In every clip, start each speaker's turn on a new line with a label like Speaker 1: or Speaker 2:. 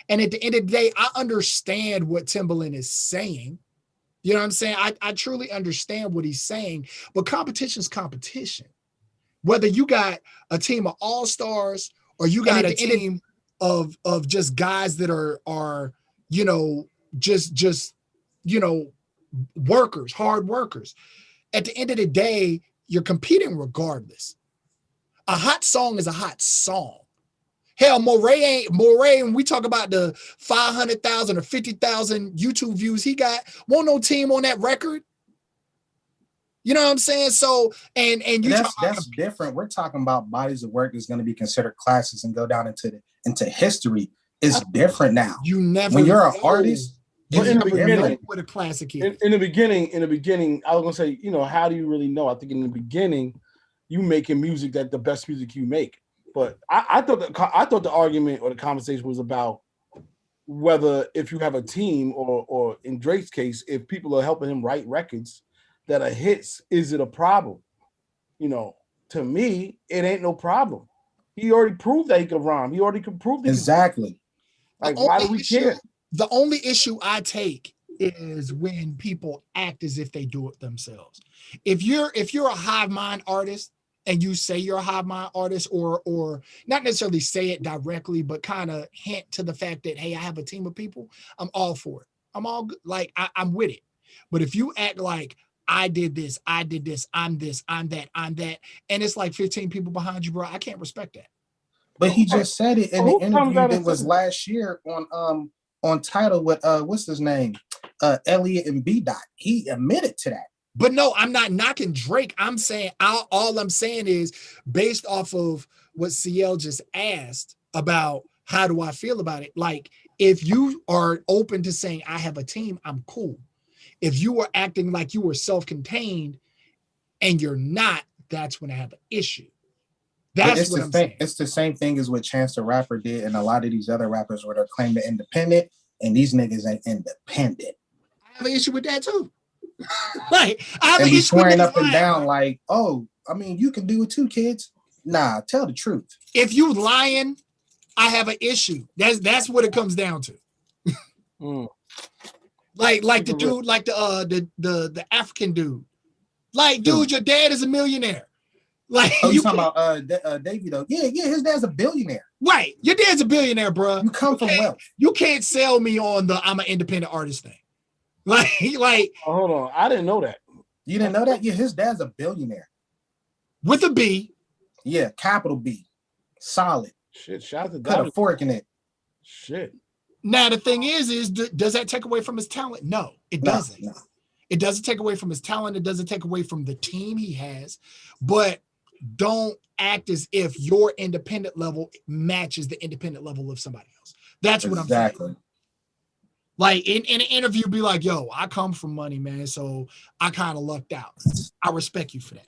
Speaker 1: And at the end of the day, I understand what Timbaland is saying. You know what I'm saying? I truly understand what he's saying, but competition's competition. Whether you got a team of all-stars or you got a team of just guys that are you know, just you know, workers, hard workers. At the end of the day, you're competing regardless. A hot song is a hot song. Hell, Moray, when we talk about the 500,000 or 50,000 YouTube views he got, won't no team on that record. You know what I'm saying? So, and you
Speaker 2: that's different. We're talking about bodies of work that's going to be considered classics and go down into history. It's different now.
Speaker 1: You never,
Speaker 2: when you're an artist,
Speaker 3: but in the beginning,
Speaker 1: what a classic is.
Speaker 3: In the beginning, I was gonna say, you know, how do you really know? I think in the beginning, you making music that the best music you make. But I thought the argument or the conversation was about whether if you have a team or in Drake's case, if people are helping him write records that are hits, is it a problem? You know, to me, it ain't no problem. He already proved that he could rhyme. He already could prove that.
Speaker 2: Exactly.
Speaker 3: Like, why do we care?
Speaker 1: The only issue I take is when people act as if they do it themselves. If you're a hive mind artist, and you say you're a hive mind artist, or not necessarily say it directly, but kind of hint to the fact that, hey, I have a team of people, I'm all for it. I'm all good. Like, I'm with it. But if you act like I did this, I'm this, I'm that, and it's like 15 people behind you, bro, I can't respect that.
Speaker 2: But he just said it in the interview that was last year on Tidal with what's his name? Elliot and B. Dot. He admitted to that.
Speaker 1: But no, I'm not knocking Drake. I'm saying all I'm saying is based off of what CL just asked about how do I feel about it. Like, if you are open to saying I have a team, I'm cool. If you are acting like you were self-contained and you're not, that's when I have an issue. That's what I'm saying.
Speaker 2: It's the same thing as what Chance the Rapper did and a lot of these other rappers where they're claiming independent and these niggas ain't independent.
Speaker 1: I have an issue with that too. Like, I have
Speaker 2: and
Speaker 1: an
Speaker 2: be
Speaker 1: issue with
Speaker 2: swearing up and down like, oh, I mean, you can do it too, kids. Nah, tell the truth.
Speaker 1: If you lying, I have an issue. That's what it comes down to. Like the dude, like the African dude. Like, dude, your dad is a millionaire. Like,
Speaker 2: you talking about Davey though? Yeah, his dad's a billionaire.
Speaker 1: Right, your dad's a billionaire, bro.
Speaker 2: You come from wealth.
Speaker 1: You can't sell me on the I'm an independent artist thing. Like,
Speaker 3: oh, hold on, I didn't know that.
Speaker 2: You didn't know that? Yeah, his dad's a billionaire
Speaker 1: with a B.
Speaker 2: Yeah, capital B, solid.
Speaker 3: Shit, shout out to
Speaker 2: put a fork in it.
Speaker 3: Shit.
Speaker 1: Now the thing is does that take away from his talent? No, it doesn't. No. It doesn't take away from his talent. It doesn't take away from the team he has. But don't act as if your independent level matches the independent level of somebody else. That's what I'm saying. Like, in an interview, be like, yo, I come from money, man, so I kind of lucked out. I respect you for that.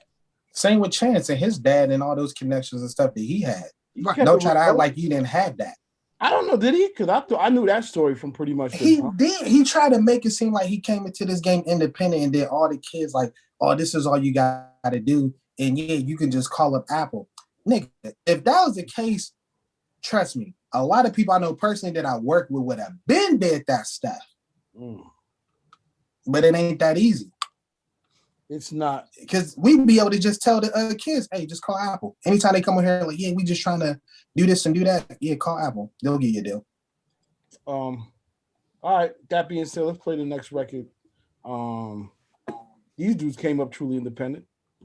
Speaker 2: Same with Chance and his dad and all those connections and stuff that he had. Right. Don't try to act like you didn't have that.
Speaker 3: I don't know, did he? Because I knew that story from pretty much.
Speaker 2: He did. He tried to make it seem like he came into this game independent and did all the kids like, oh, this is all you got to do. And yeah, you can just call up Apple. Nigga, if that was the case, trust me, a lot of people I know personally that I work with would have been did that stuff. But it ain't that easy.
Speaker 3: It's not.
Speaker 2: Because we'd be able to just tell the kids, hey, just call Apple. Anytime they come in here, like, yeah, we just trying to do this and do that. Yeah, call Apple. They'll give you a deal.
Speaker 3: All right. That being said, let's play the next record. These dudes came up truly independent,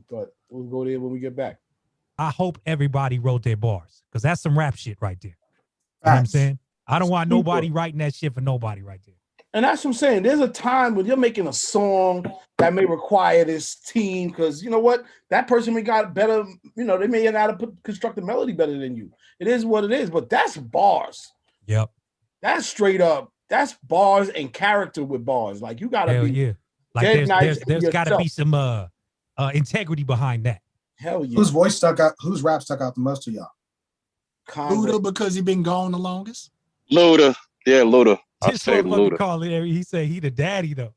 Speaker 3: but we'll go there when we get back.
Speaker 4: I hope everybody wrote their bars, because that's some rap shit right there. You know what I'm saying? I don't want nobody writing that shit for nobody right there.
Speaker 3: And that's what I'm saying. There's a time when you're making a song that may require this team, because you know what? That person may got better, you know, they may have got to construct a melody better than you. It is what it is, but that's bars.
Speaker 4: Yep.
Speaker 3: That's straight up. That's bars and character with bars. Like, you got to be.
Speaker 4: Yeah. Like there's got to be some integrity behind that.
Speaker 3: Hell yeah.
Speaker 2: Whose rap stuck out the most to y'all?
Speaker 1: Luda, because he been gone the longest.
Speaker 5: Luda. Yeah, Luda.
Speaker 4: This motherfucker call it. He said he the daddy though.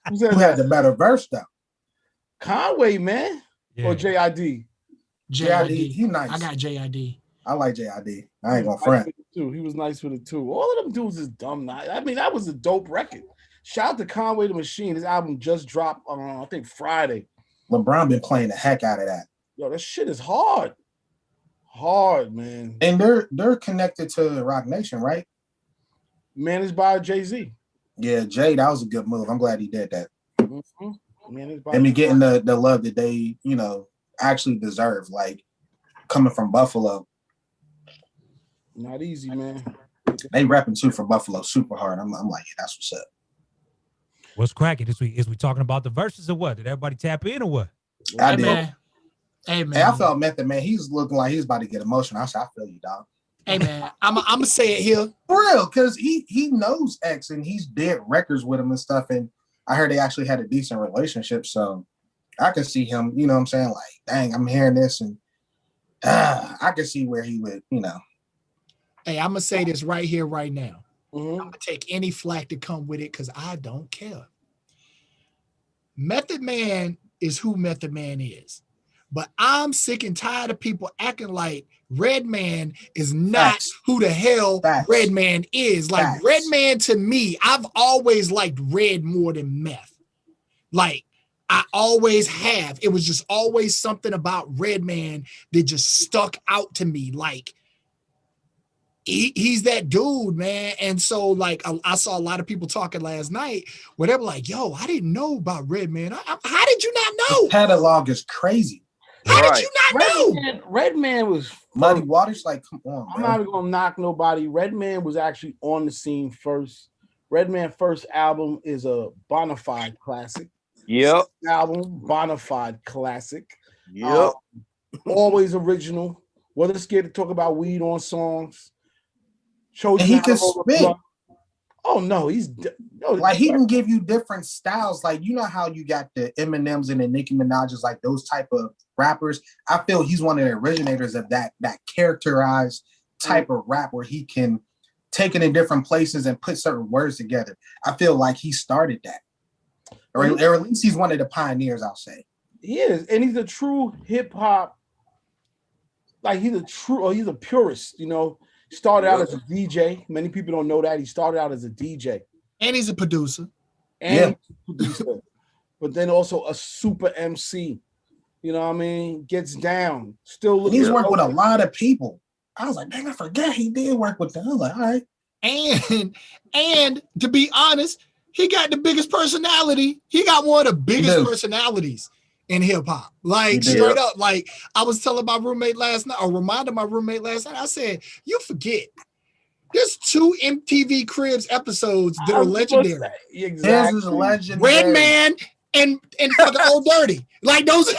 Speaker 2: Who had the better verse though?
Speaker 3: Conway, man. Yeah. Or JID.
Speaker 1: JID. He nice. I got JID.
Speaker 2: I like JID. I ain't gonna
Speaker 3: Nice
Speaker 2: front.
Speaker 3: with it too. He was nice with it too. All of them dudes is dumb now. I mean, that was a dope record. Shout out to Conway the Machine. His album just dropped on I think Friday.
Speaker 2: LeBron been playing the heck out of that.
Speaker 3: Yo, that shit is hard. Hard, man.
Speaker 2: And they're connected to Rock Nation, right?
Speaker 3: Managed by Jay-Z.
Speaker 2: Yeah, Jay, that was a good move. I'm glad he did that.
Speaker 3: Mm-hmm. Managed by
Speaker 2: I mean, getting the love that they, actually deserve, like coming from Buffalo.
Speaker 3: Not easy, man.
Speaker 2: They repping too from Buffalo super hard. I'm like, yeah, that's what's up.
Speaker 4: What's cracking this week? Is we talking about the verses or what? Did everybody tap in or what?
Speaker 2: I did.
Speaker 1: Hey, man.
Speaker 2: Hey, I felt Method Man. He's looking like he's about to get emotional. I said, I feel you, dog.
Speaker 1: Hey, man. I'm gonna say it here.
Speaker 2: For real, because he knows X and he's did records with him and stuff. And I heard they actually had a decent relationship. So I could see him, you know what I'm saying? Like, dang, I'm hearing this and I could see where he would,
Speaker 1: Hey, I'm gonna say this right here, right now.
Speaker 3: Mm-hmm.
Speaker 1: I'm gonna take any flack to come with it because I don't care. Method Man is who Method Man is. But I'm sick and tired of people acting like Redman is not
Speaker 2: Facts.
Speaker 1: who the hell
Speaker 2: Facts.
Speaker 1: Redman is. Like
Speaker 2: Facts.
Speaker 1: Redman to me, I've always liked Red more than Meth. Like I always have. It was just always something about Redman that just stuck out to me. Like he's that dude, man. And so like I saw a lot of people talking last night where they were like, yo, I didn't know about Redman. How did you not know?
Speaker 2: the catalog is crazy.
Speaker 1: How did you not know?
Speaker 3: Redman was
Speaker 2: Muddy Waters, like, come on,
Speaker 3: I'm
Speaker 2: bro.
Speaker 3: not even gonna knock nobody. Redman was actually on the scene first. Redman's first album is a bona fide classic.
Speaker 5: Yep.
Speaker 3: Second album, bona fide classic.
Speaker 5: Yep.
Speaker 3: Always original. Wasn't scared to talk about weed on songs. Showed
Speaker 2: And
Speaker 3: you
Speaker 2: he
Speaker 3: how to
Speaker 2: can
Speaker 3: roll a
Speaker 2: spit.
Speaker 3: blunt. Oh no,
Speaker 2: Like he can give you different styles. Like, you know how you got the Eminems and the Nicki Minaj's, like those type of rappers. I feel he's one of the originators of that characterized type of rap where he can take it in different places and put certain words together. I feel like he started that. Or at least he's one of the pioneers, I'll say.
Speaker 3: He is, and he's a true hip hop. Like he's a purist, Started out as a DJ. Many people don't know that. He started out as a DJ.
Speaker 1: And he's a producer.
Speaker 3: And producer. But then also a super MC. You know what I mean? Gets down. Still looking.
Speaker 2: He's worked with a lot of people. I was like, dang, I forgot he did work with them. I was like, all right.
Speaker 1: And to be honest, he got the biggest personality. He got one of the biggest personalities in hip hop. Like straight up. Like I was telling my roommate last night, or reminded my roommate last night, I said, you forget. There's 2 MTV Cribs episodes that are legendary.
Speaker 3: Exactly.
Speaker 2: This is legendary.
Speaker 1: Redman and fucking Old Dirty. Like those are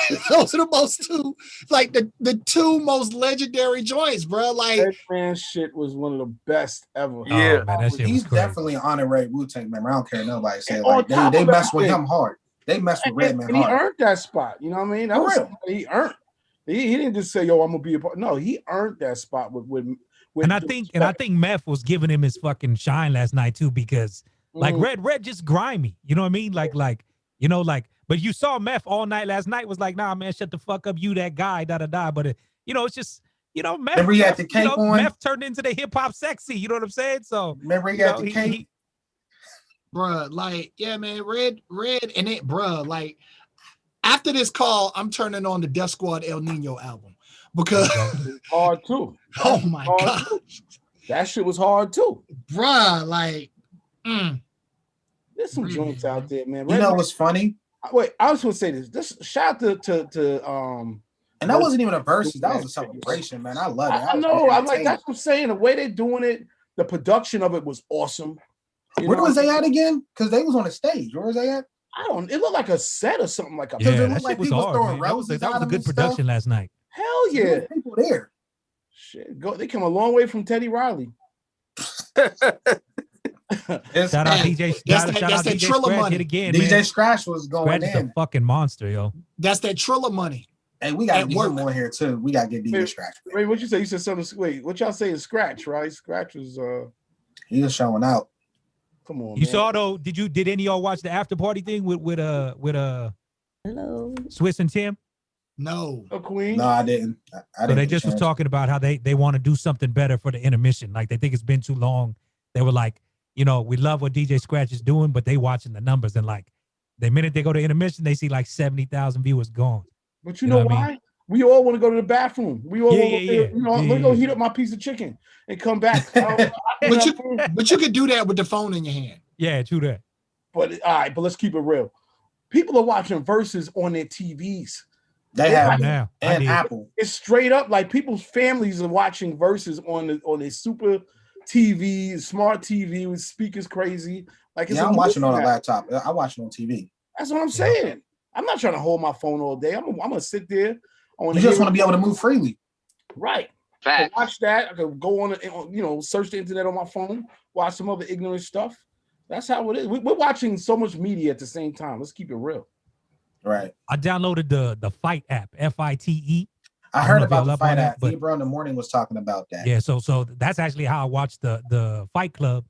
Speaker 1: the most 2, like the 2 most legendary joints, bro. Like
Speaker 3: Redman shit was one of the best ever.
Speaker 5: Yeah.
Speaker 4: Oh, man, that shit
Speaker 2: He's
Speaker 4: was crazy.
Speaker 2: definitely an honorary Wu-Tang member. I don't care nobody say.
Speaker 3: And
Speaker 2: Like
Speaker 3: on top
Speaker 2: they
Speaker 3: of
Speaker 2: mess with
Speaker 3: everything-
Speaker 2: him hard. They mess with Redman
Speaker 3: And he
Speaker 2: hard.
Speaker 3: earned that spot. You know what I mean? That
Speaker 2: For
Speaker 3: was
Speaker 2: real.
Speaker 3: something he earned. He didn't just say, "Yo, I'm gonna be a part." No, he earned that spot with
Speaker 4: And I think Meth was giving him his fucking shine last night too, because like Red just grimy. You know what I mean? Like, but you saw Meth all night last night was like, nah, man, shut the fuck up. You that guy, da. But it's just, Meth.
Speaker 2: Remember he had the cape on?
Speaker 4: Meth turned into the hip hop sexy. You know what I'm saying? So
Speaker 2: Remember he got the cape?
Speaker 1: bruh, like, yeah, man, Red, and it, bruh, like, after this call, I'm turning on the Death Squad El Nino album because,
Speaker 3: hard too.
Speaker 1: oh my god,
Speaker 3: That shit was hard too,
Speaker 1: bruh, like,
Speaker 3: there's some joints out there, man.
Speaker 2: You know what's funny?
Speaker 3: Wait, I was gonna say this. This shout out to
Speaker 2: And that wasn't even a verse. That was a celebration, man. I love it.
Speaker 3: I know. I'm like, that's what I'm saying. The way they're doing it, the production of it was awesome.
Speaker 2: Where was they at again? Because they was on the stage. Where was they at?
Speaker 3: It looked like a set or something like a.
Speaker 4: Yeah,
Speaker 2: it
Speaker 4: that
Speaker 2: looked
Speaker 4: shit
Speaker 2: like
Speaker 4: was
Speaker 2: people
Speaker 4: hard,
Speaker 2: throwing
Speaker 4: man. That was
Speaker 2: roses
Speaker 4: a
Speaker 2: at them
Speaker 4: good
Speaker 2: and stuff.
Speaker 4: production last night.
Speaker 3: Hell yeah.
Speaker 2: There was people there.
Speaker 3: Shit, they come a long way from Teddy Riley.
Speaker 4: Shout out DJ. Shout out
Speaker 1: that
Speaker 4: DJ
Speaker 1: Triller
Speaker 4: Scratch
Speaker 1: money.
Speaker 4: hit again,
Speaker 2: DJ
Speaker 4: man.
Speaker 2: Scratch was going
Speaker 4: Scratch is
Speaker 2: in.
Speaker 4: a fucking monster, yo.
Speaker 1: That's that Triller money.
Speaker 2: Hey, we got to
Speaker 1: At
Speaker 2: get
Speaker 1: work.
Speaker 2: him on here too. We got to get DJ Scratch.
Speaker 3: Wait, what you say? You said something. Wait, what y'all say is Scratch, right? Scratch was
Speaker 2: He was showing out.
Speaker 3: Come on.
Speaker 4: You
Speaker 3: man.
Speaker 4: saw though? Did any of y'all watch the after party thing with
Speaker 6: Hello.
Speaker 4: Swiss and Tim?
Speaker 1: No.
Speaker 3: A Queen?
Speaker 2: No, I didn't. I
Speaker 4: So
Speaker 2: didn't
Speaker 4: they
Speaker 2: get a
Speaker 4: just was
Speaker 2: chance.
Speaker 4: talking about how they want to do something better for the intermission. Like they think it's been too long. They were like, you know, we love what DJ Scratch is doing, but they watching the numbers and like the minute they go to intermission, they see like 70,000 viewers gone.
Speaker 3: But you know
Speaker 4: what I
Speaker 3: why?
Speaker 4: mean?
Speaker 3: We all want to go to the bathroom. We all
Speaker 4: Yeah,
Speaker 3: want to,
Speaker 4: yeah,
Speaker 3: you know,
Speaker 4: yeah.
Speaker 3: let me go
Speaker 4: Yeah.
Speaker 3: heat up my piece of chicken and come back.
Speaker 1: But you could do that with the phone in your hand.
Speaker 4: Yeah, true that.
Speaker 3: But all right, but let's keep it real. People are watching verses on their TVs.
Speaker 2: They have
Speaker 4: Right
Speaker 2: it.
Speaker 4: now. I
Speaker 2: And
Speaker 4: did.
Speaker 2: Apple.
Speaker 3: It's straight up like people's families are watching verses on their super TV, smart TV with speakers crazy. Like it's
Speaker 2: Yeah,
Speaker 3: a
Speaker 2: I'm watching
Speaker 3: movie
Speaker 2: on a
Speaker 3: now.
Speaker 2: laptop. I watch it on TV.
Speaker 3: That's what I'm saying. I'm not trying to hold my phone all day. I'm gonna sit there.
Speaker 2: You just want to be able to move freely.
Speaker 3: Right. I
Speaker 5: Facts.
Speaker 3: can watch that. I could go on, you know, search the internet on my phone, watch some other ignorant stuff. That's how it is. We're watching so much media at the same time. Let's keep it real.
Speaker 2: Right.
Speaker 4: I downloaded the Fight app, FITE.
Speaker 2: I
Speaker 4: don't
Speaker 2: heard
Speaker 4: know if
Speaker 2: about
Speaker 4: y'all
Speaker 2: the
Speaker 4: up on
Speaker 2: fight
Speaker 4: that,
Speaker 2: app.
Speaker 4: but-
Speaker 2: Ebro in the morning was talking about that.
Speaker 4: Yeah, so that's actually how I watched the Fight Club,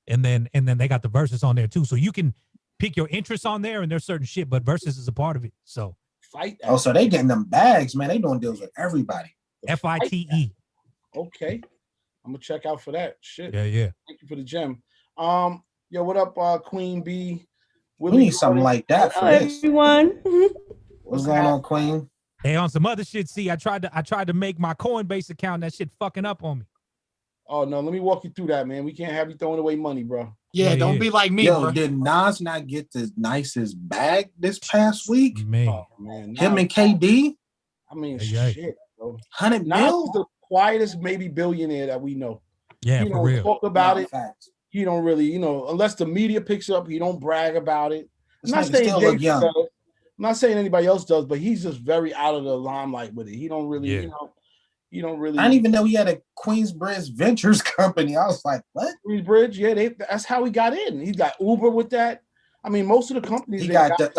Speaker 4: and then they got the verses on there too. So you can pick your interests on there, and there's certain shit, but verses is a part of it. So
Speaker 3: Fight.
Speaker 2: Oh, so they getting them bags, man. They doing deals with everybody.
Speaker 4: FITE.
Speaker 3: Okay. I'm gonna check out for that. Shit.
Speaker 4: Yeah.
Speaker 3: Thank you for the gem. Yo, what up, Queen B?
Speaker 2: We need something like that for
Speaker 6: Hello,
Speaker 2: this.
Speaker 6: everyone.
Speaker 2: What's going on, Queen?
Speaker 4: Hey, on some other shit, see, I tried to make my Coinbase account. That shit fucking up on me.
Speaker 3: Oh no, let me walk you through that, man. We can't have you throwing away money, bro.
Speaker 1: Yeah,
Speaker 4: Yeah,
Speaker 1: don't
Speaker 4: yeah.
Speaker 1: be like me,
Speaker 2: Yo,
Speaker 1: bro.
Speaker 2: did Nas not get the nicest bag this past week?
Speaker 4: Man,
Speaker 3: Oh man,
Speaker 2: Him
Speaker 3: Nas-
Speaker 2: and KD,
Speaker 3: I mean,
Speaker 4: Yeah.
Speaker 3: shit, bro.
Speaker 2: 100
Speaker 3: Nas is
Speaker 2: mil?
Speaker 3: the quietest, maybe billionaire that we know.
Speaker 4: yeah,
Speaker 3: He
Speaker 4: for
Speaker 3: don't
Speaker 4: real.
Speaker 3: talk about
Speaker 2: No,
Speaker 3: it.
Speaker 2: facts.
Speaker 3: He don't really, you know, unless the media picks it up, he don't brag about it.
Speaker 2: This
Speaker 3: I'm not
Speaker 2: nigga
Speaker 3: saying
Speaker 2: still
Speaker 3: Jay
Speaker 2: look young.
Speaker 3: does. I'm not saying anybody else does, but he's just very out of the limelight with it. He don't really,
Speaker 4: Yeah.
Speaker 3: you know, he don't really.
Speaker 2: I didn't even know he had a Queensbridge Ventures company. I was like, what?
Speaker 3: Queensbridge, yeah, that's how he got in. He got Uber with that. I mean, most of the companies
Speaker 2: He
Speaker 3: they
Speaker 2: got the,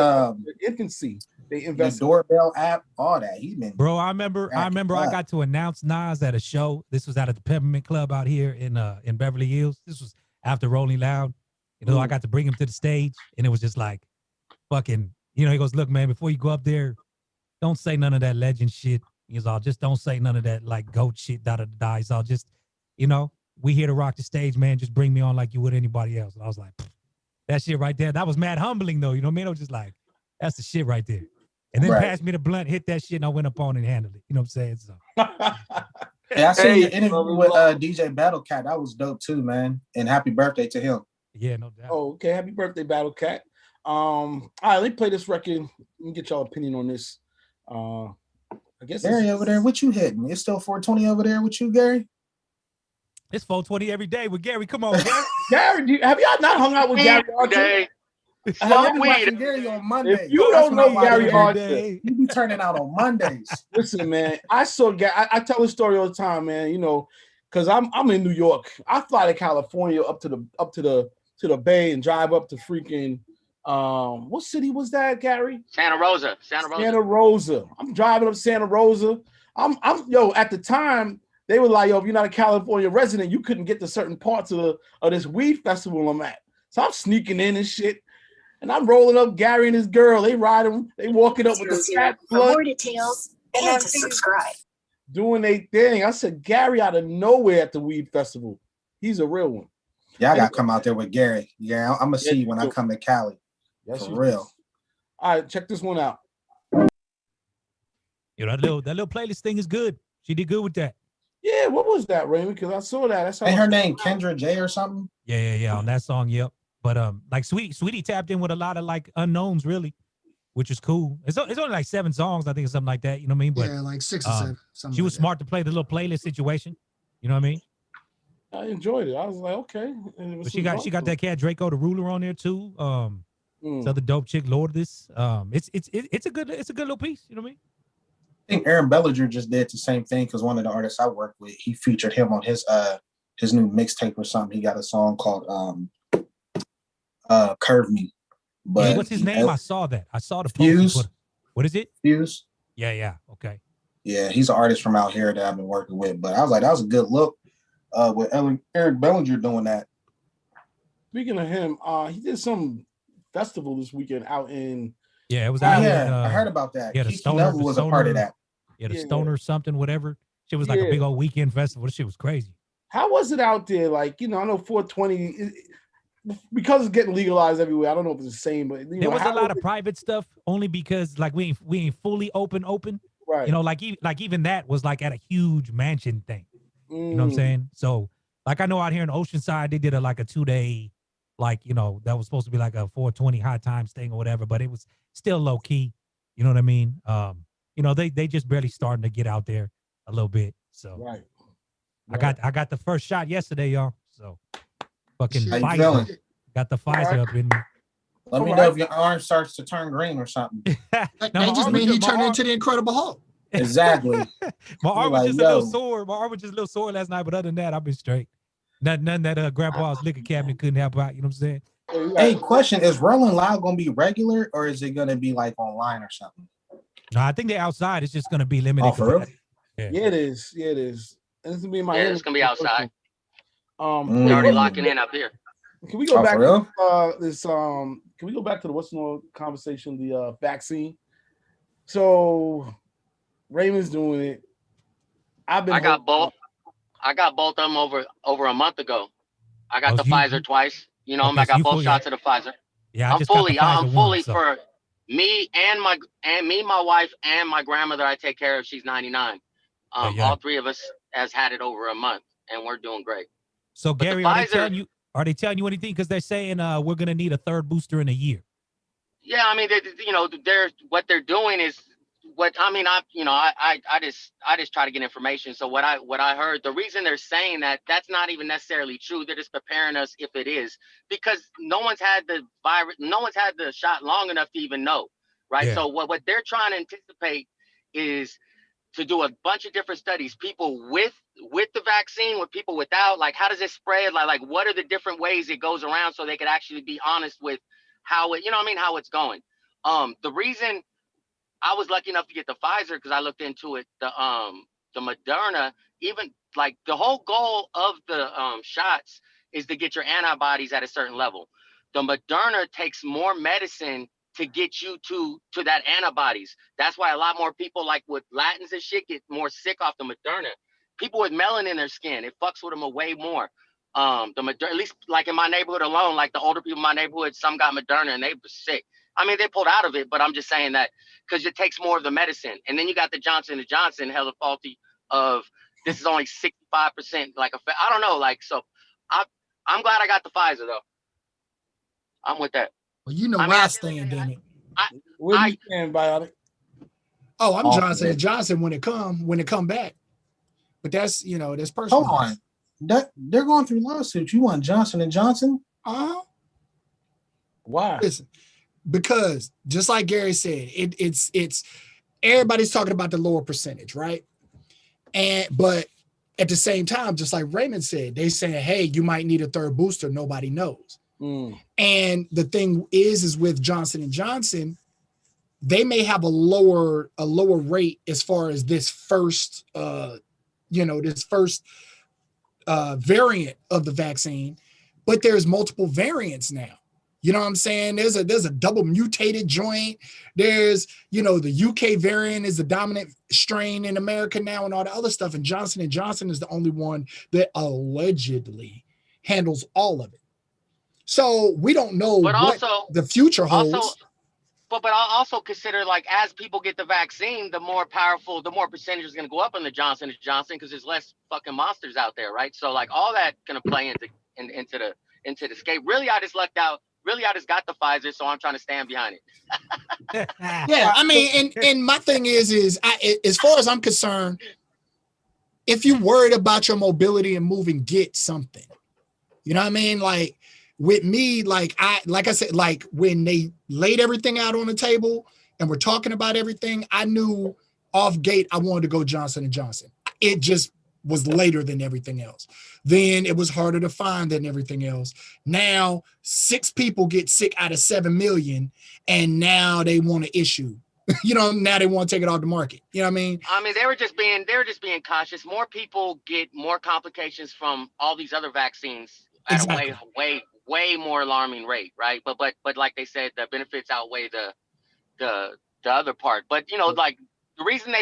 Speaker 3: their infancy. They
Speaker 2: The
Speaker 3: invest.
Speaker 2: doorbell app, all that. He been
Speaker 4: Bro, I remember I
Speaker 2: up.
Speaker 4: got to announce Nas at a show. This was out at the Peppermint Club out here in Beverly Hills. This was after Rolling Loud. You know, I got to bring him to the stage, and it was just like fucking, you know, he goes, look, man, before you go up there, don't say none of that legend shit. He's all, just don't say none of that like goat shit, da. He's all, just, you know, we here to rock the stage, man. Just bring me on like you would anybody else. And I was like, that shit right there. That was mad humbling though. You know what I mean? I was just like, that's the shit right there. And then
Speaker 2: Right.
Speaker 4: passed me the blunt, hit that shit, and I went up on and handled it. You know what I'm saying? So
Speaker 2: Yeah, I seen
Speaker 5: Hey,
Speaker 2: your interview with DJ Battlecat. That was dope too, man. And happy birthday to him.
Speaker 4: yeah, no doubt.
Speaker 3: Oh, okay. Happy birthday, Battle Cat. All right, let me play this record. Let me get y'all opinion on this. I guess
Speaker 2: Gary over there, what you hitting? It's still 420 over there with you, Gary?
Speaker 4: It's 420 every day with Gary. Come on, Gary.
Speaker 3: Gary, have y'all not hung out with Gary Archer?
Speaker 5: Day.
Speaker 2: I
Speaker 5: Smoke
Speaker 2: been
Speaker 5: weed.
Speaker 2: watching Gary on Mondays.
Speaker 3: If you
Speaker 2: That's
Speaker 3: don't
Speaker 2: when I
Speaker 3: know
Speaker 2: watch
Speaker 3: Gary
Speaker 2: Gary.
Speaker 3: Archer,
Speaker 2: He be turning out on Mondays.
Speaker 3: listen, man. I saw Gary. I tell this story all the time, man. You know, because I'm in New York. I fly to California up to the Bay and drive up to freaking what city was that, Gary?
Speaker 5: Santa Rosa.
Speaker 3: Santa Rosa. I'm driving up Santa Rosa. I'm yo, at the time, they were like, yo, if you're not a California resident, you couldn't get to certain parts of this weed festival I'm at. So I'm sneaking in and shit. And I'm rolling up Gary and his girl. They riding, they walking up with the fat
Speaker 7: For
Speaker 3: blood,
Speaker 7: more details and to subscribe.
Speaker 3: doing their thing. I said, Gary out of nowhere at the weed festival. He's a real one.
Speaker 2: Yeah, I gotta come out there with Gary. Yeah, I'm gonna see
Speaker 3: Yeah,
Speaker 2: you when
Speaker 3: you
Speaker 2: I
Speaker 3: do.
Speaker 2: come to Cali.
Speaker 3: Yes,
Speaker 2: For
Speaker 3: you
Speaker 2: real.
Speaker 3: do. All right, check this one out.
Speaker 4: You know, that little playlist thing is good. She did good with that.
Speaker 3: Yeah, what was that, Raymond? Because I saw that. That's how
Speaker 2: Ain't
Speaker 3: I
Speaker 2: her
Speaker 3: saw
Speaker 2: name
Speaker 3: it.
Speaker 2: Kendra J or something?
Speaker 4: Yeah, on that song, yep. But like Sweetie tapped in with a lot of like unknowns, really, which is cool. It's only like 7 songs, I think, or something like that. You know what I mean? But
Speaker 1: Yeah, like 6 or 7. Something
Speaker 4: she was
Speaker 1: like that.
Speaker 4: smart to play the little playlist situation. You know what I mean?
Speaker 3: I enjoyed it. I was like, okay. And it was
Speaker 4: But she got
Speaker 3: some
Speaker 4: that cat Draco the Ruler on there too.
Speaker 3: Mm.
Speaker 4: This other dope chick, Lord this. It's a good little piece. You know what I mean?
Speaker 2: I think Aaron Bellinger just did the same thing because one of the artists I work with, he featured him on his new mixtape or something. He got a song called Curve Me. But
Speaker 4: Yeah, what's his name? I saw that. I saw the post.
Speaker 2: Fuse.
Speaker 4: He put. What is it?
Speaker 2: Fuse.
Speaker 4: Yeah. Okay.
Speaker 2: Yeah, he's an artist from out here that I've been working with. But I was like, that was a good look with Eric Bellinger doing that.
Speaker 3: Speaking of him, he did some festival this weekend out in
Speaker 4: Yeah, it was out here.
Speaker 2: Yeah, I heard about that.
Speaker 4: Yeah, the
Speaker 2: Kiki
Speaker 4: stoner,
Speaker 2: Noble was a part of that.
Speaker 4: Yeah, the stoner something, whatever. Shit was like a big old weekend festival. This shit was crazy.
Speaker 3: How was it out there? Like, I know 420 because it's getting legalized everywhere. I don't know if it's the same, but
Speaker 4: there was a lot of private stuff only because like we ain't fully open.
Speaker 3: Right.
Speaker 4: Like even that was like at a huge mansion thing. You know what I'm saying? So like I know out here in Oceanside, they did a 2-day, that was supposed to be like a 420 high times thing or whatever, but it was still low key. You know what I mean? They just barely starting to get out there a little bit. So
Speaker 3: right.
Speaker 4: I got the first shot yesterday, y'all. So fucking
Speaker 2: How you
Speaker 4: Pfizer.
Speaker 2: feeling?
Speaker 4: Got the Pfizer up in me.
Speaker 2: Let me know if your arm starts to turn green or something.
Speaker 1: That just mean he turned into the Incredible Hulk.
Speaker 2: Exactly.
Speaker 4: My arm was just a little sore. My arm was just a little sore last night, but other than that, I've been straight. Nothing that grandpa's liquor cabinet couldn't help out. You know what I'm saying?
Speaker 2: Hey, question: is Rolling Loud going to be regular, or is it going to be like online or something?
Speaker 4: No, I think they're outside. It's just going to be limited.
Speaker 2: Oh, for real?
Speaker 3: Yeah, it is. Yeah, it is. And it's going to be
Speaker 6: it's going to be outside. They're
Speaker 3: already
Speaker 6: locking in up here.
Speaker 3: Can we go back to this? Can we go back to the what's the conversation? The vaccine. So Raymond's doing it. I got
Speaker 6: both. I got both of them over a month ago. I got the Pfizer twice. I got both shots of the Pfizer.
Speaker 4: Yeah,
Speaker 6: I'm fully for me and my wife and my grandmother. I take care of. She's 99. All three of us has had it over a month, and we're doing great.
Speaker 4: So Gary, are they telling you anything? Because they're saying we're gonna need a third booster in a year.
Speaker 6: Yeah, I mean, what they're doing is I just try to get information. So what I heard, the reason they're saying that's not even necessarily true. They're just preparing us if it is, because no one's had the virus, no one's had the shot long enough to even know, right? Yeah. So what they're trying to anticipate is to do a bunch of different studies, people with the vaccine, with people without, like how does it spread? Like what are the different ways it goes around, so they could actually be honest with how it, how it's going. The reason I was lucky enough to get the Pfizer, because I looked into it, the Moderna, even like the whole goal of the shots is to get your antibodies at a certain level. The Moderna takes more medicine to get you to that antibodies. That's why a lot more people like with Latins and shit get more sick off the Moderna. People with melanin in their skin, it fucks with them way more. The Moderna, at least like in my neighborhood alone, like the older people in my neighborhood, some got Moderna and they were sick. I mean, they pulled out of it, but I'm just saying that because it takes more of the medicine. And then you got the Johnson & Johnson, hella faulty of this is only 65%. Like, I don't know. Like, so I'm glad I got the Pfizer, though. I'm with that.
Speaker 1: Well, you know where I stand, damn it.
Speaker 3: Where do you stand, Biotic?
Speaker 1: Oh, I'm Johnson & Johnson when it come back. But that's, that's personal.
Speaker 2: Hold on. They're going through lawsuits. You want Johnson & Johnson?
Speaker 1: Uh-huh.
Speaker 3: Why?
Speaker 1: Listen, because just like Gary said, it's everybody's talking about the lower percentage, right? But at the same time, just like Raymond said, they saying, hey, you might need a third booster. Nobody knows. And the thing is with Johnson & Johnson, they may have a lower rate as far as this first variant of the vaccine, but there's multiple variants now. You know what I'm saying? There's a double mutated joint. There's, the UK variant is the dominant strain in America now and all the other stuff. And Johnson & Johnson is the only one that allegedly handles all of it. So we don't know what the future holds.
Speaker 6: But I'll also consider, like, as people get the vaccine, the more powerful, the more percentage is going to go up in the Johnson & Johnson because there's less fucking monsters out there, right? So, like, all that going to play into the scape. Really, I just lucked out. Really, I just got the Pfizer, so I'm trying to stand behind it.
Speaker 1: Yeah, I mean, and my thing is as far as I'm concerned, if you're worried about your mobility and moving, get something. You know what I mean? Like, with me, like I said, like when they laid everything out on the table and we're talking about everything, I knew off gate I wanted to go Johnson & Johnson. It just was later than everything else. Then it was harder to find than everything else. Now 6 people get sick out of 7 million, and now they want to issue. Now they want to take it off the market. You know what I mean?
Speaker 6: I mean, they were just being cautious. More people get more complications from all these other vaccines at a way more alarming rate, right? But like they said, the benefits outweigh the other part. But like the reason the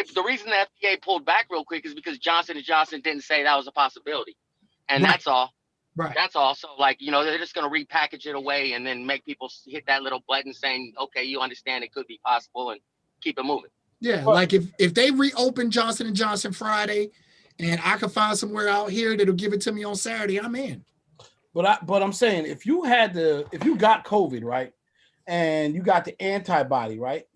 Speaker 6: FDA pulled back real quick is because Johnson & Johnson didn't say that was a possibility, and
Speaker 1: Right.
Speaker 6: that's all.
Speaker 1: Right.
Speaker 6: That's all. So like they're just gonna repackage it away and then make people hit that little button saying, okay, you understand it could be possible, and keep it moving.
Speaker 1: Yeah, like if they reopen Johnson & Johnson Friday, and I can find somewhere out here that'll give it to me on Saturday, I'm in.
Speaker 3: But I'm saying if you got COVID, right, and you got the antibody, right,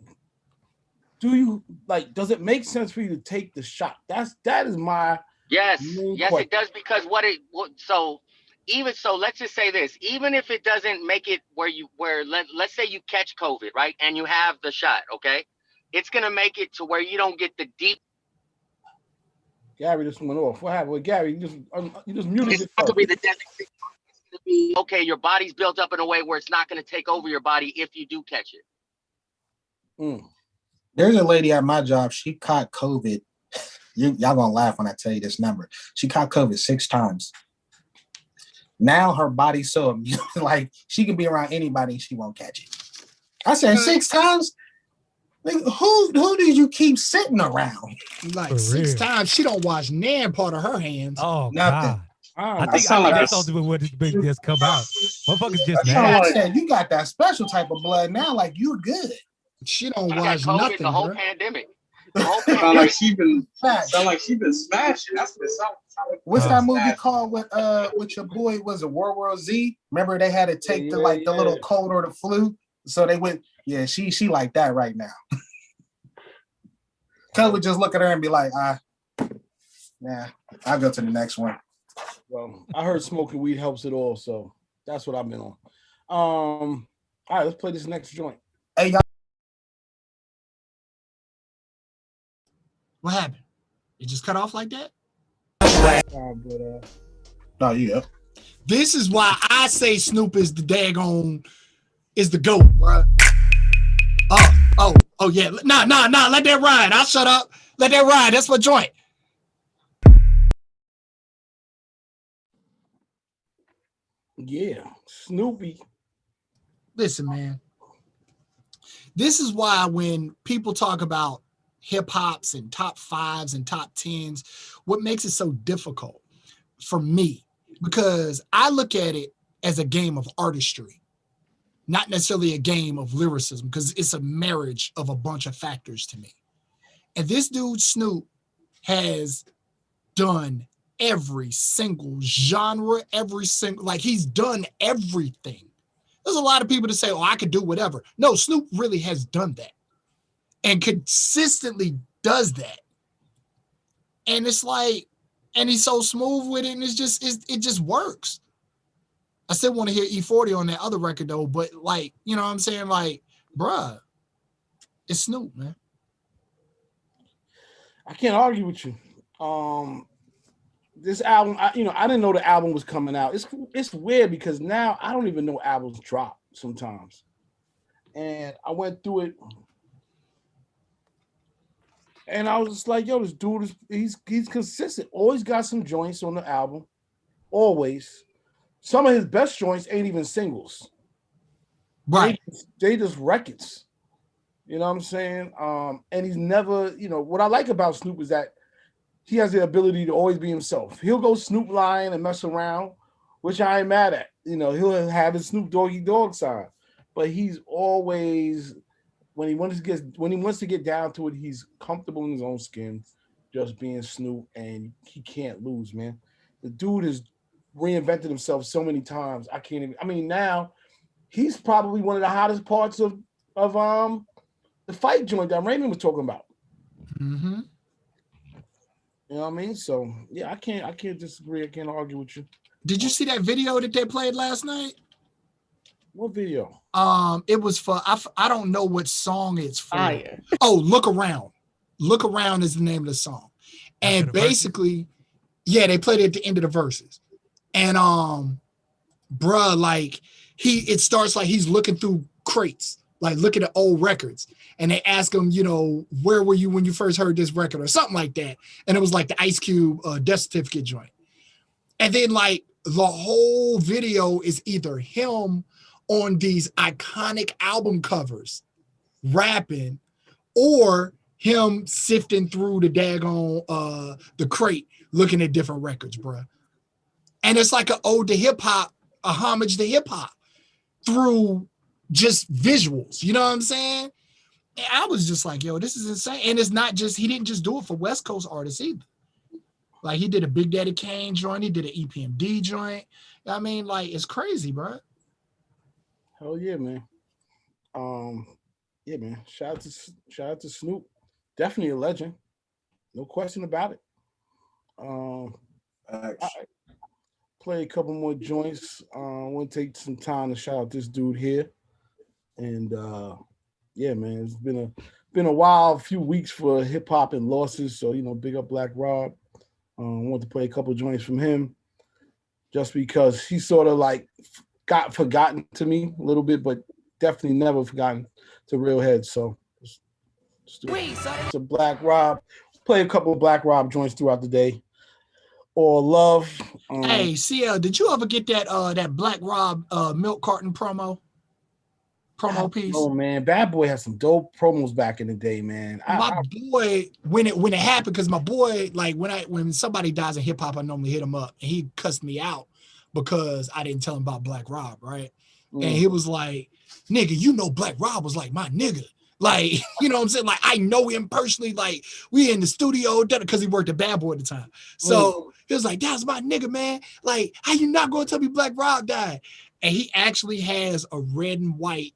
Speaker 3: does it make sense for you to take the shot? That is my
Speaker 6: yes
Speaker 3: question.
Speaker 6: It does, because let's just say this, even if it doesn't make it let's say you catch COVID, right, and you have the shot, okay, it's gonna make it to where you don't get the deep.
Speaker 3: Gary just went off. What happened with Gary? You just muted yourself.
Speaker 6: It's not gonna be the deadly. Okay, your body's built up in a way where it's not going to take over your body if you do catch it.
Speaker 2: There's a lady at my job. She caught COVID. Y'all gonna laugh when I tell you this number. She caught COVID 6 times. Now her body's so immune, like she can be around anybody and she won't catch it. I said 6 times. Like, who did you keep sitting around?
Speaker 1: Like
Speaker 4: For
Speaker 1: 6
Speaker 4: real.
Speaker 1: times. She don't wash nan part of her hands.
Speaker 4: Oh
Speaker 2: Nothing.
Speaker 4: God. I
Speaker 5: That
Speaker 4: think
Speaker 5: sound like
Speaker 4: that's
Speaker 5: a-
Speaker 4: ultimately what made this come out. Motherfuckers just
Speaker 5: That sound
Speaker 4: mad.
Speaker 2: I
Speaker 5: like-
Speaker 2: said, you got that special type of blood now, like you're good.
Speaker 1: She don't
Speaker 6: You got
Speaker 1: wash
Speaker 6: COVID
Speaker 1: nothing,
Speaker 6: the whole
Speaker 1: bro.
Speaker 6: pandemic. The whole
Speaker 5: Sound
Speaker 6: pandemic.
Speaker 5: like she been
Speaker 2: Facts.
Speaker 5: smashing. That's what it sound like.
Speaker 2: What's that movie
Speaker 5: Smashing.
Speaker 2: called with your boy? Was it World War Z? Remember they had to take the little cold or the flu, so they went. Yeah, she like that right now. Cuz would just look at her and be like, nah, I'll go to the next one.
Speaker 3: Well, I heard smoking weed helps it all, so that's what I've been on. All right, let's play this next joint.
Speaker 2: Hey, y'all.
Speaker 1: What happened? It just cut off like that?
Speaker 2: Oh, yeah.
Speaker 1: This is why I say Snoop is the is the GOAT, bro. Oh, yeah. Nah, let that ride. I'll shut up. Let that ride. That's my joint.
Speaker 3: Yeah, Snoopy.
Speaker 1: Listen, man. This is why when people talk about hip hops and top 5s and top 10s, what makes it so difficult for me, because I look at it as a game of artistry, not necessarily a game of lyricism, because it's a marriage of a bunch of factors to me. And this dude, Snoop, has done every single genre, he's done everything. There's a lot of people that say, oh, I could do whatever. No, Snoop really has done that and consistently does that. And it's like, and he's so smooth with it, and it just works. I still want to hear E40 on that other record though, but like, you know what I'm saying? Like, bruh, it's Snoop, man.
Speaker 3: I can't argue with you. This album, I didn't know the album was coming out. It's weird because now I don't even know albums drop sometimes. And I went through it, and I was just like, yo, this dude he's consistent. Always got some joints on the album. Always. Some of his best joints ain't even singles.
Speaker 1: Right.
Speaker 3: They just records. You know what I'm saying? And he's never, what I like about Snoop is that he has the ability to always be himself. He'll go Snoop Lion and mess around, which I ain't mad at. He'll have his Snoop Doggy Dogg side, but he's always, when he wants to get down to it, he's comfortable in his own skin, just being Snoop, and he can't lose, man. The dude has reinvented himself so many times. I can't even. I mean, now he's probably one of the hottest parts of the fight joint that Raymond was talking about.
Speaker 1: Mm-hmm.
Speaker 3: You know what I mean? So yeah, I can't disagree. I can't argue with you.
Speaker 1: Did you see that video that they played last night?
Speaker 3: What video?
Speaker 1: It was for I don't know what song it's for.
Speaker 8: Fire.
Speaker 1: Oh, Look Around. Look Around is the name of the song. And basically, yeah, they played it at the end of the verses. And bruh, like it starts like he's looking through crates, like looking at old records. And they ask him, where were you when you first heard this record or something like that? And it was like the Ice Cube Death Certificate joint. And then like the whole video is either him on these iconic album covers rapping, or him sifting through the daggone the crate looking at different records, bro. And it's like an ode to hip hop, a homage to hip hop through just visuals. You know what I'm saying? And I was just like, yo, this is insane. And it's not just, he didn't just do it for West Coast artists either. Like he did a Big Daddy Kane joint, he did an EPMD joint. I mean, like, it's crazy, bro.
Speaker 3: Hell yeah, man. Yeah, man. Shout out to Snoop. Definitely a legend. No question about it. I play a couple more joints. I want to take some time to shout out this dude here. And yeah, man, it's been a while, a few weeks for hip hop and losses. So, you know, big up Black Rob. I want to play a couple joints from him just because he sort of like got forgotten to me a little bit, but definitely never forgotten to real heads. So it's a Black Rob. Play a couple of Black Rob joints throughout the day. Or Love.
Speaker 1: Hey, CL, did you ever get that Black Rob milk carton promo piece?
Speaker 3: Oh man, Bad Boy had some dope promos back in the day, man.
Speaker 1: My boy, when it happened, because my boy, like when somebody dies in hip hop, I normally hit him up, and he cussed me out because I didn't tell him about Black Rob, right? And he was like, "Nigga, you know Black Rob was like my nigga." Like, you know what I'm saying? Like, I know him personally. Like, we in the studio because he worked at Bad Boy at the time. So he was like, "That's my nigga, man. Like, how you not going to tell me Black Rob died?" And he actually has a red and white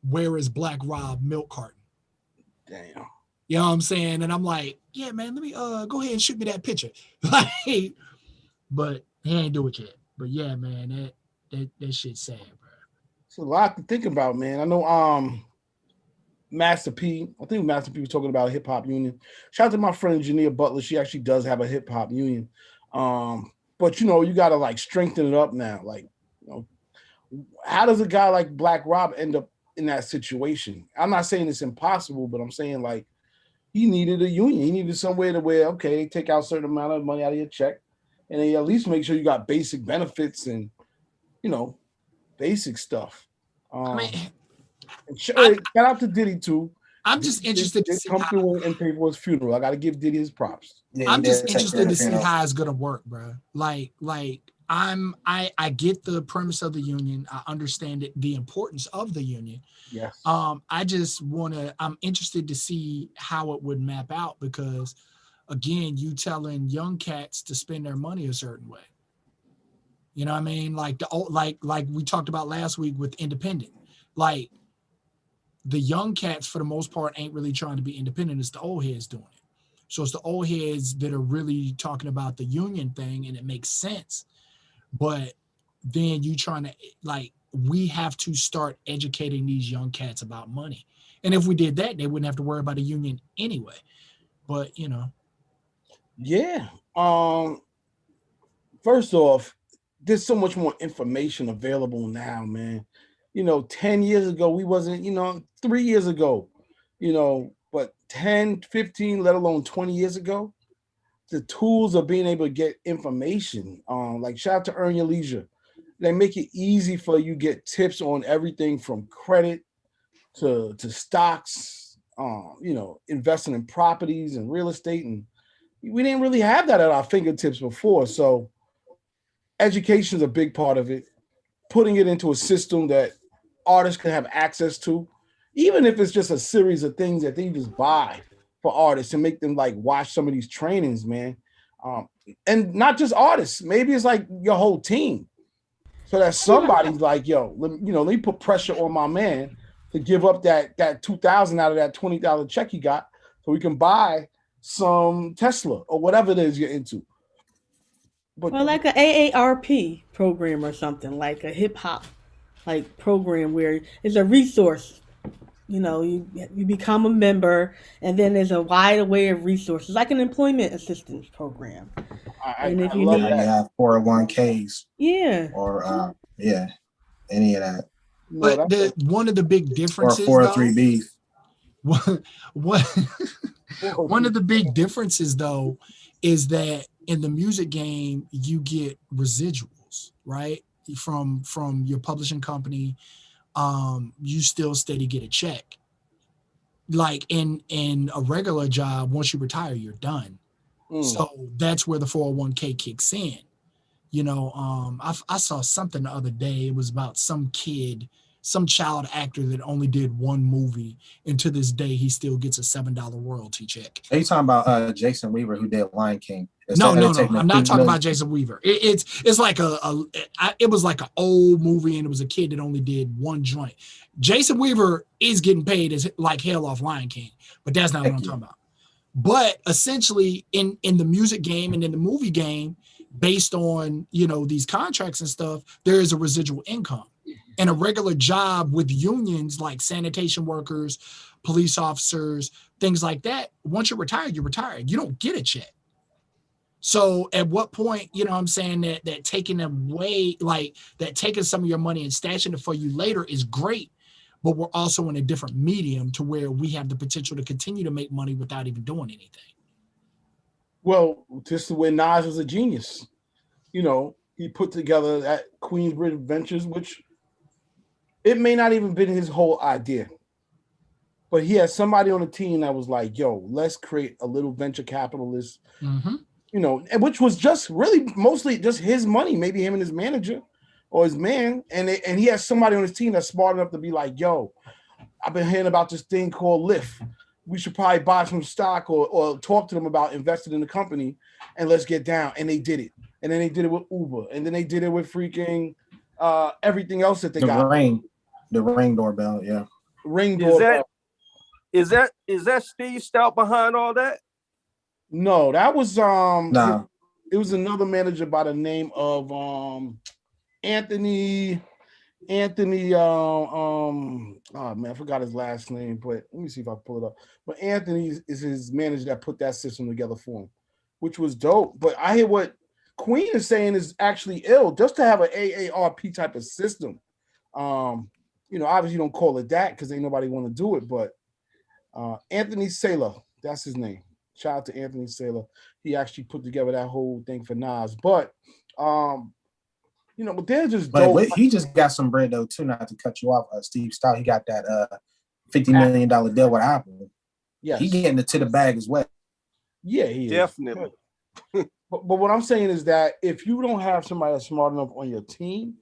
Speaker 1: "Where is Black Rob" milk carton.
Speaker 3: Damn.
Speaker 1: You know what I'm saying? And I'm like, yeah, man, let me go ahead and shoot me that picture. Like, but he ain't do it yet. But yeah, man, that shit's sad, bro.
Speaker 3: It's a lot to think about, man. I know Master P. I think Master P was talking about a hip hop union. Shout out to my friend Jania Butler. She actually does have a hip hop union. But you know, you gotta like strengthen it up now. Like, you know, how does a guy like Black Rob end up in that situation? I'm not saying it's impossible, but I'm saying like he needed a union. He needed somewhere to where, okay, they take out a certain amount of money out of your check and they at least make sure you got basic benefits and, you know, basic stuff.
Speaker 1: I mean,
Speaker 3: shout out to Diddy too.
Speaker 1: I'm just interested to see
Speaker 3: come through and pay for his funeral. I got to give Diddy his props.
Speaker 2: Yeah,
Speaker 1: I'm just interested to see how it's gonna work, bro. Like I get the premise of the union. I understand the importance of the union.
Speaker 3: Yes.
Speaker 1: I'm interested to see how it would map out because, again, you telling young cats to spend their money a certain way. You know what I mean? Like like we talked about last week with independent. Like the young cats, for the most part, ain't really trying to be independent. It's the old heads doing it. So it's the old heads that are really talking about the union thing, and it makes sense. But then you trying to, like, we have to start educating these young cats about money. And if we did that, they wouldn't have to worry about a union anyway. But, you know.
Speaker 3: Yeah. First off, there's so much more information available now, man. You know, 10 years ago, we wasn't, 3 years ago, but 10, 15, let alone 20 years ago, the tools of being able to get information, like shout out to Earn Your Leisure. They make it easy for you to get tips on everything from credit to stocks, investing in properties and real estate. And we didn't really have that at our fingertips before. So education is a big part of it. Putting it into a system that artists can have access to, even if it's just a series of things that they just buy for artists and make them like watch some of these trainings, man. And not just artists, maybe it's like your whole team. So that somebody's like, yo, let me put pressure on my man to give up that $2,000 out of that $20 check he got so we can buy some Tesla or whatever it is you're into.
Speaker 8: But like an AARP program or something, like a hip hop like program where it's a resource. You become a member, and then there's a wide array of resources, like an employment assistance program.
Speaker 2: And if you need, you have 401ks.
Speaker 8: Yeah.
Speaker 2: Or any of that.
Speaker 1: But one of the big differences,
Speaker 2: or 403b.
Speaker 1: One of the big differences, though, is that in the music game you get residuals, right? From your publishing company. You still steady get a check. like in a regular job, once you retire, you're done. So that's where the 401k kicks in. You know, I saw something the other day. It was about some kid, some child actor that only did one movie, and to this day he still gets a $7 royalty check.
Speaker 2: Are you talking about Jason Weaver, who did Lion King?
Speaker 1: No. I'm not talking about Jason Weaver. It's like it was like an old movie, and it was a kid that only did one joint. Jason Weaver is getting paid as like hell off Lion King, but that's not what I'm talking about. But essentially, in the music game and in the movie game, based on, you know, these contracts and stuff, there is a residual income. And a regular job with unions like sanitation workers, police officers, things like that, once you're retired, you're retired. You don't get a check. So at what point, you know what I'm saying, that taking away, like that taking some of your money and stashing it for you later is great, but we're also in a different medium to where we have the potential to continue to make money without even doing anything.
Speaker 3: Well, this is where Nas was a genius. You know, he put together that Queensbridge Ventures, which it may not even been his whole idea, but he had somebody on the team that was like, yo, let's create a little venture capitalist, you know, and which was just really mostly just his money, maybe him and his manager or his man. And he has somebody on his team that's smart enough to be like, yo, I've been hearing about this thing called Lyft. We should probably buy some stock or talk to them about investing in the company, and let's get down. And they did it. And then they did it with Uber. And then they did it with freaking everything else that they got.
Speaker 2: The Ring doorbell, yeah.
Speaker 3: Ring doorbell.
Speaker 9: Is that Steve Stout behind all that?
Speaker 3: No, that was it was another manager by the name of Anthony, oh man, I forgot his last name, but let me see if I pull it up. But Anthony is his manager that put that system together for him, which was dope. But I hear what Queen is saying is actually ill, just to have an AARP type of system. You know, obviously you don't call it that because ain't nobody want to do it, but Anthony Saylor, that's his name. Shout out to Anthony Saylor. He actually put together that whole thing for Nas. But you know, but they're just dope.
Speaker 2: But he just got some bread though too. Not to cut you off, Steve Stout. He got that $50 million deal with Apple. Yeah, he getting it to the bag as well.
Speaker 3: Yeah, he is.
Speaker 9: Definitely.
Speaker 3: But what I'm saying is that if you don't have somebody that's smart enough on your team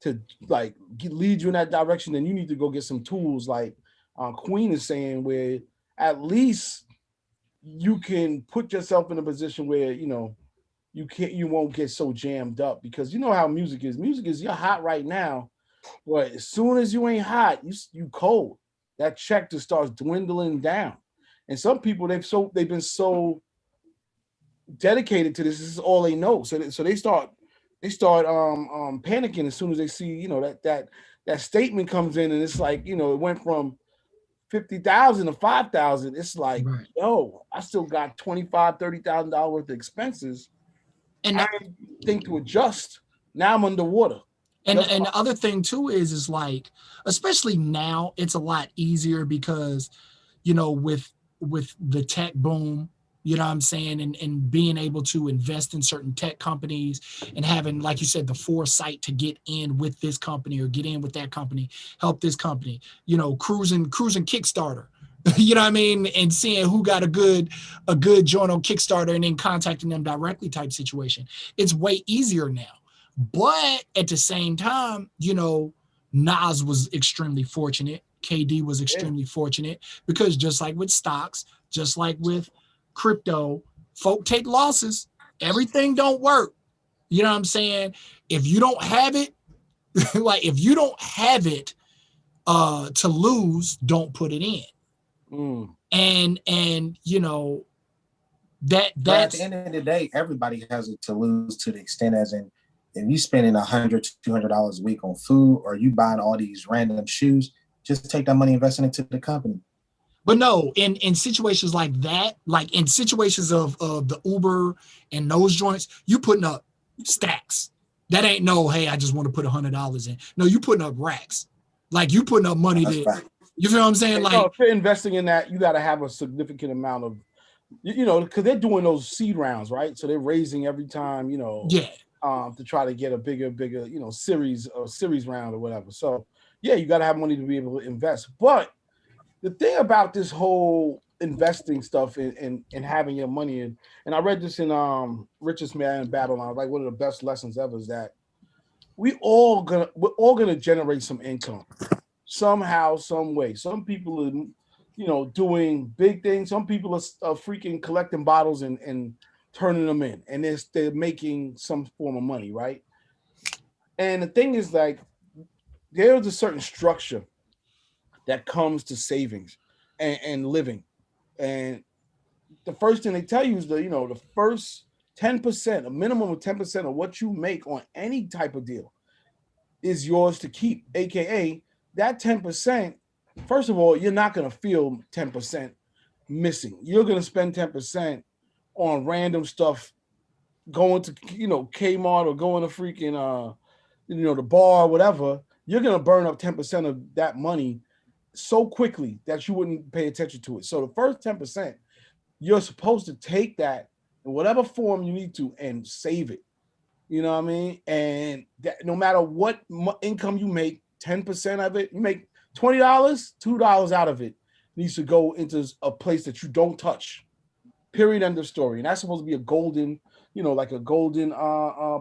Speaker 3: to like lead you in that direction, then you need to go get some tools like Queen is saying, where at least you can put yourself in a position where, you know, you won't get so jammed up, because you know how music is. Music is, you're hot right now, but as soon as you ain't hot, you cold. That check just starts dwindling down. And some people they've been so dedicated to this. This is all they know. So they start panicking as soon as they see, you know, that statement comes in, and it's like, you know, it went from 50,000 to 5,000. It's like, right. Yo, I still got $25,000-$30,000 worth of expenses, and I think to adjust. Now I'm underwater.
Speaker 1: And the other thing too is like, especially now, it's a lot easier because, you know, with the tech boom, you know what I'm saying, and being able to invest in certain tech companies and having, like you said, the foresight to get in with this company or get in with that company, help this company, you know, cruising Kickstarter, you know what I mean, and seeing who got a good joint on Kickstarter and then contacting them directly type situation. It's way easier now. But at the same time, you know, Nas was extremely fortunate. KD was extremely fortunate, because just like with stocks, just like with crypto, folk take losses. Everything don't work. You know what I'm saying? If you don't have it, like if you don't have it to lose, don't put it in. And you know, that's
Speaker 2: at the end of the day, everybody has it to lose, to the extent as in, if you spending $100-$200 a week on food, or you buying all these random shoes, just take that money, investing into the company.
Speaker 1: But no, in situations like that, like in situations of the Uber and those joints, you putting up stacks. That ain't no, hey, I just want to put $100 in. No, you putting up racks. Like you putting up money that, you feel what I'm saying? Like,
Speaker 3: if you're investing in that, you got to have a significant amount of, you know, because they're doing those seed rounds, right? So they're raising every time, you know, to try to get a bigger, you know, series round or whatever. So yeah, you got to have money to be able to invest. But the thing about this whole investing stuff and having your money in, and I read this in Richest Man in Babylon, like one of the best lessons ever, is that we're all gonna generate some income somehow, some way. Some people are, doing big things. Some people are freaking collecting bottles and turning them in, and they're making some form of money, right? And the thing is, like, there's a certain structure that comes to savings and living. And the first thing they tell you is the first 10%, a minimum of 10% of what you make on any type of deal is yours to keep. AKA that 10%, first of all, you're not going to feel 10% missing. You're going to spend 10% on random stuff, going to, Kmart or going to freaking, the bar or whatever. You're going to burn up 10% of that money so quickly that you wouldn't pay attention to it. So the first 10%, you're supposed to take that in whatever form you need to and save it. You know what I mean? And that, no matter what income you make, 10% of it, you make $20, $2 out of it needs to go into a place that you don't touch. Period. End of story. And that's supposed to be a golden, like a golden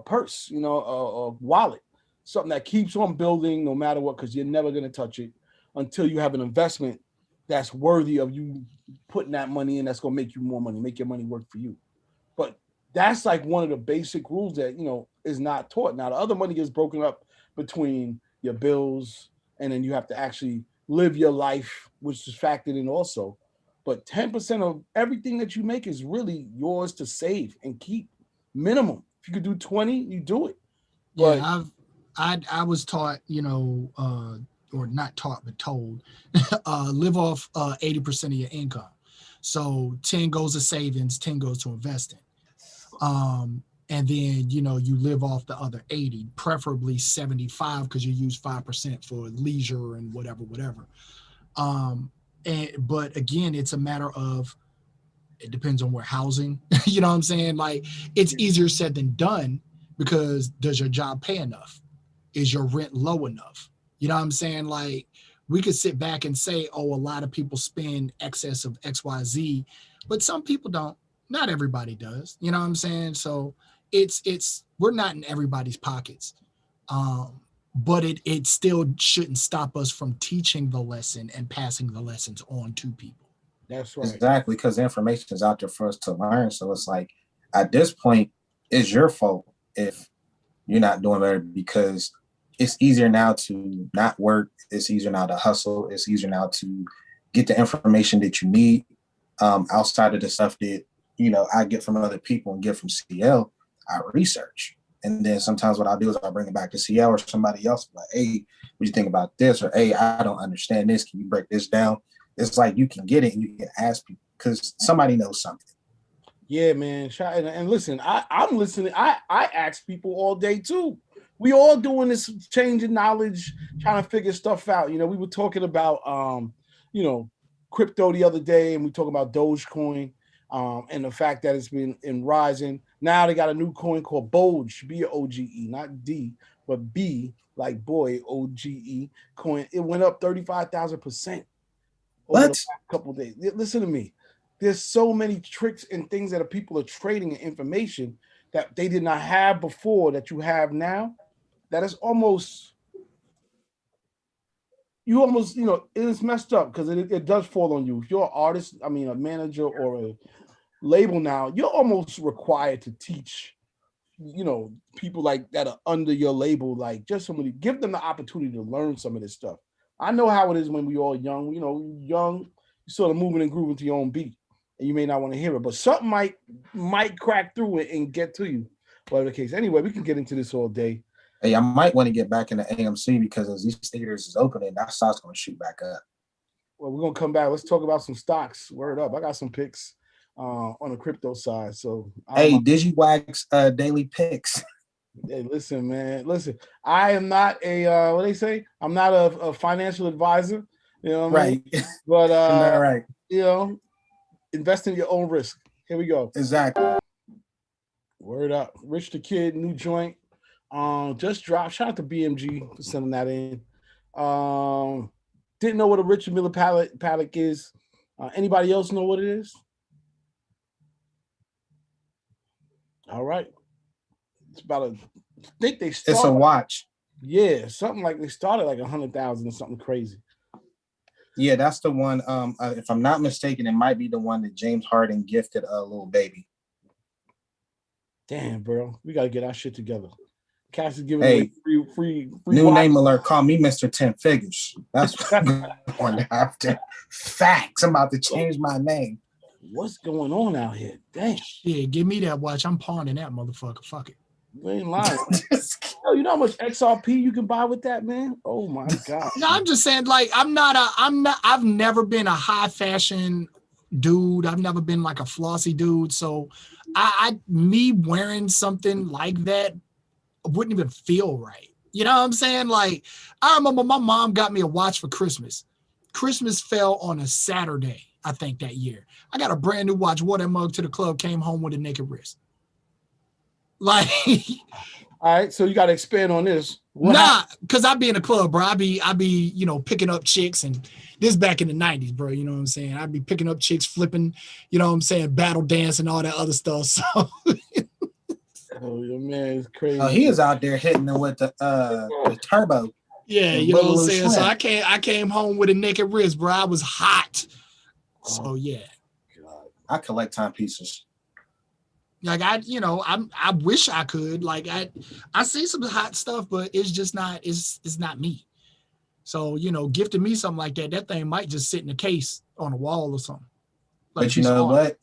Speaker 3: purse, a wallet, something that keeps on building no matter what, because you're never going to touch it until you have an investment that's worthy of you putting that money in, that's going to make you more money, make your money work for you. But that's like one of the basic rules that, is not taught. Now, the other money gets broken up between your bills, and then you have to actually live your life, which is factored in also. But 10% of everything that you make is really yours to save and keep. Minimum. If you could do 20, you do it.
Speaker 1: Yeah, I was taught, or not taught, but told, live off 80% of your income. So 10 goes to savings, 10 goes to investing. And then, you live off the other 80, preferably 75, because you use 5% for leisure and whatever. But again, it's a matter of, it depends on where housing, you know what I'm saying? Like, it's easier said than done, because does your job pay enough? Is your rent low enough? You know what I'm saying? Like, we could sit back and say, oh, a lot of people spend excess of XYZ, but some people don't. Not everybody does. You know what I'm saying? So we're not in everybody's pockets. But it still shouldn't stop us from teaching the lesson and passing the lessons on to people.
Speaker 3: That's right.
Speaker 2: Exactly, because the information is out there for us to learn. So it's like, at this point, it's your fault if you're not doing better, because it's easier now to not work. It's easier now to hustle. It's easier now to get the information that you need, outside of the stuff that, I get from other people and get from CL. I research. And then sometimes what I'll do is I'll bring it back to CL or somebody else, like, hey, what do you think about this? Or, hey, I don't understand this. Can you break this down? It's like you can get it and you can ask people because somebody knows something.
Speaker 3: Yeah, man. And listen, I'm listening. I ask people all day too. We all doing this, changing knowledge, trying to figure stuff out. We were talking about crypto the other day, and we talking about Dogecoin, and the fact that it's been in rising. Now they got a new coin called Boge, B-O-G-E, not D, but B, like boy, O-G-E coin. It went up 35,000% over the past couple of days. Listen to me. There's so many tricks and things that people are trading and information that they did not have before that you have now. That is almost, it's messed up, because it does fall on you. If you're an artist, a manager or a label now, you're almost required to teach, people like that are under your label, like just somebody, give them the opportunity to learn some of this stuff. I know how it is when we all young, you sort of moving and grooving to your own beat, and you may not want to hear it, but something might crack through it and get to you, whatever the case. Anyway, we can get into this all day.
Speaker 2: Hey, I might want to get back into AMC, because as these theaters is opening, that stock's going to shoot back up.
Speaker 3: Well, we're going to come back. Let's talk about some stocks. Word up. I got some picks on the crypto side. So,
Speaker 2: hey, Digiwaxx daily picks.
Speaker 3: Hey, listen, man. Listen, I am not a what they say. I'm not a financial advisor. You know what I mean? But
Speaker 2: right.
Speaker 3: Invest in your own risk. Here we go.
Speaker 2: Exactly.
Speaker 3: Word up. Rich the Kid, new joint. Just dropped. Shout out to BMG for sending that in. Didn't know what a Richard Miller paddock is. Anybody else know what it is? All right. It's about I think they started.
Speaker 2: It's a watch.
Speaker 3: Yeah, something like they started like 100,000 or something crazy.
Speaker 2: Yeah, that's the one. If I'm not mistaken, it might be the one that James Harden gifted a little baby.
Speaker 3: Damn, bro, we gotta get our shit together. Cash is giving away free
Speaker 2: new
Speaker 3: watch.
Speaker 2: name alert. Call me Mr. 10 Figures. That's what I'm going after. Facts. I'm about to change my name.
Speaker 3: What's going on out here? Damn.
Speaker 1: Yeah, give me that watch. I'm pawning that motherfucker. Fuck it.
Speaker 3: You ain't lying. Yo, you know how much XRP you can buy with that, man? Oh my god.
Speaker 1: No, I'm just saying, like, I've never been a high fashion dude. I've never been like a flossy dude. So me wearing something like that wouldn't even feel right. You know what I'm saying? Like, I remember my mom got me a watch for Christmas. Christmas fell on a Saturday, I think, that year. I got a brand new watch, wore that mug to the club, came home with a naked wrist. Like,
Speaker 3: all right, so you got to expand on this.
Speaker 1: Because I be in the club, bro. I be, picking up chicks, and this back in the 90s, bro. You know what I'm saying? I'd be picking up chicks, flipping, you know what I'm saying, battle dance and all that other stuff. So
Speaker 3: oh, your man is crazy.
Speaker 2: Oh, he is out there hitting them with the turbo.
Speaker 1: Yeah, you know what I'm saying? So I came home with a naked wrist, bro. I was hot. So yeah.
Speaker 2: God. I collect timepieces.
Speaker 1: Like I wish I could. Like I see some hot stuff, but it's just not, it's not me. So, gifting me something like that thing might just sit in a case on a wall or something. Like,
Speaker 2: but you know what?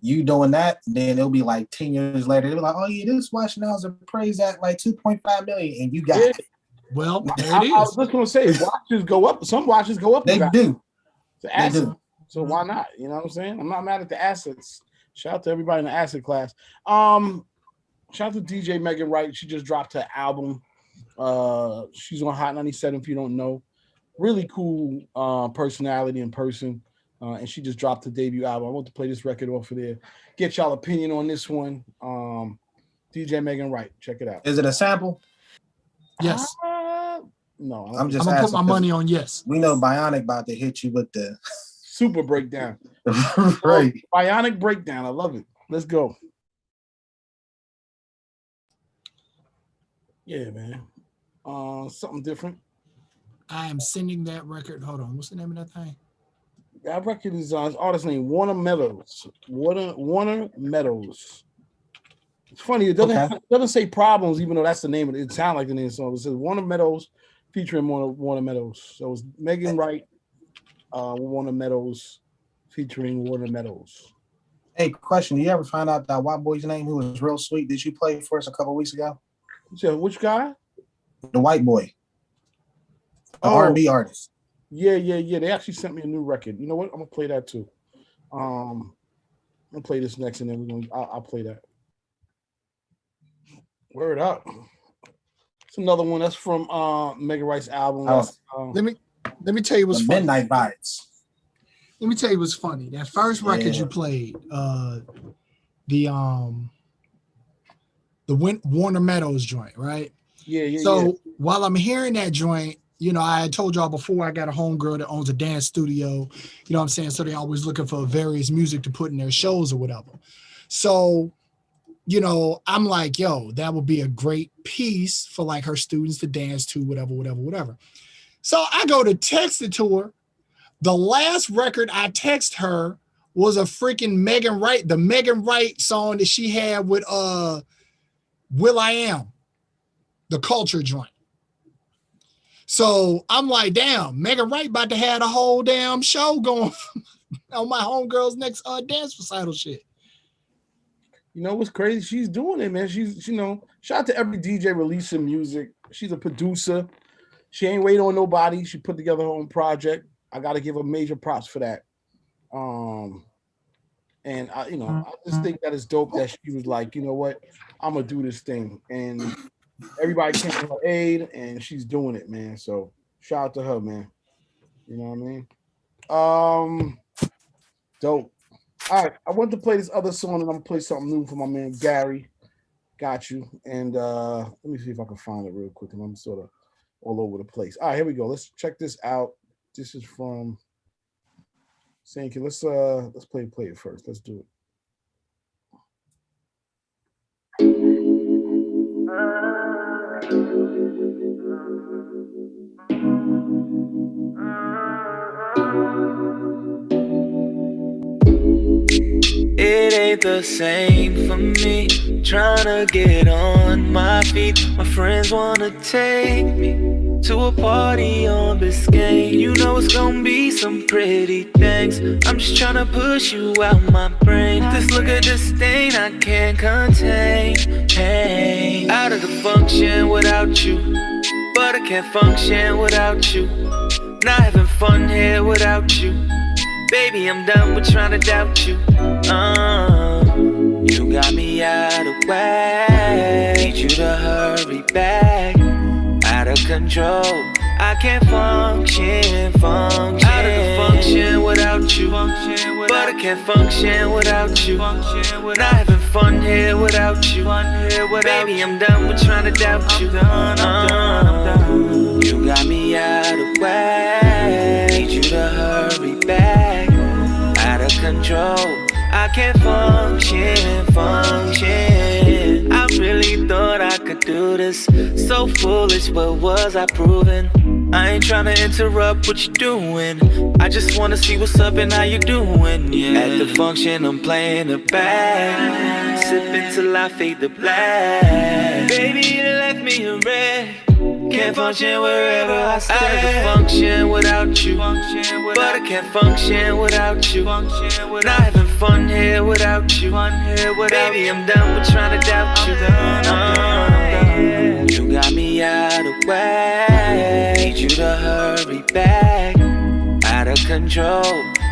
Speaker 2: You doing that, then it'll be like 10 years later. They'll be like, oh yeah, this watch now is appraised at like 2.5 million, and you got it.
Speaker 1: Well, there it is.
Speaker 3: I was just gonna say, watches go up. Some watches go up.
Speaker 2: They do.
Speaker 3: They do. So why not? You know what I'm saying? I'm not mad at the assets. Shout out to everybody in the asset class. Shout out to DJ Megan Wright. She just dropped her album. She's on Hot 97. If you don't know, really cool personality in person. And she just dropped her debut album. I want to play this record off of there. Get y'all opinion on this one. DJ Megan Wright. Check it out.
Speaker 2: Is it a sample?
Speaker 1: Yes.
Speaker 3: No.
Speaker 2: I'm
Speaker 1: gonna put my money on yes.
Speaker 2: We know Bionic about to hit you with the
Speaker 3: super breakdown.
Speaker 2: Right.
Speaker 3: Bionic breakdown. I love it. Let's go. Yeah, man. Something different.
Speaker 1: I am sending that record. Hold on. What's the name of that thing?
Speaker 3: That record is artist name Warner Meadows. Warner Meadows. It's funny. It doesn't say Problems, even though that's the name of it. It sounds like the name of the song. It says Warner Meadows featuring Warner Meadows. So it's Megan Wright, Warner Meadows featuring Warner Meadows.
Speaker 2: Hey, question. Did you ever find out that white boy's name who was real sweet? Did you play for us a couple weeks ago?
Speaker 3: So which guy?
Speaker 2: The white boy. The R&B artist.
Speaker 3: Yeah. They actually sent me a new record. You know what? I'm gonna play that too. I'm gonna play this next, and then I'll play that. Word up. It's another one that's from Megan Wright's album.
Speaker 1: Let me tell you what's funny.
Speaker 2: Midnight Vibes.
Speaker 1: Let me tell you what's funny. That first record you played, the Warner Meadows joint, right?
Speaker 3: Yeah.
Speaker 1: So while I'm hearing that joint, I had told y'all before I got a homegirl that owns a dance studio, you know what I'm saying? So they're always looking for various music to put in their shows or whatever. So, I'm like, yo, that would be a great piece for like her students to dance to, whatever. So I go to text it to her. The last record I text her was a freaking Megan Wright, the Megan Wright song that she had with Will I Am, the Culture joint. So I'm like, damn, Megan Wright about to have a whole damn show going on my homegirl's next dance recital shit.
Speaker 3: You know what's crazy? She's doing it, man. She's, shout out to every DJ releasing music. She's a producer. She ain't waiting on nobody. She put together her own project. I got to give her major props for that. And I just think that it's dope that she was like, you know what, I'm gonna do this thing, and everybody came to her aid, and she's doing it, man. So shout out to her, man. You know what I mean? Dope. All right, I want to play this other song, and I'm gonna play something new for my man Gary. Got you. And let me see if I can find it real quick, and I'm sort of all over the place. All right, here we go. Let's check this out. This is from Saint. Let's play it first. Let's do it.
Speaker 10: It ain't the same for me. Tryna get on my feet. My friends wanna take me to a party on Biscayne. You know it's gonna be some pretty things. I'm just tryna push you out my brain. This look of disdain I can't contain. Hey, out of the function without you, but I can't function without you. Not having fun here without you. Baby, I'm done with trying to doubt you. You got me out of whack. Need you to hurry back. Out of control, I can't function. Out of the function without you, but I can't function without you. Not having fun here without you. Baby, I'm done with trying to doubt you. You got me out of whack. Need you to hurry back. Out of control, I can't function. I really thought I could do this. So foolish, what was I proving? I ain't tryna interrupt what you're doing. I just wanna see what's up and how you doing, yeah. At the function, I'm playing the back, sipping till I fade the black. Baby, you left me a wreck. Can't function wherever I stay. Out of the function without you, but I can't function without you. Not having fun here without you. Baby, I'm done with trying to doubt you. You got me out of whack. Need you to hurry back. Out of control,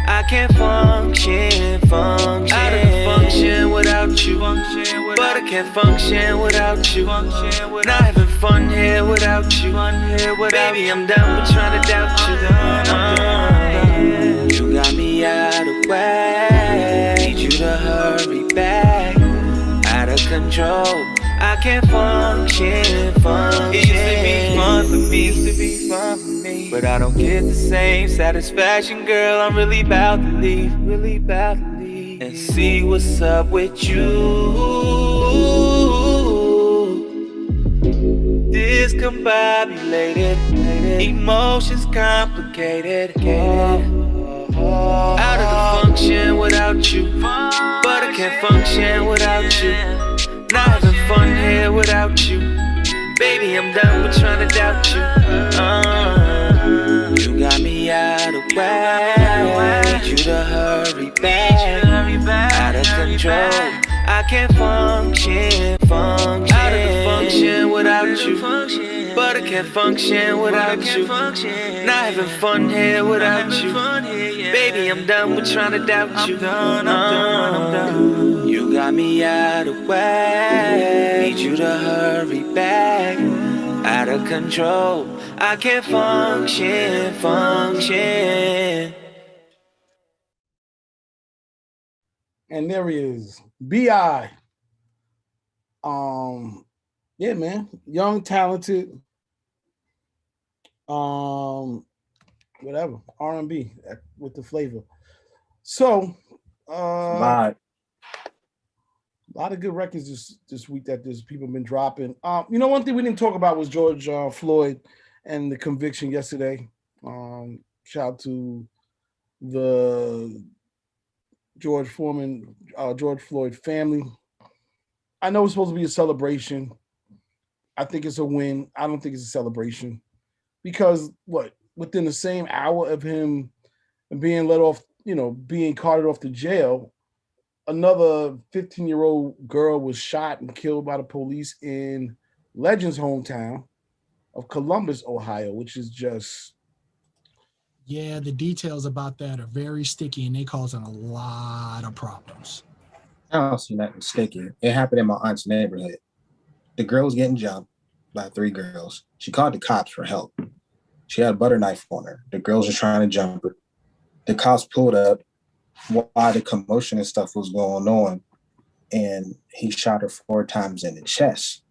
Speaker 10: I can't function. Out of the function without you, but I can't function without you. Not having fun here without you. Baby, I'm done with trying to doubt you. You got me out of whack. Need you to hurry back. Out of control, I can't function. It used to be fun for me, but I don't get the same satisfaction, girl. I'm really about to leave, and see what's up with you. Discombobulated, emotions complicated. Out of the function without you, but I can't function without you. Not having fun here without you. Baby, I'm done with trying to doubt you. You got me out of whack. Need you to hurry back. Out of control, I can't function. Out of the function without you, but I can't function without you. Not having fun here without you. Baby, I'm done with trying to doubt you. You got me out of whack. Need you to hurry back. Out of control, I can't function.
Speaker 3: And there he is, B.I. Yeah, man, young, talented, whatever, R&B with the flavor. So, a lot of good records this week that there's people been dropping. One thing we didn't talk about was George Floyd and the conviction yesterday. Shout out to the George Floyd family. I know it's supposed to be a celebration. I think it's a win. I don't think it's a celebration because within the same hour of him being let off, being carted off to jail, another 15-year-old girl was shot and killed by the police in Legend's hometown of Columbus, Ohio, which is just...
Speaker 1: Yeah, the details about that are very sticky and they causing a lot of problems.
Speaker 2: I don't see nothing sticky. It happened in my aunt's neighborhood. The girl was getting jumped by 3 girls. She called the cops for help. She had a butter knife on her. The girls were trying to jump her. The cops pulled up while the commotion and stuff was going on, and he shot her 4 times in the chest.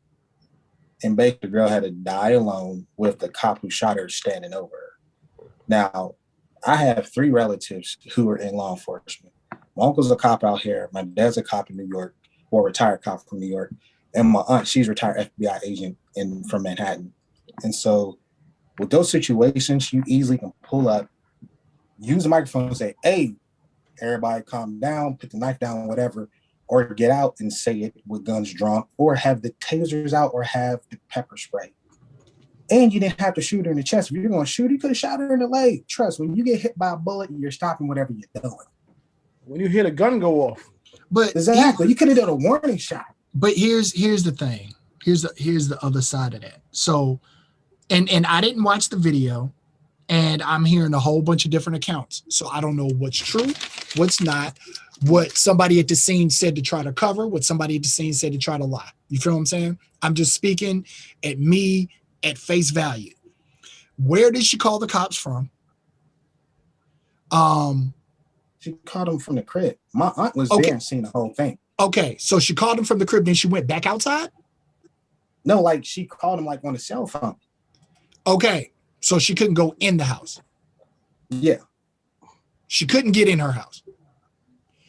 Speaker 2: And basically, the girl had to die alone with the cop who shot her standing over her. Now, I have 3 relatives who are in law enforcement. My uncle's a cop out here. My dad's a cop in New York, or retired cop from New York. And my aunt, she's a retired FBI agent from Manhattan. And so with those situations, you easily can pull up, use the microphone and say, hey, everybody calm down, put the knife down, whatever, or get out and say it with guns drawn, or have the tasers out, or have the pepper spray. And you didn't have to shoot her in the chest. If you're going to shoot, you could have shot her in the leg. Trust, when you get hit by a bullet, you're stopping whatever you're doing.
Speaker 3: When you hear the gun go off.
Speaker 1: But
Speaker 2: exactly, you could have done a warning shot.
Speaker 1: But here's the thing. Here's the other side of that. So, and I didn't watch the video, and I'm hearing a whole bunch of different accounts. So I don't know what's true, what's not, what somebody at the scene said to try to cover, what somebody at the scene said to try to lie. You feel what I'm saying? I'm just speaking at me at face value. Where did she call the cops from?
Speaker 2: She called them from the crib. My aunt was there and seen the whole thing.
Speaker 1: Okay, so she called them from the crib, then she went back outside?
Speaker 2: No, like she called him like on the cell phone.
Speaker 1: Okay, so she couldn't go in the house.
Speaker 2: Yeah.
Speaker 1: She couldn't get in her house.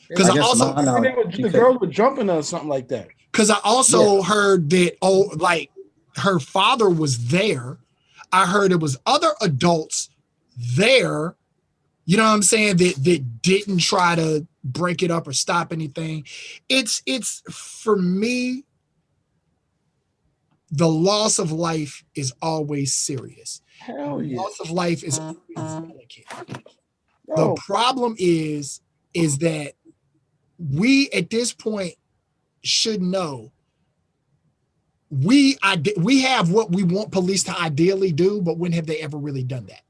Speaker 1: Because I also
Speaker 3: the girls were jumping or something like that.
Speaker 1: Because I also heard that like her father was there. I heard it was other adults there. You know what I'm saying? That didn't try to break it up or stop anything. It's for me, the loss of life is always serious.
Speaker 3: Hell yeah.
Speaker 1: Loss of life is always delicate. The problem is that we at this point should know we have what we want police to ideally do, but when have they ever really done that?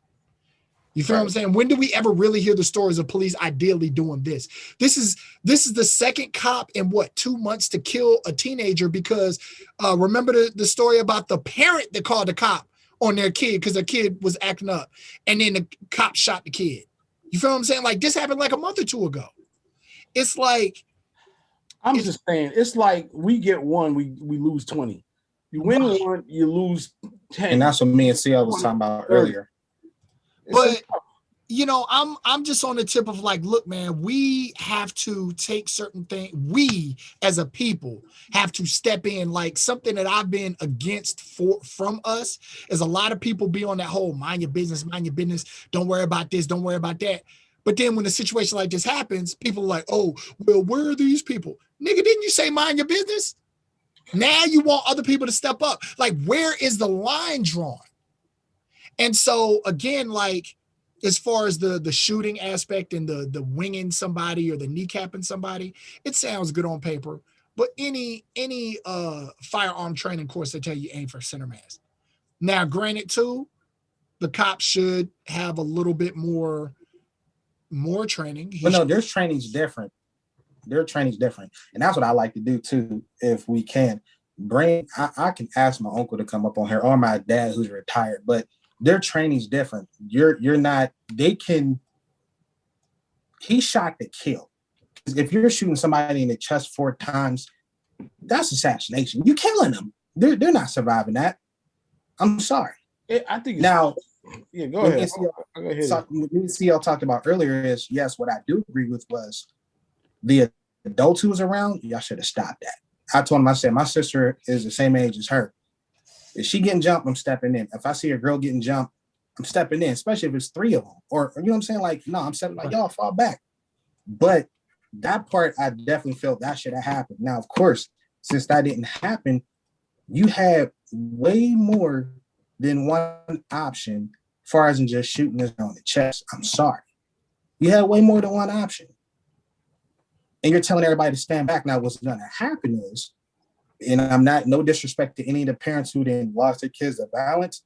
Speaker 1: You feel what I'm saying? When do we ever really hear the stories of police ideally doing this? This is the second cop in 2 months to kill a teenager because remember the story about the parent that called the cop on their kid because their kid was acting up, and then the cop shot the kid. You feel what I'm saying? Like this happened like a month or two ago. It's like
Speaker 3: just saying, it's like we get one, we lose 20. You win one, you lose 10.
Speaker 2: And that's what me and CL was talking about earlier.
Speaker 1: But you know, I'm just on the tip of like, look, man, we have to take certain things. We as a people have to step in. Like something that I've been against from us is a lot of people be on that whole mind your business, don't worry about this, don't worry about that. But then when a situation like this happens, people are like, oh, well, where are these people? Nigga, didn't you say mind your business? Now you want other people to step up. Like, where is the line drawn? And so again, like as far as the shooting aspect and the winging somebody or the kneecapping somebody, it sounds good on paper. But any firearm training course they tell you aim for center mass. Now, granted, too, the cops should have a little bit more training.
Speaker 2: But no, their training's different. Their training's different, and that's what I like to do too. If we can I can ask my uncle to come up on here or my dad who's retired, but their training's different. You're not. He shot to kill. If you're shooting somebody in the chest 4 times, that's assassination. You're killing them. They're not surviving that. I'm sorry.
Speaker 3: I think
Speaker 2: now.
Speaker 3: Yeah, go ahead.
Speaker 2: What me and CL talked about earlier is, yes, what I do agree with was the adults who was around, y'all should have stopped that. I told him, I said, my sister is the same age as her. If she getting jumped, I'm stepping in. If I see a girl getting jumped, I'm stepping in, especially if it's 3 of them. Or you know what I'm saying? Like, no, I'm stepping like, y'all fall back. But that part, I definitely felt that should have happened. Now, of course, since that didn't happen, you had way more than one option as far as in just shooting this on the chest. I'm sorry. You had way more than one option. And you're telling everybody to stand back. Now, what's going to happen is, and I'm not, no disrespect to any of the parents who didn't lost their kids to violence,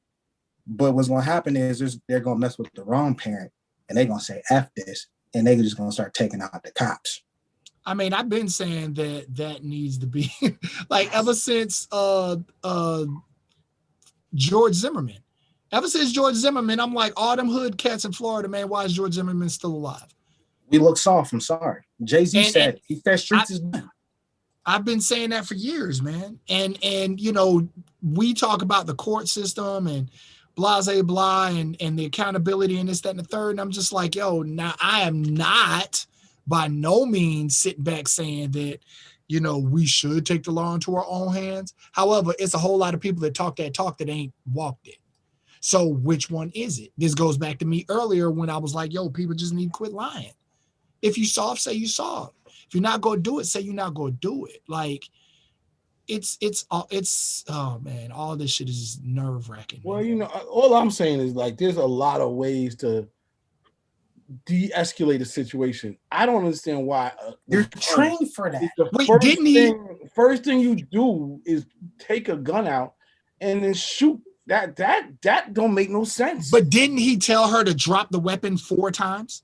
Speaker 2: but what's going to happen is they're going to mess with the wrong parent and they're going to say, F this, and they're just going to start taking out the cops.
Speaker 1: I mean, I've been saying that needs to be like ever since George Zimmerman. Ever since George Zimmerman, I'm like, all them hood cats in Florida, man, why is George Zimmerman still alive?
Speaker 2: We look soft. I'm sorry. Jay-Z said streets is done.
Speaker 1: I've been saying that for years, man. And you know, we talk about the court system and blase blah, and the accountability and this, that, and the third. And I'm just like, yo, now I am not by no means sitting back saying that, you know, we should take the law into our own hands. However, it's a whole lot of people that talk that ain't walked it. So which one is it? This goes back to me earlier when I was like, yo, people just need to quit lying. If you soft, say you soft. If you're not going to do it, say you're not going to do it. Like, it's oh man, all this shit is just nerve wracking.
Speaker 3: Well, you know, all I'm saying is like, there's a lot of ways to de-escalate a situation. I don't understand why
Speaker 2: you're trained for that.
Speaker 3: Wait, first thing you do is take a gun out and then shoot. That don't make no sense.
Speaker 1: But didn't he tell her to drop the weapon 4 times?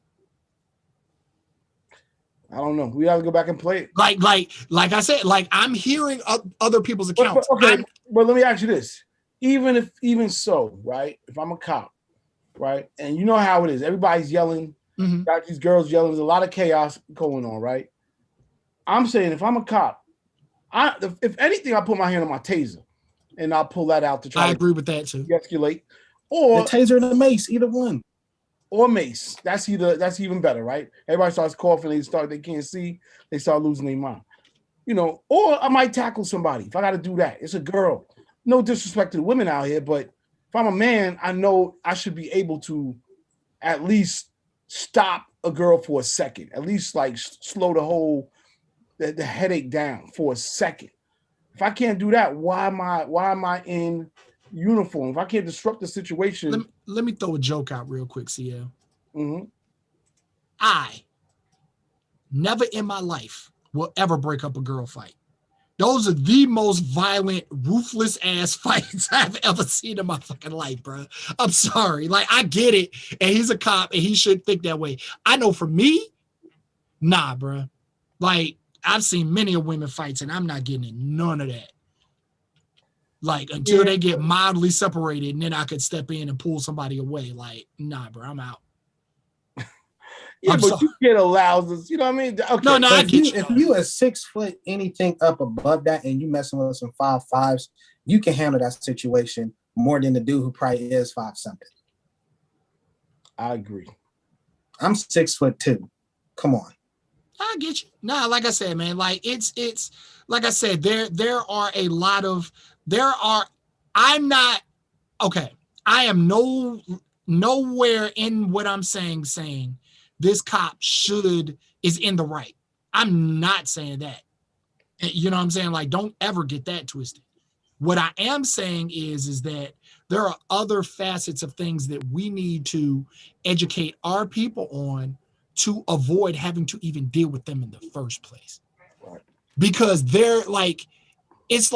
Speaker 3: I don't know. We have to go back and play it.
Speaker 1: Like I said, like I'm hearing other people's accounts.
Speaker 3: But let me ask you this: even so, right? If I'm a cop, right, and you know how it is, everybody's yelling, got these girls yelling. There's a lot of chaos going on, right? I'm saying if I'm a cop, if anything, I put my hand on my taser. And I'll pull that out to try.
Speaker 1: I agree with that too.
Speaker 3: Escalate, or
Speaker 2: the taser and the mace, either one,
Speaker 3: or mace. That's even better, right? Everybody starts coughing. They can't see. They start losing their mind. You know, or I might tackle somebody if I got to do that. It's a girl. No disrespect to the women out here, but if I'm a man, I know I should be able to at least stop a girl for a second. At least like slow the headache down for a second. If I can't do that, why am I in uniform? If I can't disrupt the situation,
Speaker 1: let me throw a joke out real quick, CL.
Speaker 3: Mm-hmm.
Speaker 1: I never in my life will ever break up a girl fight. Those are the most violent, ruthless ass fights I've ever seen in my fucking life, bro. I'm sorry. Like, I get it, and he's a cop, and he should think that way. I know for me, nah, bro. Like, I've seen many of women fights, and I'm not getting in none of that. Like, until they get mildly separated, and then I could step in and pull somebody away. Like, nah, bro, I'm out.
Speaker 3: Yeah, but you can't allow this. You know what I mean? Okay.
Speaker 2: No, I get you. If you are 6 foot, anything up above that, and you messing with some 5'5s, you can handle that situation more than the dude who probably is 5 something.
Speaker 3: I agree.
Speaker 2: I'm 6'2". Come on.
Speaker 1: I get you. Nah, like I said, man, like it's like I said, there are a lot of I'm not okay. I am nowhere in what I'm saying this cop is in the right. I'm not saying that. You know what I'm saying? Like, don't ever get that twisted. What I am saying is that there are other facets of things that we need to educate our people on to avoid having to even deal with them in the first place. Because they're like, it's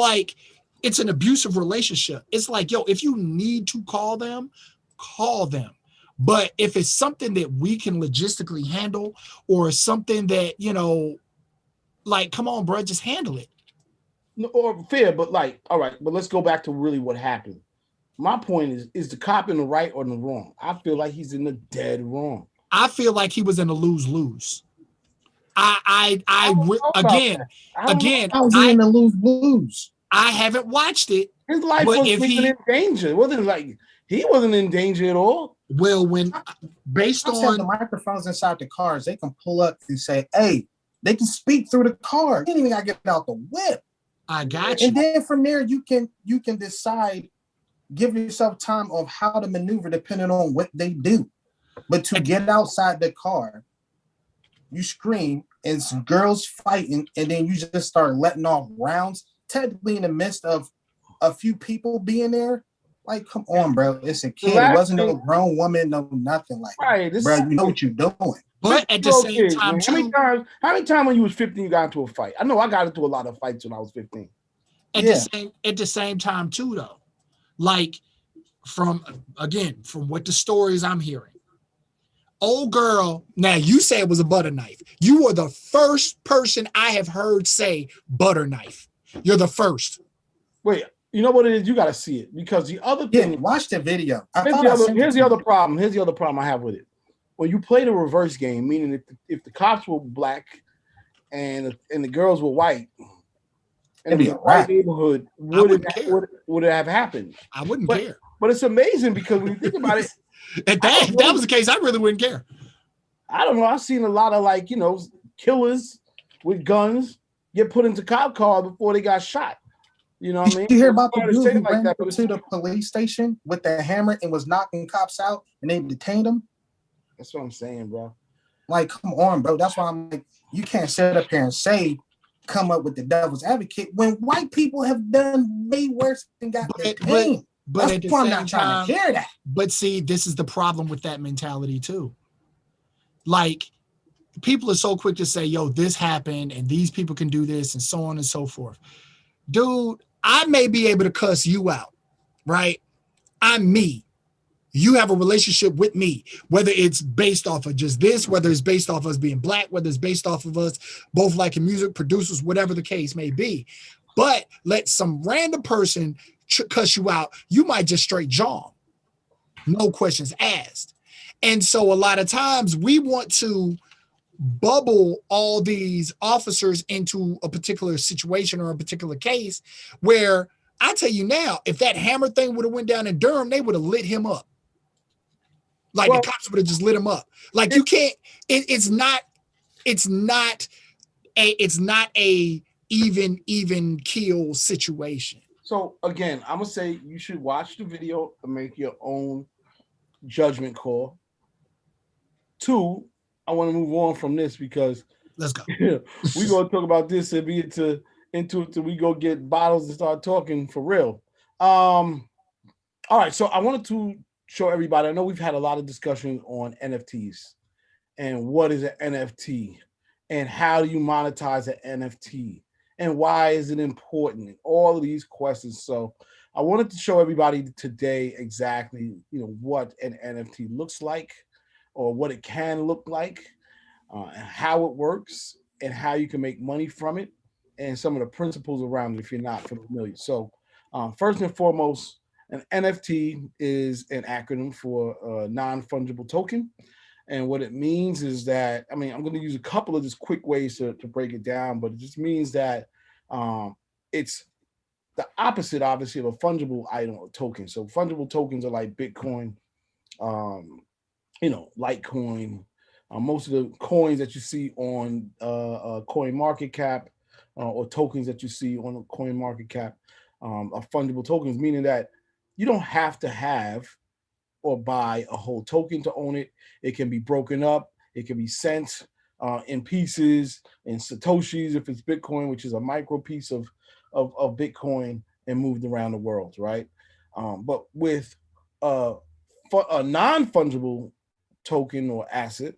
Speaker 1: an abusive relationship. It's like, yo, if you need to call them, call them. But if it's something that we can logistically handle, or something that, you know, like, come on, bro, just handle it.
Speaker 3: No, or fair, but like, all right, but let's go back to really what happened. My point is the cop in the right or in the wrong? I feel like he's in the dead wrong.
Speaker 1: I feel like he was in a lose-lose. Again,
Speaker 2: I was in a lose-lose.
Speaker 1: I haven't watched it.
Speaker 3: His life wasn't even in danger. It wasn't like he wasn't in danger at all.
Speaker 1: Well, when based on
Speaker 2: the microphones inside the cars, they can pull up and say, "Hey," they can speak through the car. You didn't even gotta get out the whip.
Speaker 1: I got you.
Speaker 2: And then from there, you can decide, give yourself time of how to maneuver depending on what they do. But to get outside the car, you scream, and some girls fighting, and then you just start letting off rounds, technically in the midst of a few people being there. Like, come on, bro. It's a kid. It wasn't no grown woman, no nothing. Like, right, bro, you know what you're doing.
Speaker 1: But at the same time,
Speaker 3: how many times when you was 15 you got into a fight? I know I got into a lot of fights when I was 15.
Speaker 1: At the same time, too, though. Like, from what the stories I'm hearing. Old girl, now you say it was a butter knife. You were the first person I have heard say butter knife. You're the first.
Speaker 3: Wait, you know what it is? You got to see it, because the other thing.
Speaker 2: Yeah, watch the video.
Speaker 3: Here's the other problem. Here's the other problem I have with it. When you play the reverse game, meaning if the cops were black and the girls were white, and it was a white neighborhood, would it have happened?
Speaker 1: I wouldn't care.
Speaker 3: But it's amazing because when you think about it,
Speaker 1: if that was the case, I really wouldn't care.
Speaker 3: I don't know. I've seen a lot of like, you know, killers with guns get put into cop car before they got shot. You know what I mean?
Speaker 2: You hear about the dude who
Speaker 3: like
Speaker 2: ran
Speaker 3: that,
Speaker 2: to the police station with the hammer and was knocking cops out and they detained him?
Speaker 3: That's what I'm saying, bro.
Speaker 2: Like, come on, bro. That's why I'm like, you can't sit up here and say, come up with the devil's advocate when white people have done way worse and got detained.
Speaker 1: But at the same
Speaker 2: I'm not trying to hear that.
Speaker 1: But see, this is the problem with that mentality too. Like, people are so quick to say, yo, this happened and these people can do this and so on and so forth. Dude, I may be able to cuss you out, right? I'm me. You have a relationship with me, whether it's based off of just this, whether it's based off of us being black, whether it's based off of us both liking music, producers, whatever the case may be. But let some random person cuss you out, you might just straight jaw. No questions asked. And so a lot of times we want to bubble all these officers into a particular situation or a particular case where I tell you now, if that hammer thing would have went down in Durham, they would have lit him up. Like the cops would have just lit him up. Like you can't, it's not a even keel situation.
Speaker 3: So again, I'm gonna say you should watch the video and make your own judgment call. 2, I want to move on from this because
Speaker 1: let's go.
Speaker 3: We're gonna talk about this and be into it till we go get bottles and start talking for real. All right, so I wanted to show everybody. I know we've had a lot of discussion on NFTs and what is an NFT and how do you monetize an NFT and why is it important? All of these questions. So I wanted to show everybody today exactly, what an NFT looks like or what it can look like, how it works and how you can make money from it and some of the principles around it if you're not familiar. So first and foremost, an NFT is an acronym for a non-fungible token. And what it means is that, I'm going to use a couple of just quick ways to break it down, but it just means that it's the opposite, obviously, of a fungible item or token. So fungible tokens are like Bitcoin, Litecoin. Most of the coins that you see on Coin Market Cap or tokens that you see on Coin Market Cap are fungible tokens, meaning that you don't have to have or buy a whole token to own it. It can be broken up. It can be sent in pieces, in Satoshis, if it's Bitcoin, which is a micro piece of Bitcoin, and moved around the world, right? But with a non-fungible token or asset,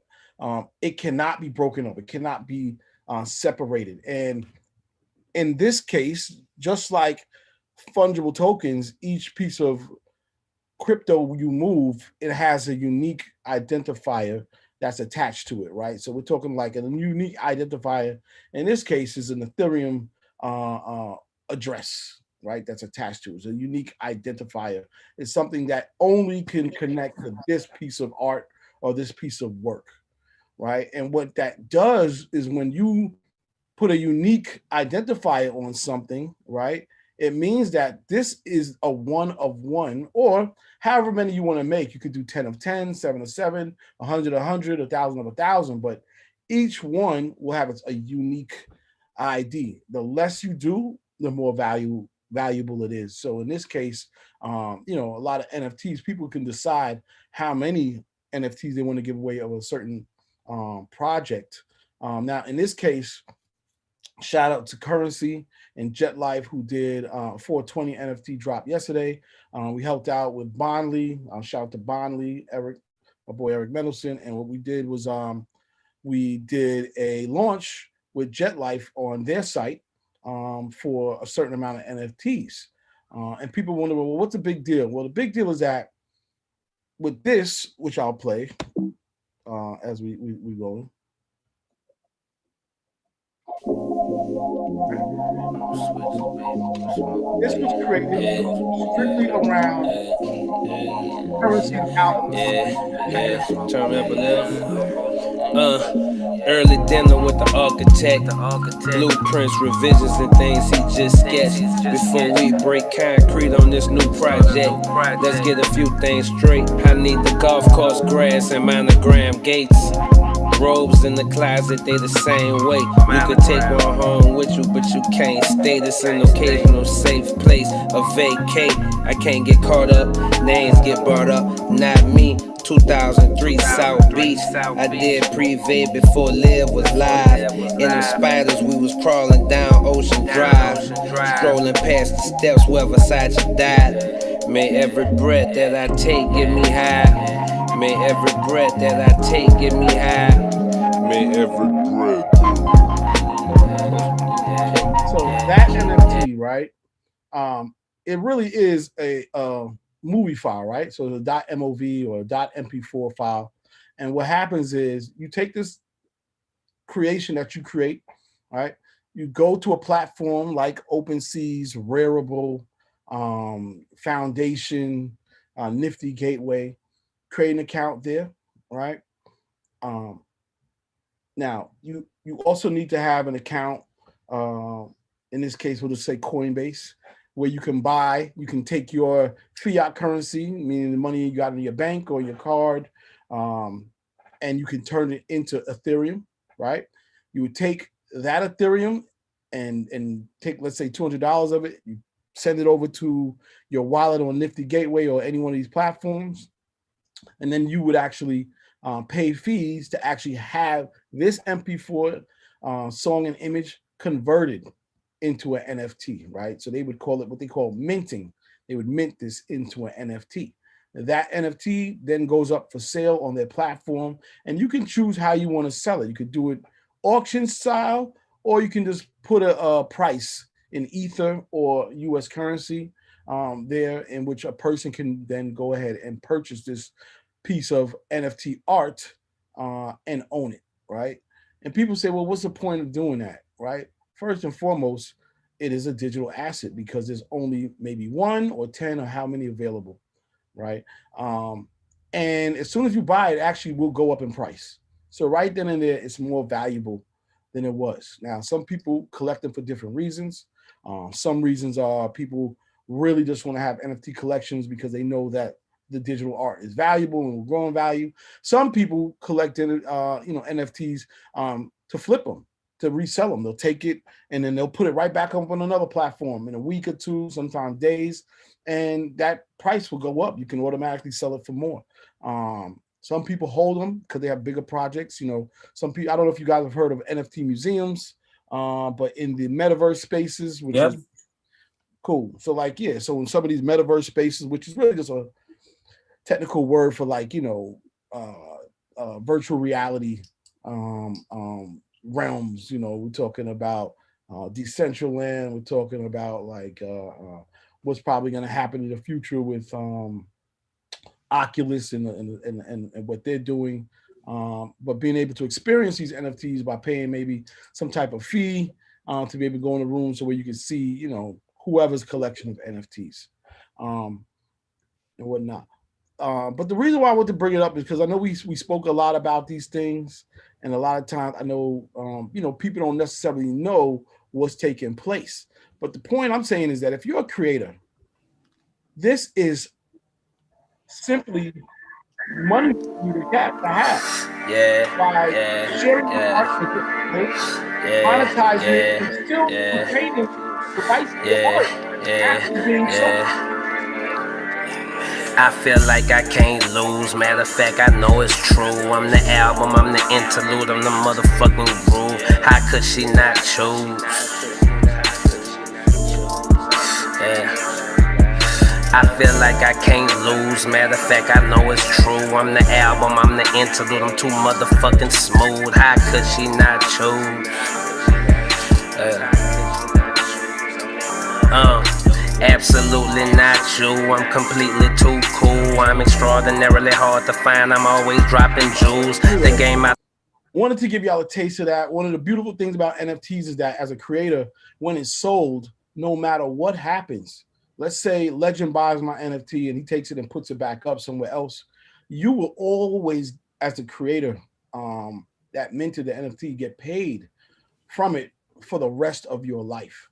Speaker 3: it cannot be broken up. It cannot be separated. And in this case, just like fungible tokens, each piece of crypto you move, it has a unique identifier that's attached to it, right? So we're talking like a unique identifier. In this case, is an Ethereum address, right? That's attached to it. It's a unique identifier. It's something that only can connect to this piece of art or this piece of work, right? And what that does is when you put a unique identifier on something, right? It means that this is a 1 of 1, or however many you want to make. You could do 10 of 10, 7 of 7, 100 of 100, 1,000 of 1,000, but each one will have a unique ID. The less you do, the more valuable it is. So in this case, a lot of NFTs, people can decide how many NFTs they want to give away of a certain project. Now, in this case, shout out to Currency and Jet Life, who did 420 NFT drop yesterday. We helped out with Bondly. Shout out to Bondly, Eric, my boy Eric Mendelson. And what we did was we did a launch with Jet Life on their site for a certain amount of NFTs. And people wonder, well, what's the big deal? Well, the big deal is that with this, which I'll play as we go. This was created strictly around currency and albums.
Speaker 9: Turn me up a little. Early dinner with the architect. Blueprints, revisions, and things he just sketched. Before we break concrete on this new project, let's get a few things straight. I need the golf course grass and monogram gates. Robes in the closet, they the same way. You could take one home with you, but you can't stay. This an occasional safe place, a vacate. I can't get caught up, names get brought up, not me. 2003 South Beach, I did Privé before Live was live. In them spiders, we was crawling down Ocean Drive, strolling past the steps where Versace died. May every breath that I take get me high. May every breath that I take get me high. May every breath.
Speaker 3: So that NFT, right? It really is a movie file, right? So the .mov or .mp4 file, and what happens is you take this creation that you create, right? You go to a platform like OpenSea's Rarible, Foundation, Nifty Gateway, create an account there, right? Now you also need to have an account. In this case, we'll just say Coinbase, where you can take your fiat currency, meaning the money you got in your bank or your card, and you can turn it into Ethereum, right? You would take that Ethereum and take, let's say, $200 of it, you send it over to your wallet on Nifty Gateway or any one of these platforms, and then you would actually pay fees to actually have this MP4 song and image converted into an NFT, right? So they would call it what they call minting. They would mint this into an NFT. That NFT then goes up for sale on their platform, and you can choose how you want to sell it. You could do it auction style, or you can just put a price in Ether or US currency there, in which a person can then go ahead and purchase this piece of NFT art and own it, right? And people say, well, what's the point of doing that, right? First and foremost, it is a digital asset because there's only maybe 1 or 10 or how many available, right? And as soon as you buy it, actually will go up in price. So right then and there, it's more valuable than it was. Now, some people collect them for different reasons. Some reasons are people really just want to have NFT collections because they know that the digital art is valuable and will grow in value. Some people collect NFTs to flip them, to resell them. They'll take it and then they'll put it right back up on another platform in a week or two, sometimes days, and that price will go up. You can automatically sell it for more. Some people hold them because they have bigger projects. Some people, I don't know if you guys have heard of NFT museums, but in the metaverse spaces, which is cool. So so in some of these metaverse spaces, which is really just a technical word for virtual reality realms, we're talking about Decentraland, we're talking about what's probably going to happen in the future with Oculus and what they're doing, but being able to experience these NFTs by paying maybe some type of fee to be able to go in a room so where you can see whoever's collection of NFTs and whatnot. But the reason why I want to bring it up is because I know we spoke a lot about these things, and a lot of times I know people don't necessarily know what's taking place. But the point I'm saying is that if you're a creator, this is simply money for you to have. By sharing your art with monetizing it, and still retaining the rights to the art after being sold.
Speaker 10: I feel like I can't lose. Matter of fact, I know it's true. I'm the album, I'm the interlude, I'm the motherfucking groove. How could she not choose? I feel like I can't lose. Matter of fact, I know it's true. I'm the album, I'm the interlude, I'm too motherfucking smooth. How could she not choose? Absolutely not you. I'm completely too cool. I'm extraordinarily hard to find. I'm always dropping jewels. The game I
Speaker 3: wanted to give y'all a taste of that. One of the beautiful things about NFTs is that as a creator, when it's sold, no matter what happens, let's say Legend buys my NFT and he takes it and puts it back up somewhere else, you will always, as the creator that minted the NFT, get paid from it for the rest of your life.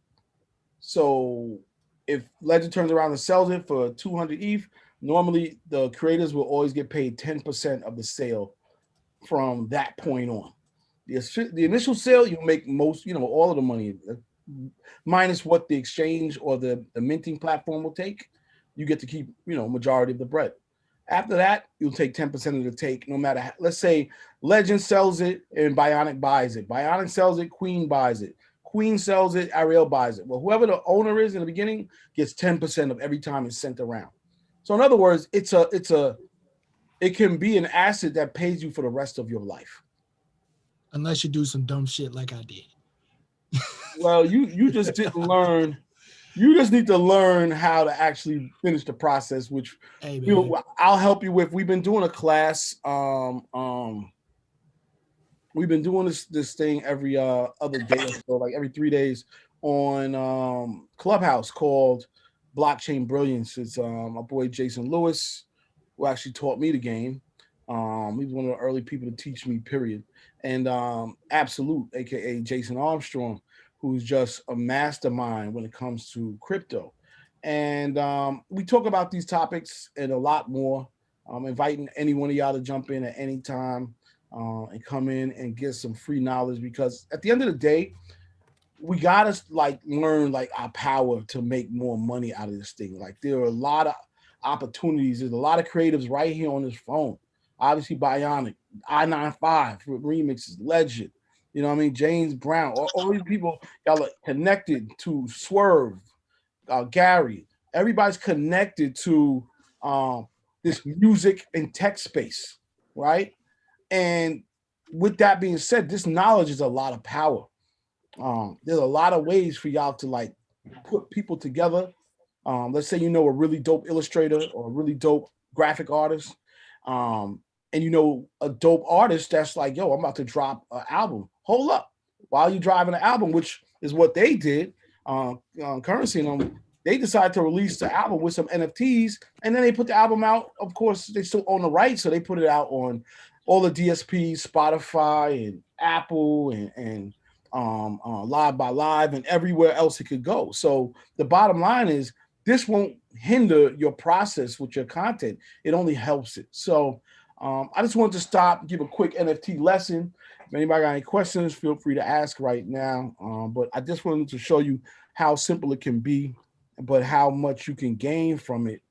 Speaker 3: So if Legend turns around and sells it for 200 ETH, normally the creators will always get paid 10% of the sale from that point on. The initial sale, you make most, all of the money, minus what the exchange or the minting platform will take. You get to keep, majority of the bread. After that, you'll take 10% of the take, no matter, let's say Legend sells it and Bionic buys it. Bionic sells it, Queen buys it. Queen sells it, Ariel buys it. Well, whoever the owner is in the beginning gets 10% of every time it's sent around. So in other words, it can be an asset that pays you for the rest of your life.
Speaker 1: Unless you do some dumb shit like I did.
Speaker 3: Well, you just didn't learn. You just need to learn how to actually finish the process, which I'll help you with. We've been doing a class. We've been doing this thing every other day or so, like every 3 days on Clubhouse called Blockchain Brilliance. It's my boy Jason Lewis, who actually taught me the game. He was one of the early people to teach me, period. And Absolute, aka Jason Armstrong, who's just a mastermind when it comes to crypto. And we talk about these topics and a lot more. I'm inviting any one of y'all to jump in at any time and come in and get some free knowledge, because at the end of the day, we gotta learn our power to make more money out of this thing. Like, there are a lot of opportunities. There's a lot of creatives right here on this phone. Obviously, Bionic, I-95 remixes, Legend. You know what I mean? James Brown, all these people, y'all are connected to Swerve, Gary. Everybody's connected to this music and tech space, right? And with that being said, this knowledge is a lot of power. There's a lot of ways for y'all to put people together. Let's say a really dope illustrator or a really dope graphic artist, and a dope artist that's like, yo, I'm about to drop an album. Hold up, while you're driving an album, which is what they did. Currency and them, they decided to release the album with some NFTs, and then they put the album out. Of course, they still own the rights, so they put it out on all the DSPs, Spotify and Apple and Live by Live and everywhere else it could go. So the bottom line is, this won't hinder your process with your content. It only helps it. So I just wanted to stop, give a quick NFT lesson. If anybody got any questions, feel free to ask right now. But I just wanted to show you how simple it can be, but how much you can gain from it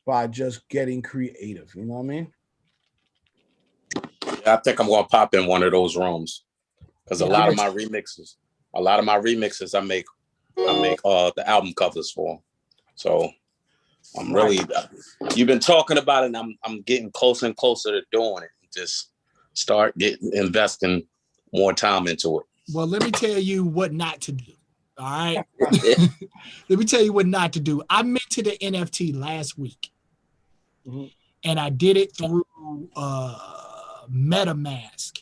Speaker 3: by just getting creative. You know what I mean?
Speaker 11: Yeah, I think I'm going to pop in one of those rooms, because a lot of my remixes, I make the album covers for. So I'm really, you've been talking about it, and I'm getting closer and closer to doing it. Just start investing more time into it.
Speaker 1: Well, let me tell you what not to do. All right. Let me tell you what not to do. I minted an NFT last week, and I did it through MetaMask.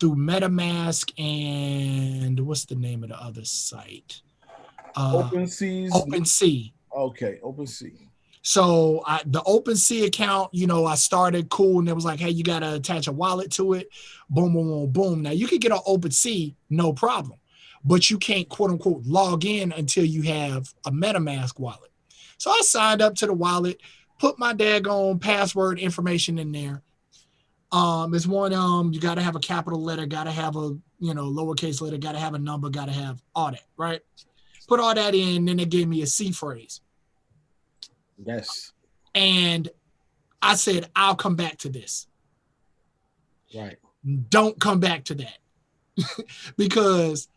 Speaker 1: Through MetaMask and what's the name of the other site? OpenSea.
Speaker 3: Okay, OpenSea.
Speaker 1: So the OpenSea account, I started cool, and it was like, hey, you got to attach a wallet to it. Boom, boom, boom, boom. Now you can get on OpenSea, no problem, but you can't quote unquote log in until you have a MetaMask wallet. So I signed up to the wallet, put my daggone password information in there. It's one, you got to have a capital letter, got to have a, lowercase letter, got to have a number, got to have all that, right? Put all that in, then they gave me a C phrase.
Speaker 3: Yes.
Speaker 1: And I said, I'll come back to this.
Speaker 3: Right.
Speaker 1: Don't come back to that. Because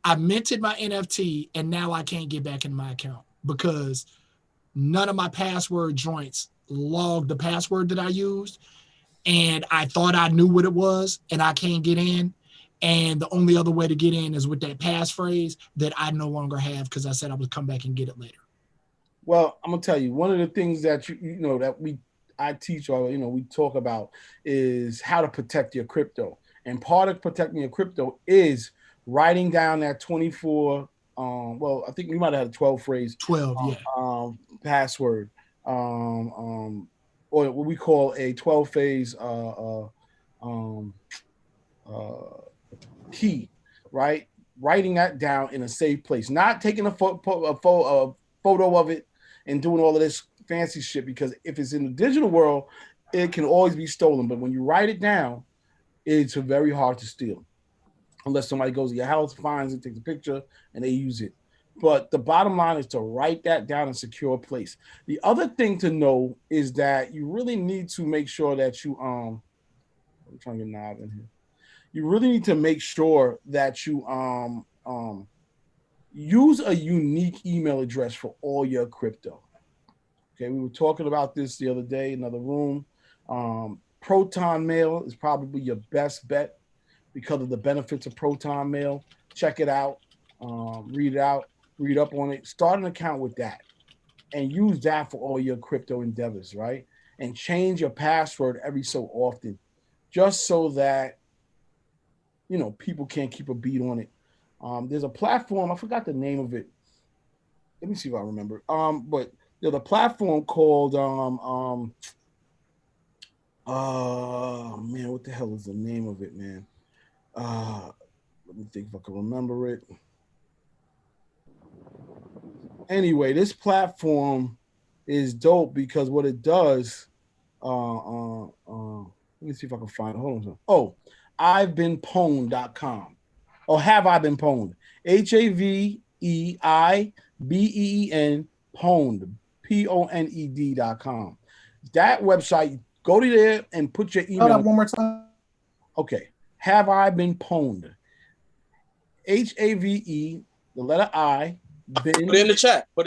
Speaker 1: I minted my NFT and now I can't get back in my account because none of my password joints logged the password that I used. And I thought I knew what it was and I can't get in. And the only other way to get in is with that passphrase that I no longer have because I said I would come back and get it later.
Speaker 3: Well, I'm gonna tell you, one of the things that I teach, or we talk about, is how to protect your crypto. And part of protecting your crypto is writing down that 24. Well, I think we might have had a 12 phrase.
Speaker 1: 12, yeah.
Speaker 3: Password. Or what we call a 12 phase key, right? Writing that down in a safe place, not taking a photo of it and doing all of this fancy shit, because if it's in the digital world, it can always be stolen. But when you write it down, it's very hard to steal, unless somebody goes to your house, finds it, takes a picture, and they use it. But the bottom line is to write that down in a secure place. The other thing to know is that you really need to make sure that you I'm trying to get Knob in here. You really need to make sure that you use a unique email address for all your crypto. Okay, we were talking about this the other day in another room. Proton Mail is probably your best bet because of the benefits of Proton Mail. Check it out, read up on it. Start an account with that and use that for all your crypto endeavors, right? And change your password every so often, just so that people can't keep a beat on it. There's a platform, I forgot the name of it. Let me see if I remember. But there's a platform called man, what the hell is the name of it, man? Let me think if I can remember it. Anyway, this platform is dope because what it does, let me see if I can find it. Hold on. Oh, I've been pwned.com. Oh, have I been pwned? HAVEIBEEN pwned, PONED.com. That website, go to there and put your email.
Speaker 2: Hold up one more time.
Speaker 3: Okay. Have I been pwned? HAVE, the letter I. Put
Speaker 11: it in the chat. All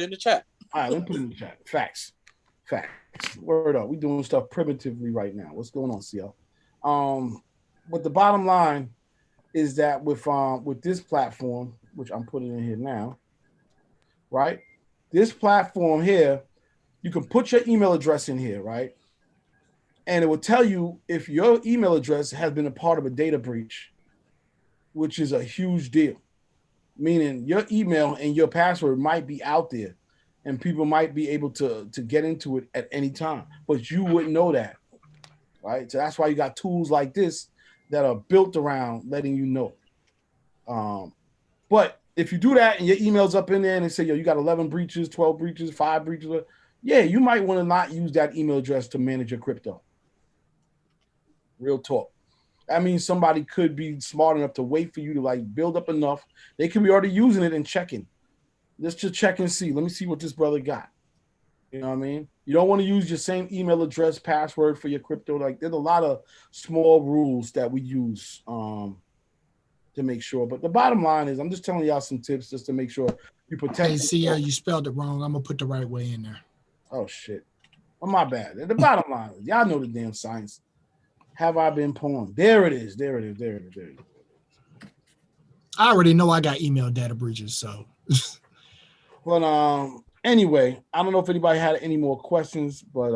Speaker 3: right, let me put it in the chat. Facts. Word up. We're doing stuff primitively right now. What's going on, CL? But the bottom line is that with this platform, which I'm putting in here now, right? This platform here, you can put your email address in here, right? And it will tell you if your email address has been a part of a data breach, which is a huge deal. Meaning your email and your password might be out there and people might be able to get into it at any time, but you wouldn't know that, right? So that's why you got tools like this that are built around letting you know. But if you do that and your email's up in there and they say, yo, you got 11 breaches, 12 breaches, 5 breaches, yeah, you might want to not use that email address to manage your crypto. Real talk. That means somebody could be smart enough to wait for you to build up enough. They could be already using it and checking. Let's just check and see. Let me see what this brother got. You know what I mean? You don't want to use your same email address, password for your crypto. There's a lot of small rules that we use to make sure. But the bottom line is, I'm just telling y'all some tips just to make sure you protect.
Speaker 1: Hey, Cia, you spelled it wrong. I'm gonna put the right way in there.
Speaker 3: Oh shit. Well, my bad. The bottom line is, y'all know the damn science. Have I been pwned? There it is.
Speaker 1: I already know I got email data breaches, so.
Speaker 3: But anyway, I don't know if anybody had any more questions, but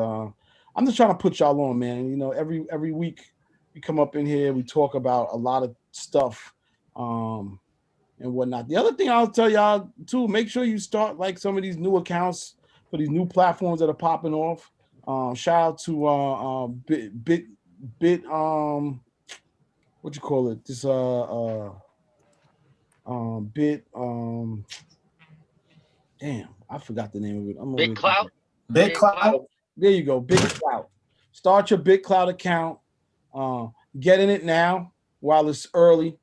Speaker 3: I'm just trying to put y'all on, man. Every week we come up in here, we talk about a lot of stuff and whatnot. The other thing I'll tell y'all too, make sure you start some of these new accounts for these new platforms that are popping off. Shout out to Bit what you call it? This damn, I forgot the name of it.
Speaker 6: BitClout.
Speaker 2: BitClout.
Speaker 3: There you go, BitClout. Start your BitClout account. Get in it now while it's early.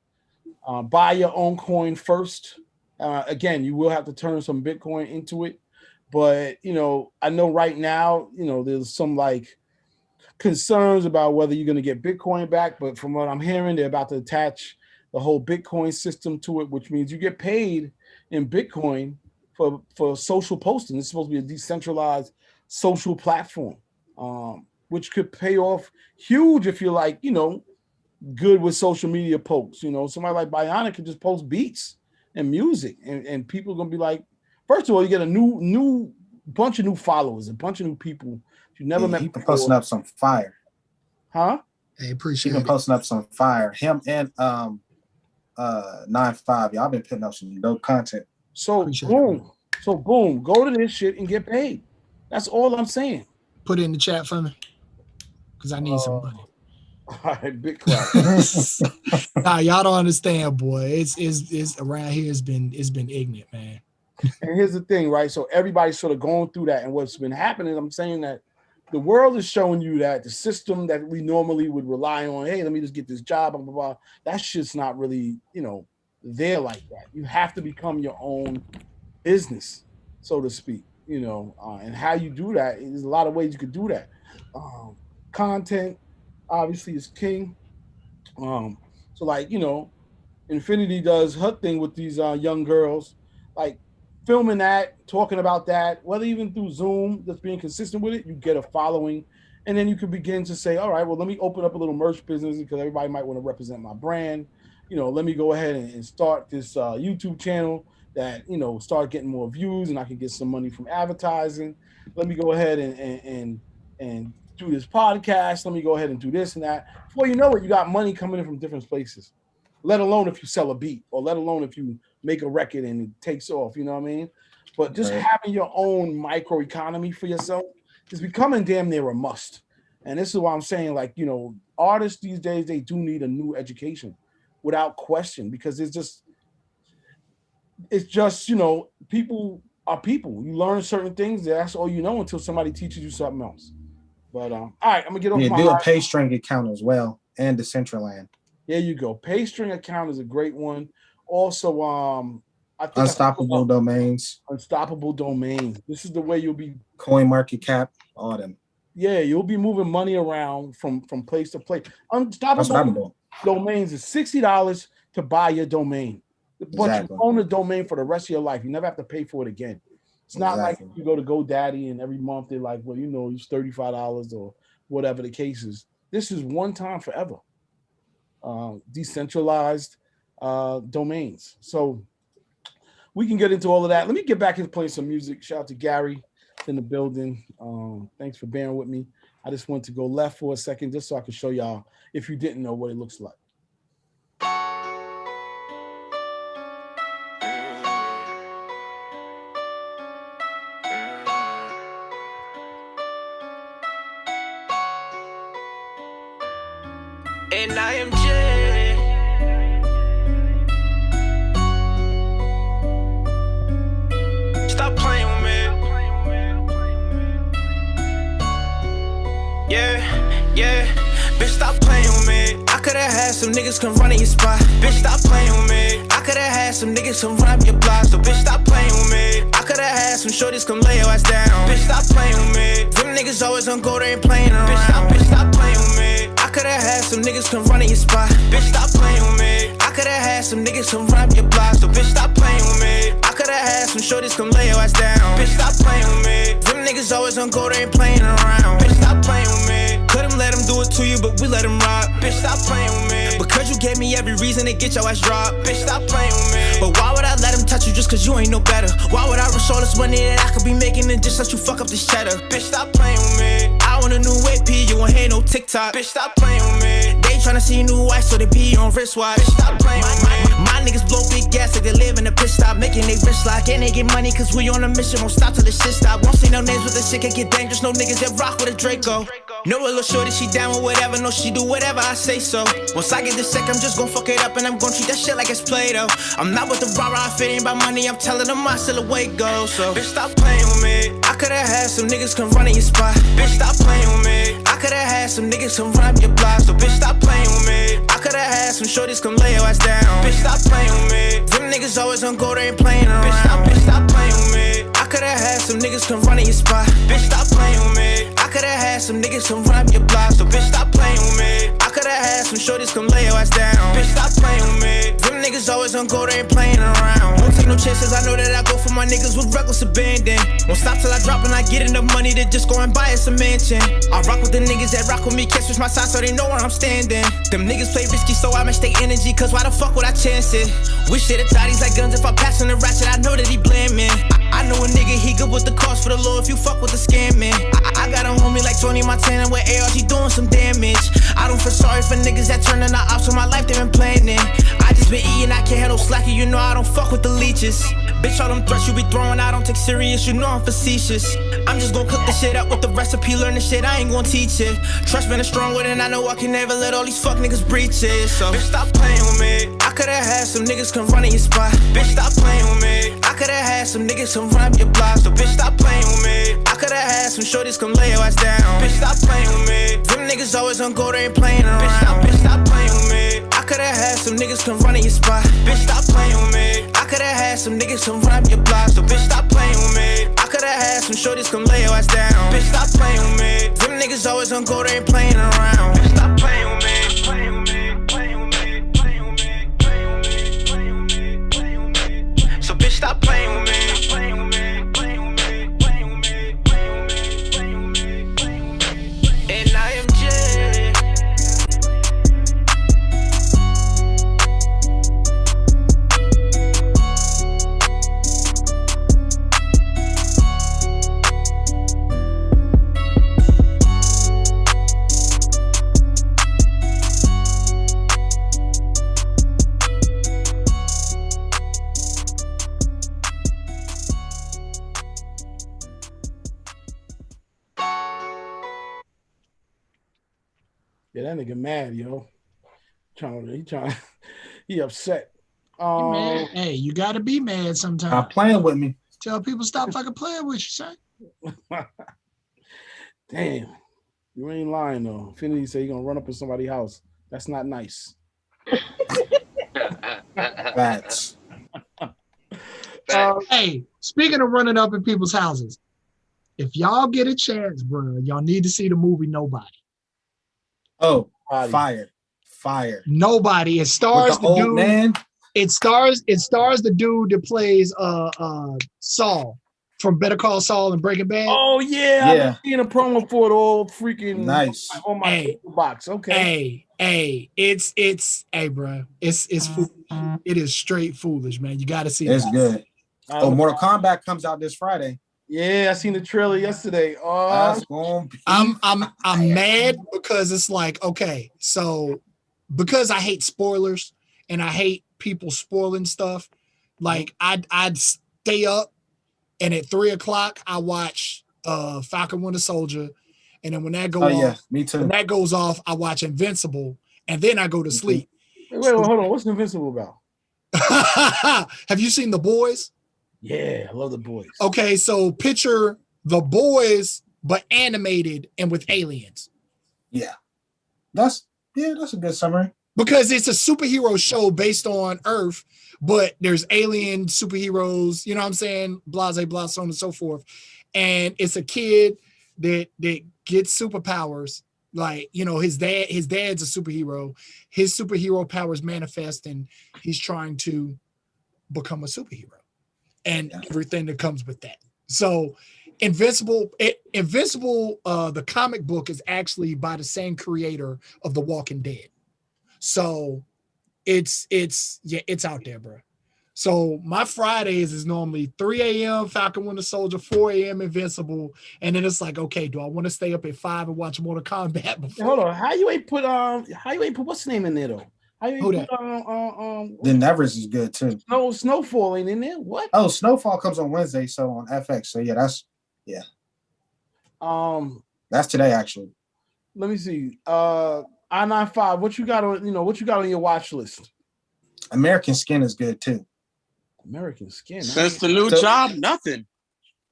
Speaker 3: Buy your own coin first. Again, you will have to turn some Bitcoin into it, but I know right now, there's some concerns about whether you're going to get Bitcoin back, but from what I'm hearing, they're about to attach the whole Bitcoin system to it, which means you get paid in Bitcoin for social posting. It's supposed to be a decentralized social platform, which could pay off huge if you're good with social media posts. Somebody like Bionic can just post beats and music, and people are going to be first of all, you get a new bunch of new followers, a bunch of new people You never met
Speaker 2: He
Speaker 3: before.
Speaker 2: been posting up some fire.
Speaker 3: Huh?
Speaker 1: Hey, appreciate
Speaker 2: He been
Speaker 1: it.
Speaker 2: posting up some fire. Him and 9-5. Y'all been putting up some dope content.
Speaker 3: So boom. So boom. Go to this shit and get paid. That's all I'm saying.
Speaker 1: Put it in the chat for me. Because I need some money.
Speaker 3: All right, big crap.
Speaker 1: Nah, y'all don't understand, boy. It's around here it's been ignorant, man.
Speaker 3: And here's the thing, right? So everybody's sort of going through that, and what's been happening, I'm saying that the world is showing you that the system that we normally would rely on, hey, let me just get this job, blah, blah, blah, that shit's not really, there like that. You have to become your own business, so to speak, and how you do that, there's a lot of ways you could do that. Content, obviously, is king. So, like, Infinity does her thing with these young girls, like, filming that, talking about that, whether even through Zoom, just being consistent with it, you get a following. And then you can begin to say, all right, well, let me open up a little merch business because everybody might want to represent my brand. Let me go ahead and start this YouTube channel that, start getting more views and I can get some money from advertising. Let me go ahead and do this podcast. Let me go ahead and do this and that. Before you know it, you got money coming in from different places, let alone if you sell a beat or let alone if you make a record and it takes off, you know what I mean? But just having your own micro economy for yourself is becoming damn near a must. And this is why I'm saying, like, artists these days, they do need a new education without question, because it's just, people are people. You learn certain things, that's all you know until somebody teaches you something else. But all right, I'm gonna get off my
Speaker 2: do a PayString account as well and the Decentraland.
Speaker 3: There you go. PayString account is a great one. Also, I think
Speaker 2: Unstoppable Domains.
Speaker 3: Unstoppable Domains. This is the way you'll be.
Speaker 2: CoinMarketCap, all them.
Speaker 3: Yeah, you'll be moving money around from place to place. Unstoppable Domains is $60 to buy your domain. But you own the domain for the rest of your life. You never have to pay for it again. It's not like you go to GoDaddy and every month they're like, well, it's $35 or whatever the case is. This is one time forever. Decentralized domains. So we can get into all of that. Let me get back into playing some music. Shout out to Gary in the building. Thanks for bearing with me. I just want to go left for a second just so I can show y'all, if you didn't know, what it looks like.
Speaker 10: And I am J. Stop playing with me. Yeah. Bitch, stop playing with me. I coulda had some niggas come run in your spot. Bitch, stop playing with me. I coulda had some niggas come run up your block. So bitch, stop playing with me. I coulda had some shorties come lay your ass down. Bitch, stop playing with me. Them niggas always on go, they ain't playing around. Bitch, stop playing with me. I coulda had some niggas come run in your spot. Bitch, stop playing with me. I coulda had some niggas come run up your block. So bitch, stop playing with me. I coulda had some shorties come lay your ass down. Bitch, stop playing with me. Them niggas always on go, they ain't playing around. Bitch, stop playing with me. Couldn't let them do it to you, but we let them rock. Bitch, stop playing with me. Because you gave me every reason to get your ass dropped. Bitch, stop playing with me. But why would I let him touch you just cause you ain't no better? Why would I risk all this money that I could be making and just let you fuck up this cheddar? Bitch, stop playing with me. I want a new AP, you won't hear no TikTok. Bitch, stop playing with me. They tryna see a new wife, so they be on wristwatch. Bitch, stop playing with me. My niggas blow big gas like they live in a pit stop, making they wrist lock. And they get money cause we on a mission, won't stop till the shit stop. Won't say no names with the shit, can get dangerous. No niggas that rock with a Draco. No a little shorty, she down with whatever. No, she do whatever I say so. Once I get this sick, I'm just gon' fuck it up and I'm gon' treat that shit like it's Play-Doh. I'm not with the rah-rah, if it ain't about money, I'm telling them I still away go. So bitch, stop playing with me. I coulda had some niggas come run in your spot. Bitch, stop playing with me. I coulda had some niggas come run up your block. So bitch, stop playing with me. I coulda had some shorties come lay your ass down. Bitch, stop playing with me. Them niggas always on go, they ain't playing around. Bitch, stop playing with me. I coulda had some niggas come run in your spot. Bitch, stop playing with me. I coulda had some niggas come run up your block. So bitch, stop playing with me. I coulda had some shorties come lay your ass down. Bitch, stop playing with me. Them niggas always on go, they ain't playing around. Won't take no chances, I know that I go for my niggas with reckless abandon. Won't stop till I drop and I get enough money to just go and buy us a mansion. I rock with the niggas that rock with me, can't switch my side so they know where I'm standing. Them niggas play risky so I match their energy, cause why the fuck would I chance it? Wish that the thought he's like guns, if I pass on the ratchet I know that he blaming. I I know a nigga, he good with the cost for the law if you fuck with the scamming. I got a homie like Tony Montana with ARs, he doing some damage. I don't feel sorry for niggas that turn into ops in my life, they been planning. I just been eating, I can't handle slacking, you know I don't fuck with the leeches. Bitch, all them threats you be throwing, I don't take serious, you know I'm facetious. I'm just gon' cook the shit up with the recipe, learn the shit, I ain't gon' teach it. Trust been a strong word and I know I can never let all these fuck niggas breach it. So, bitch, stop playing with me. I could've had some niggas come run in your spot. Bitch, stop playing with me. I could've had some niggas come run up your block. So, bitch, stop playing with me. I could've had some shorties come lay your ass down. Bitch, stop playing with me. Them niggas always on go, they ain't playing around. Bitch, stop playing with me. I could've had some niggas come run in your spot. Bitch, stop playing with me. I could've had some niggas come run up your block. So, bitch, stop playing with me. I could've had some shorties come lay your ass down. Bitch, stop playing with me. Them niggas always on go, they ain't playing around. Bitch, stop playing with me. So, bitch, stop playing with me. And I am Jay.
Speaker 3: Yeah, that nigga mad, yo. He upset.
Speaker 1: Man, hey, you gotta be mad sometimes.
Speaker 2: Stop playing with me.
Speaker 1: Tell people stop fucking playing with you, son.
Speaker 3: Damn. You ain't lying though. Infinity say you're gonna run up in somebody's house. That's not nice.
Speaker 2: Facts.
Speaker 1: Hey, speaking of running up in people's houses, if y'all get a chance, bro, y'all need to see the movie Nobody.
Speaker 2: Oh, fire.
Speaker 1: Nobody. It stars the dude.
Speaker 2: Man.
Speaker 1: It stars the dude that plays Saul from Better Call Saul and Breaking Bad.
Speaker 3: Oh yeah. I've seen a promo for it all freaking
Speaker 2: nice
Speaker 3: on my box. Okay.
Speaker 1: It's bro. It's foolish. It is straight foolish, man. You gotta see it.
Speaker 2: It's good. Mortal Kombat comes out this Friday.
Speaker 3: Yeah, I seen the trailer yesterday.
Speaker 2: That's gonna be
Speaker 1: I'm mad because it's like, okay, so because I hate spoilers and I hate people spoiling stuff, like I'd stay up and at 3:00 I watch Falcon Winter Soldier, and then when that goes off,
Speaker 2: me too.
Speaker 1: When that goes off, I watch Invincible, and then I go to sleep.
Speaker 3: Wait, hold on. What's Invincible about?
Speaker 1: Have you seen The Boys?
Speaker 3: Yeah, I love The Boys.
Speaker 1: Okay, so picture The Boys, but animated and with aliens.
Speaker 2: Yeah. That's a good summary.
Speaker 1: Because it's a superhero show based on Earth, but there's alien superheroes, you know what I'm saying? Blase, blah, so on and so forth. And it's a kid that gets superpowers. Like, you know, his dad's a superhero. His superhero powers manifest, and he's trying to become a superhero. And everything that comes with that. So Invincible, the comic book is actually by the same creator of The Walking Dead. So it's out there, bro. So my Fridays is normally 3 a.m. Falcon Winter Soldier, 4 a.m. Invincible, and then it's like, okay, do I want to stay up at 5 and watch Mortal Kombat before?
Speaker 3: Hold on, how you ain't put what's the name in there though? How you ain't put
Speaker 2: The Nevers is good too.
Speaker 3: Snowfall ain't in there. What?
Speaker 2: Oh, Snowfall comes on Wednesday, so on FX. So that's today actually.
Speaker 3: Let me see. I-95. What you got on your watch list?
Speaker 2: American Skin is good too.
Speaker 3: American Skin.
Speaker 11: Since the new job, nothing.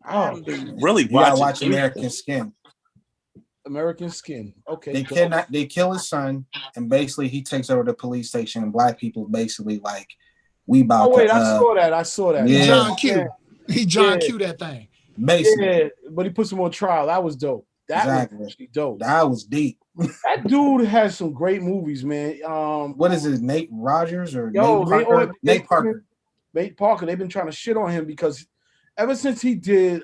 Speaker 11: I haven't been really
Speaker 2: watch American Skin.
Speaker 3: American Skin. Okay.
Speaker 2: They kill his son, and basically he takes over the police station, and black people basically like we about.
Speaker 3: Oh wait, I saw that.
Speaker 2: Yeah.
Speaker 1: John Q. He John Q that thing.
Speaker 2: Basically.
Speaker 3: Yeah, but he puts him on trial. That was dope. That was actually dope.
Speaker 2: That was deep.
Speaker 3: That dude has some great movies, man.
Speaker 2: What is it, Nate Rogers or
Speaker 3: Nate Parker? Nate Parker. They've been trying to shit on him because ever since he did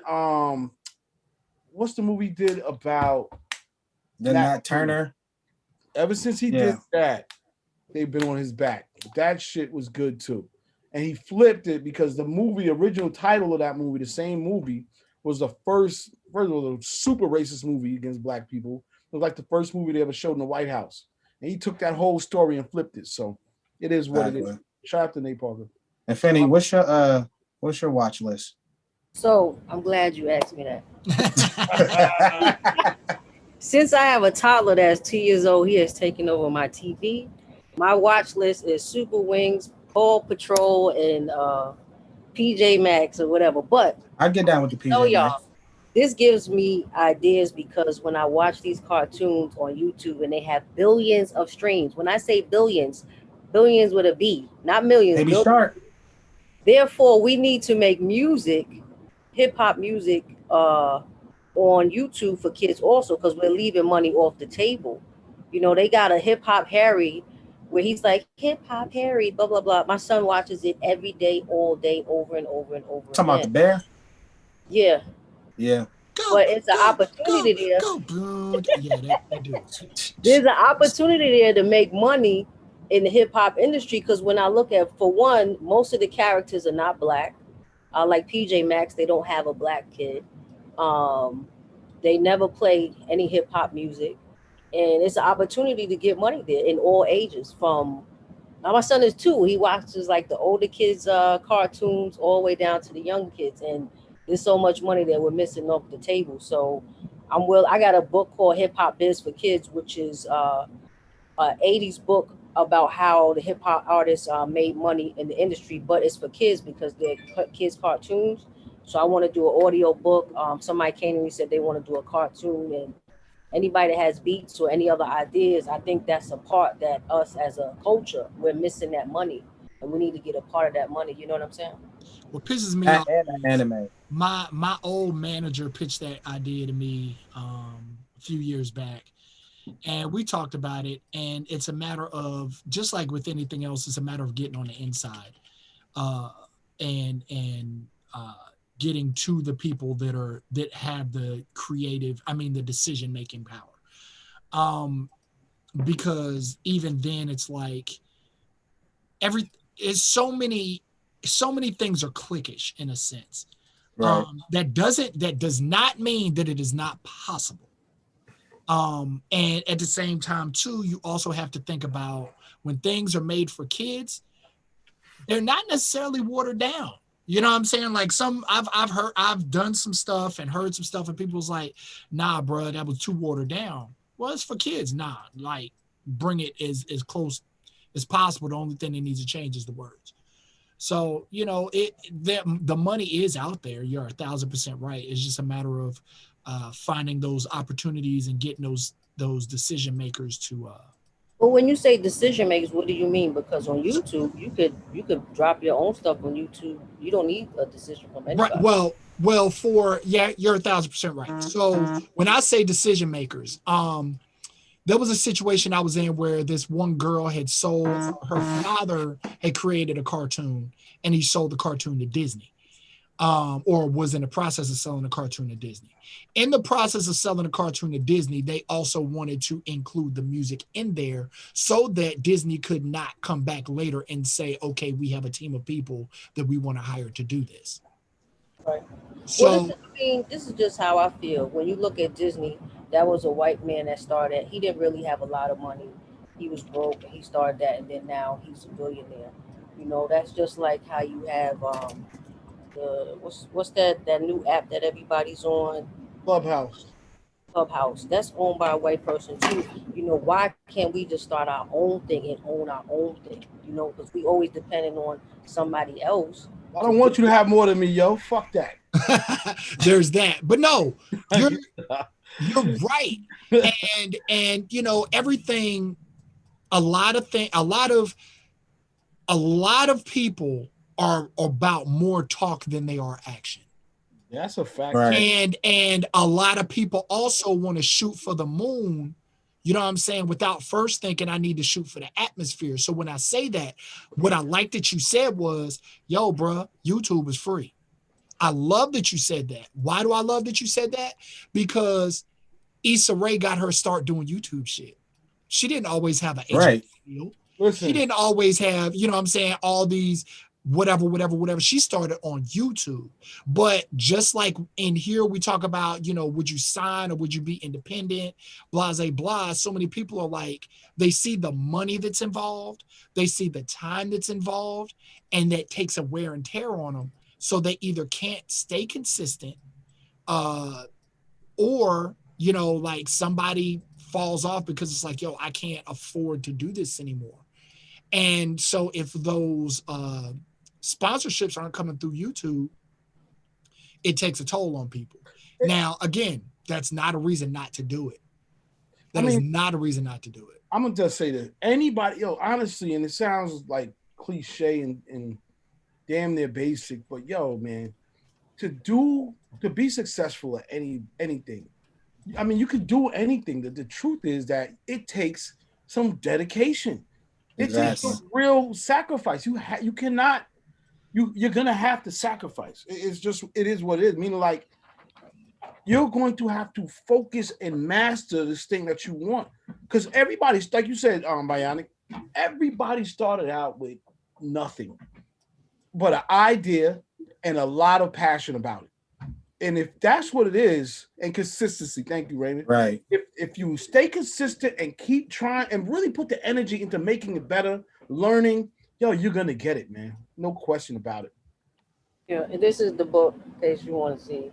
Speaker 3: what's the movie he did about
Speaker 2: Nat Turner?
Speaker 3: Ever since he did that, they've been on his back. That shit was good too. and he flipped it because the original title of that movie, the same movie, was the first of all, the super racist movie against black people. It was like the first movie they ever showed in the White House. And he took that whole story and flipped it. So it is what it is. Shout out to Nate Parker.
Speaker 2: And Fanny, what's your watch list?
Speaker 12: So I'm glad you asked me that. Since I have a toddler that's 2 years old, he has taken over my TV. My watch list is Super Wings, Paw Patrol, and PJ Maxx or whatever. But
Speaker 2: I get down with the PJ Maxx.
Speaker 12: This gives me ideas because when I watch these cartoons on YouTube and they have billions of streams, when I say billions with a B, not millions.
Speaker 2: Baby Shark.
Speaker 12: Therefore, we need to make music, hip hop music, on YouTube for kids also, because we're leaving money off the table. You know, they got a Hip Hop Harry where he's like, Hip Hop Harry, blah, blah, blah. My son watches it every day, all day, over and over and over.
Speaker 2: Talking about the bear?
Speaker 12: Yeah.
Speaker 2: Yeah.
Speaker 12: But it's an opportunity there. There's an opportunity there to make money in the hip hop industry, because when I look at, for one, most of the characters are not black. Like PJ Maxx, they don't have a black kid. They never play any hip hop music, and it's an opportunity to get money there in all ages. From now, my son is 2. He watches like the older kids' cartoons all the way down to the young kids, and there's so much money that we're missing off the table. So I got a book called Hip Hop Biz for Kids, which is a 80s book about how the hip hop artists made money in the industry, but it's for kids because they're kids cartoons. So I want to do an audio book. Somebody came to me and said they want to do a cartoon, and anybody that has beats or any other ideas, I think that's a part that us as a culture, we're missing that money, and we need to get a part of that money. You know what I'm saying?
Speaker 1: What pisses me off,
Speaker 2: anime.
Speaker 1: My old manager pitched that idea to me a few years back, and we talked about it. And it's a matter of, just like with anything else, it's a matter of getting on the inside, and getting to the people that have the creative, the decision making power. Because even then, it's like so many things are cliquish in a sense.
Speaker 2: Right.
Speaker 1: That does not mean that it is not possible. And at the same time too, you also have to think about when things are made for kids, they're not necessarily watered down. You know what I'm saying? Like I've done some stuff and heard some stuff, and people's like, nah, bro, that was too watered down. Well, it's for kids. Nah, like bring it as close as possible. The only thing that needs to change is the words. So, you know, the money is out there. You're 1,000% right. It's just a matter of finding those opportunities and getting those decision makers to.
Speaker 12: Well, when you say decision makers, what do you mean? Because on YouTube, you could drop your own stuff on YouTube. You don't need a decision from anybody.
Speaker 1: Right. Well, you're 1,000% right. So when I say decision makers, there was a situation I was in where this one girl had sold, her father had created a cartoon, and he sold the cartoon to Disney, or was in the process of selling the cartoon to Disney. In the process of selling the cartoon to Disney, they also wanted to include the music in there so that Disney could not come back later and say, okay, we have a team of people that we want to hire to do this.
Speaker 12: Right.
Speaker 1: So,
Speaker 12: well, this is just how I feel. When you look at Disney, that was a white man that started. He didn't really have a lot of money. He was broke, and he started that, and then now he's a billionaire. You know, that's just like how you have what's that new app that everybody's on? Clubhouse. That's owned by a white person too. You know, why can't we just start our own thing and own our own thing? You know, because we always depending on somebody else.
Speaker 3: I don't want you to have more than me, yo. Fuck that.
Speaker 1: There's that. But no, you're right. And you know, everything, a lot of people are about more talk than they are action.
Speaker 3: That's a fact.
Speaker 2: Right.
Speaker 1: And a lot of people also want to shoot for the moon, you know what I'm saying, without first thinking I need to shoot for the atmosphere. So when I say that, what I like that you said was, yo, bro, YouTube is free. I love that you said that. Why do I love that you said that? Because Issa Rae got her start doing YouTube shit. She didn't always have an agent.
Speaker 2: Right.
Speaker 1: Listen. She didn't always have, you know what I'm saying, all these whatever. She started on YouTube. But just like in here, we talk about, would you sign or would you be independent, blah, blah, blah. So many people are like, they see the money that's involved. They see the time that's involved, and that takes a wear and tear on them. So they either can't stay consistent or, like somebody falls off because it's like, yo, I can't afford to do this anymore. And so if those sponsorships aren't coming through YouTube, it takes a toll on people. Now, again, that's not a reason not to do it. That is not a reason not to do it.
Speaker 3: I'm gonna just say this. Anybody, honestly, and it sounds like cliche and damn near basic, but man, to be successful at anything, I mean, you could do anything. The truth is that it takes some dedication. It takes some real sacrifice. You cannot. You're gonna have to sacrifice. It is what it is. Meaning, like, you're going to have to focus and master this thing that you want. Because everybody's, like you said, Bionic, everybody started out with nothing but an idea and a lot of passion about it. And if that's what it is, and consistency, thank you, Raymond.
Speaker 2: Right.
Speaker 3: If you stay consistent and keep trying and really put the energy into making it better, learning, you're gonna get it, man. No question about it.
Speaker 12: Yeah, and this is the book, in case you want to see.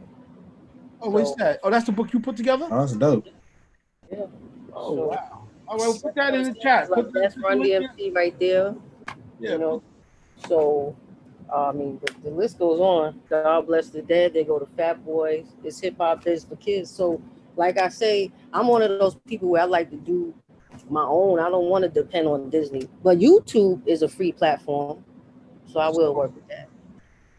Speaker 3: Oh, what's that? Oh, that's the book you put together?
Speaker 2: Oh, that's dope.
Speaker 12: Yeah.
Speaker 3: Oh, wow. All right, we'll put that in the chat.
Speaker 12: That's Run DMC right there.
Speaker 3: Yeah.
Speaker 12: So, I mean, the list goes on. God Bless the Dead. They go to Fat Boys. It's hip hop is for kids. So, like I say, I'm one of those people where I like to do my own. I don't want to depend on Disney. But YouTube is a free platform, so I will work with that.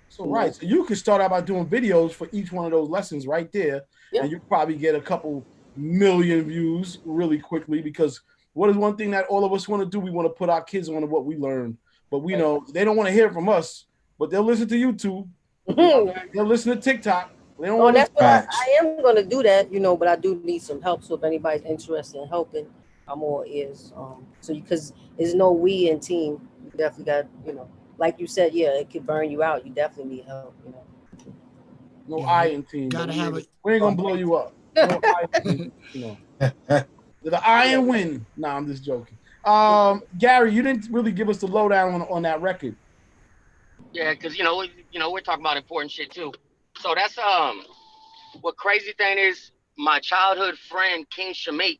Speaker 3: So you can start out by doing videos for each one of those lessons right there, and you probably get a couple million views really quickly. Because what is one thing that all of us want to do? We want to put our kids on to what we learn, but we know they don't want to hear from us. But they'll listen to YouTube. They'll listen to TikTok. They don't
Speaker 12: that's what I am going to do that, but I do need some help. So if anybody's interested in helping, I'm all ears. So because there's no we in team, you definitely got, like you said, it could burn you out. You definitely need help.
Speaker 3: No I in team.
Speaker 1: Gotta have it.
Speaker 3: We ain't gonna blow you up. No I in team, The I and win. Nah, I'm just joking. Gary, you didn't really give us the lowdown on that record.
Speaker 6: Yeah, because we're talking about important shit too. So that's what crazy thing is, my childhood friend King Shamik,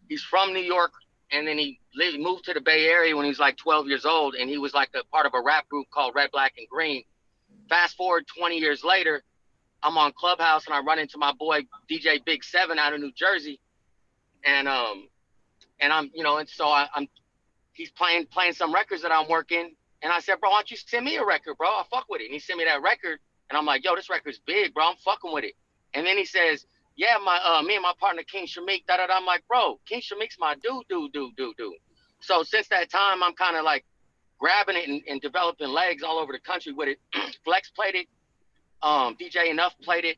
Speaker 6: he's from New York, and then he moved to the Bay Area when he was like 12 years old, and he was like a part of a rap group called Red, Black, and Green. Fast forward 20 years later, I'm on Clubhouse and I run into my boy DJ Big 7 out of New Jersey, and I'm he's playing some records that I'm working. And I said, bro, why don't you send me a record, bro? I fuck with it. And he sent me that record. And I'm like, yo, this record's big, bro. I'm fucking with it. And then he says, yeah, me and my partner, King Shamik, da-da-da. I'm like, bro, King Shamik's my dude. So since that time, I'm kind of like grabbing it and developing legs all over the country with it. Flex played it. DJ Enough played it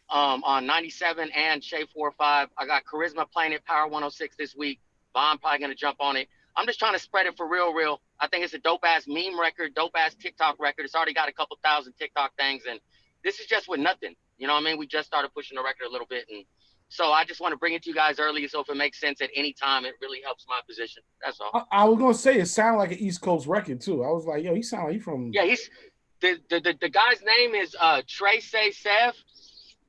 Speaker 6: on 97 and Shay 45. I got Charisma playing it, Power 106 this week. Von probably going to jump on it. I'm just trying to spread it for real. I think it's a dope-ass meme record, dope-ass TikTok record. It's already got a couple thousand TikTok things, and this is just with nothing. You know what I mean? We just started pushing the record a little bit, and so I just want to bring it to you guys early, so if it makes sense at any time, it really helps my position. That's all.
Speaker 3: I was going to say, it sounded like an East Coast record, too. I was like, yo, he sound like he from...
Speaker 6: Yeah, he's... The guy's name is Tracy Sev.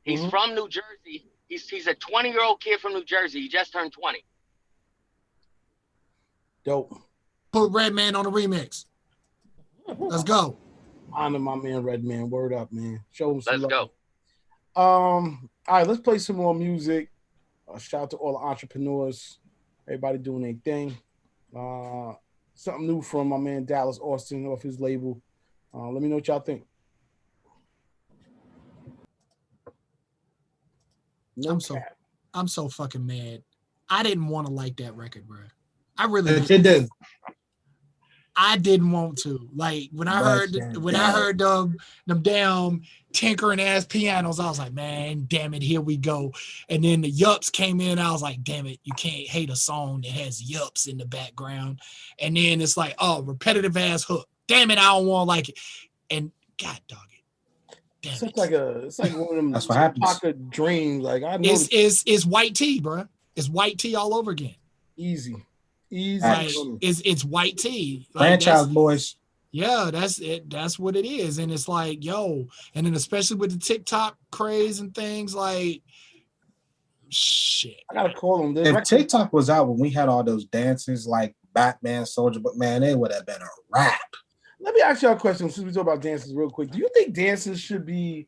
Speaker 6: He's from New Jersey. He's a 20-year-old kid from New Jersey. He just turned 20.
Speaker 3: Dope.
Speaker 1: Put Redman on the remix. Let's go.
Speaker 3: Honor my man Redman. Word up, man. Show him some
Speaker 6: love.
Speaker 3: Let's go. All right, let's play some more music. Shout out to all the entrepreneurs. Everybody doing their thing. Something new from my man Dallas Austin off his label. Let me know what y'all think.
Speaker 1: I'm so fucking mad. I didn't want to like that record, bro. I really
Speaker 2: did.
Speaker 1: I didn't want to. Like when I heard them damn tinkering ass pianos, I was like, man, damn it, here we go. And then the yups came in. I was like, damn it, you can't hate a song that has yups in the background. And then it's like, oh, repetitive ass hook. damn it, I don't want to like it. And God dog it. Damn
Speaker 3: it's like one of them
Speaker 2: That's what happens.
Speaker 3: dreams. Like I know
Speaker 1: it's white tea, bro. It's white tea all over again.
Speaker 3: Easy.
Speaker 1: Like, it's white tea. Like,
Speaker 2: franchise boys.
Speaker 1: Yeah, that's it. That's what it is. And it's like, yo, and then especially with the TikTok craze and things, like, shit.
Speaker 3: I gotta call them.
Speaker 2: If TikTok was out when we had all those dances like Batman, Soldier, but man, it would have been a wrap.
Speaker 3: Let me ask y'all a question since we talk about dances real quick. Do you think dances should be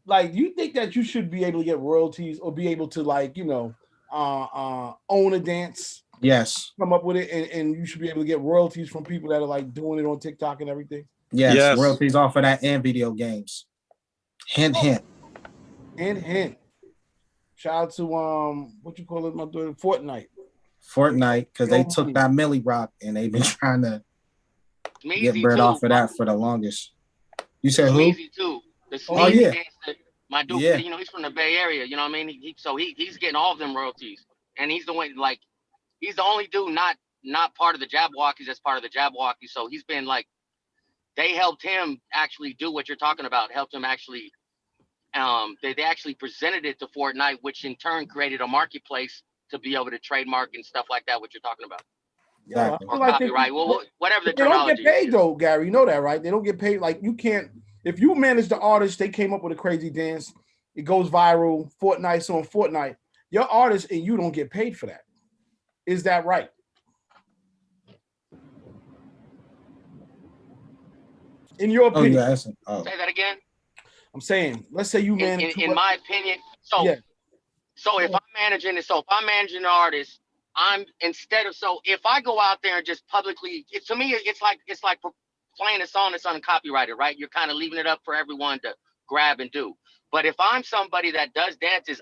Speaker 3: like? Do you think that you should be able to get royalties or be able to like own a dance?
Speaker 2: Yes.
Speaker 3: Come up with it, and you should be able to get royalties from people that are like doing it on TikTok and everything.
Speaker 2: Yes. Royalties off of that and video games. Hint.
Speaker 3: Shout out to what you call it, my daughter, Fortnite,
Speaker 2: because they took that Millie Rock and they've been trying to get bread off of that for the longest. You said who?
Speaker 6: Sneezy too. The Sneezy dancer, my dude, you know, he's from the Bay Area. You know what I mean? He's getting all of them royalties, and he's the one like. He's the only dude not part of the Jabwalkies that's part of the Jabwalkies. So he's been like, they helped him actually do what you're talking about. Helped him actually, they actually presented it to Fortnite, which in turn created a marketplace to be able to trademark and stuff like that. What you're talking about.
Speaker 3: Exactly.
Speaker 6: Or copyright. Well, whatever the
Speaker 3: terminology. They don't get paid
Speaker 6: is.
Speaker 3: though, Gary. You know that, right? They don't get paid. Like you can't. If you manage the artist, they came up with a crazy dance. It goes viral. Fortnite's on Fortnite. Your artist and you don't get paid for that. Is that right? In your opinion?
Speaker 6: Say that again.
Speaker 3: I'm saying, let's say you manage.
Speaker 6: In my opinion, so if I'm managing it, if I'm managing an artist, if I go out there and just publicly, to me, it's like playing a song that's uncopyrighted, right? You're kind of leaving it up for everyone to grab and do. But if I'm somebody that does dances,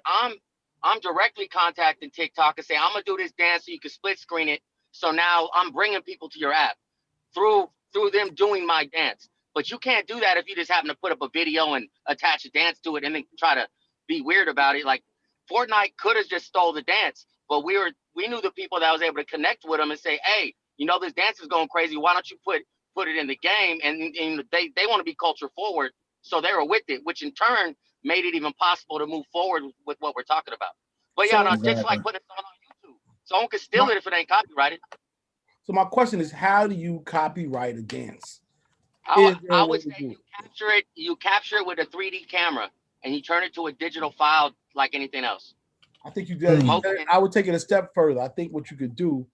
Speaker 6: I'm directly contacting TikTok and say, I'm gonna do this dance so you can split screen it. So now I'm bringing people to your app through them doing my dance. But you can't do that if you just happen to put up a video and attach a dance to it and then try to be weird about it. Like Fortnite could have just stole the dance, but we knew the people that was able to connect with them and say, hey, you know, this dance is going crazy. Why don't you put it in the game? And they want to be culture forward. So they were with it, which in turn made it even possible to move forward with what we're talking about. But yeah, just like putting it on YouTube. Someone can steal it if it ain't copyrighted.
Speaker 3: So my question is, how do you copyright a dance?
Speaker 6: I would say you capture it with a 3D camera and you turn it to a digital file like anything else.
Speaker 3: I think you did. I would take it a step further. I think what you could do,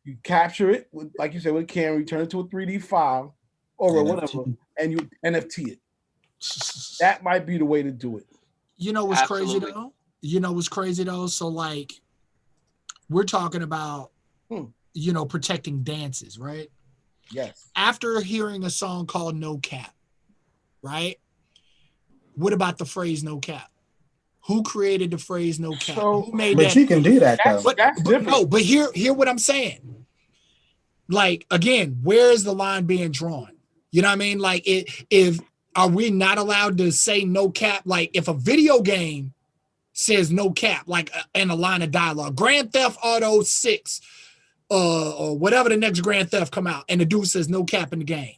Speaker 3: you capture it with, like you said, with a camera, you turn it to a 3D file or whatever, and you NFT it. That might be the way to do it.
Speaker 1: You know what's crazy though? So like, we're talking about, protecting dances, right?
Speaker 3: Yes.
Speaker 1: After hearing a song called No Cap, right? What about the phrase no cap? Who created the phrase no cap? Who made that?
Speaker 2: But you can do that though.
Speaker 1: That's different. No, but hear what I'm saying. Like, again, where is the line being drawn? You know what I mean? Like, are we not allowed to say no cap? Like, if a video game says no cap, like in a line of dialogue, Grand Theft Auto 6, or whatever the next Grand Theft come out, and the dude says no cap in the game,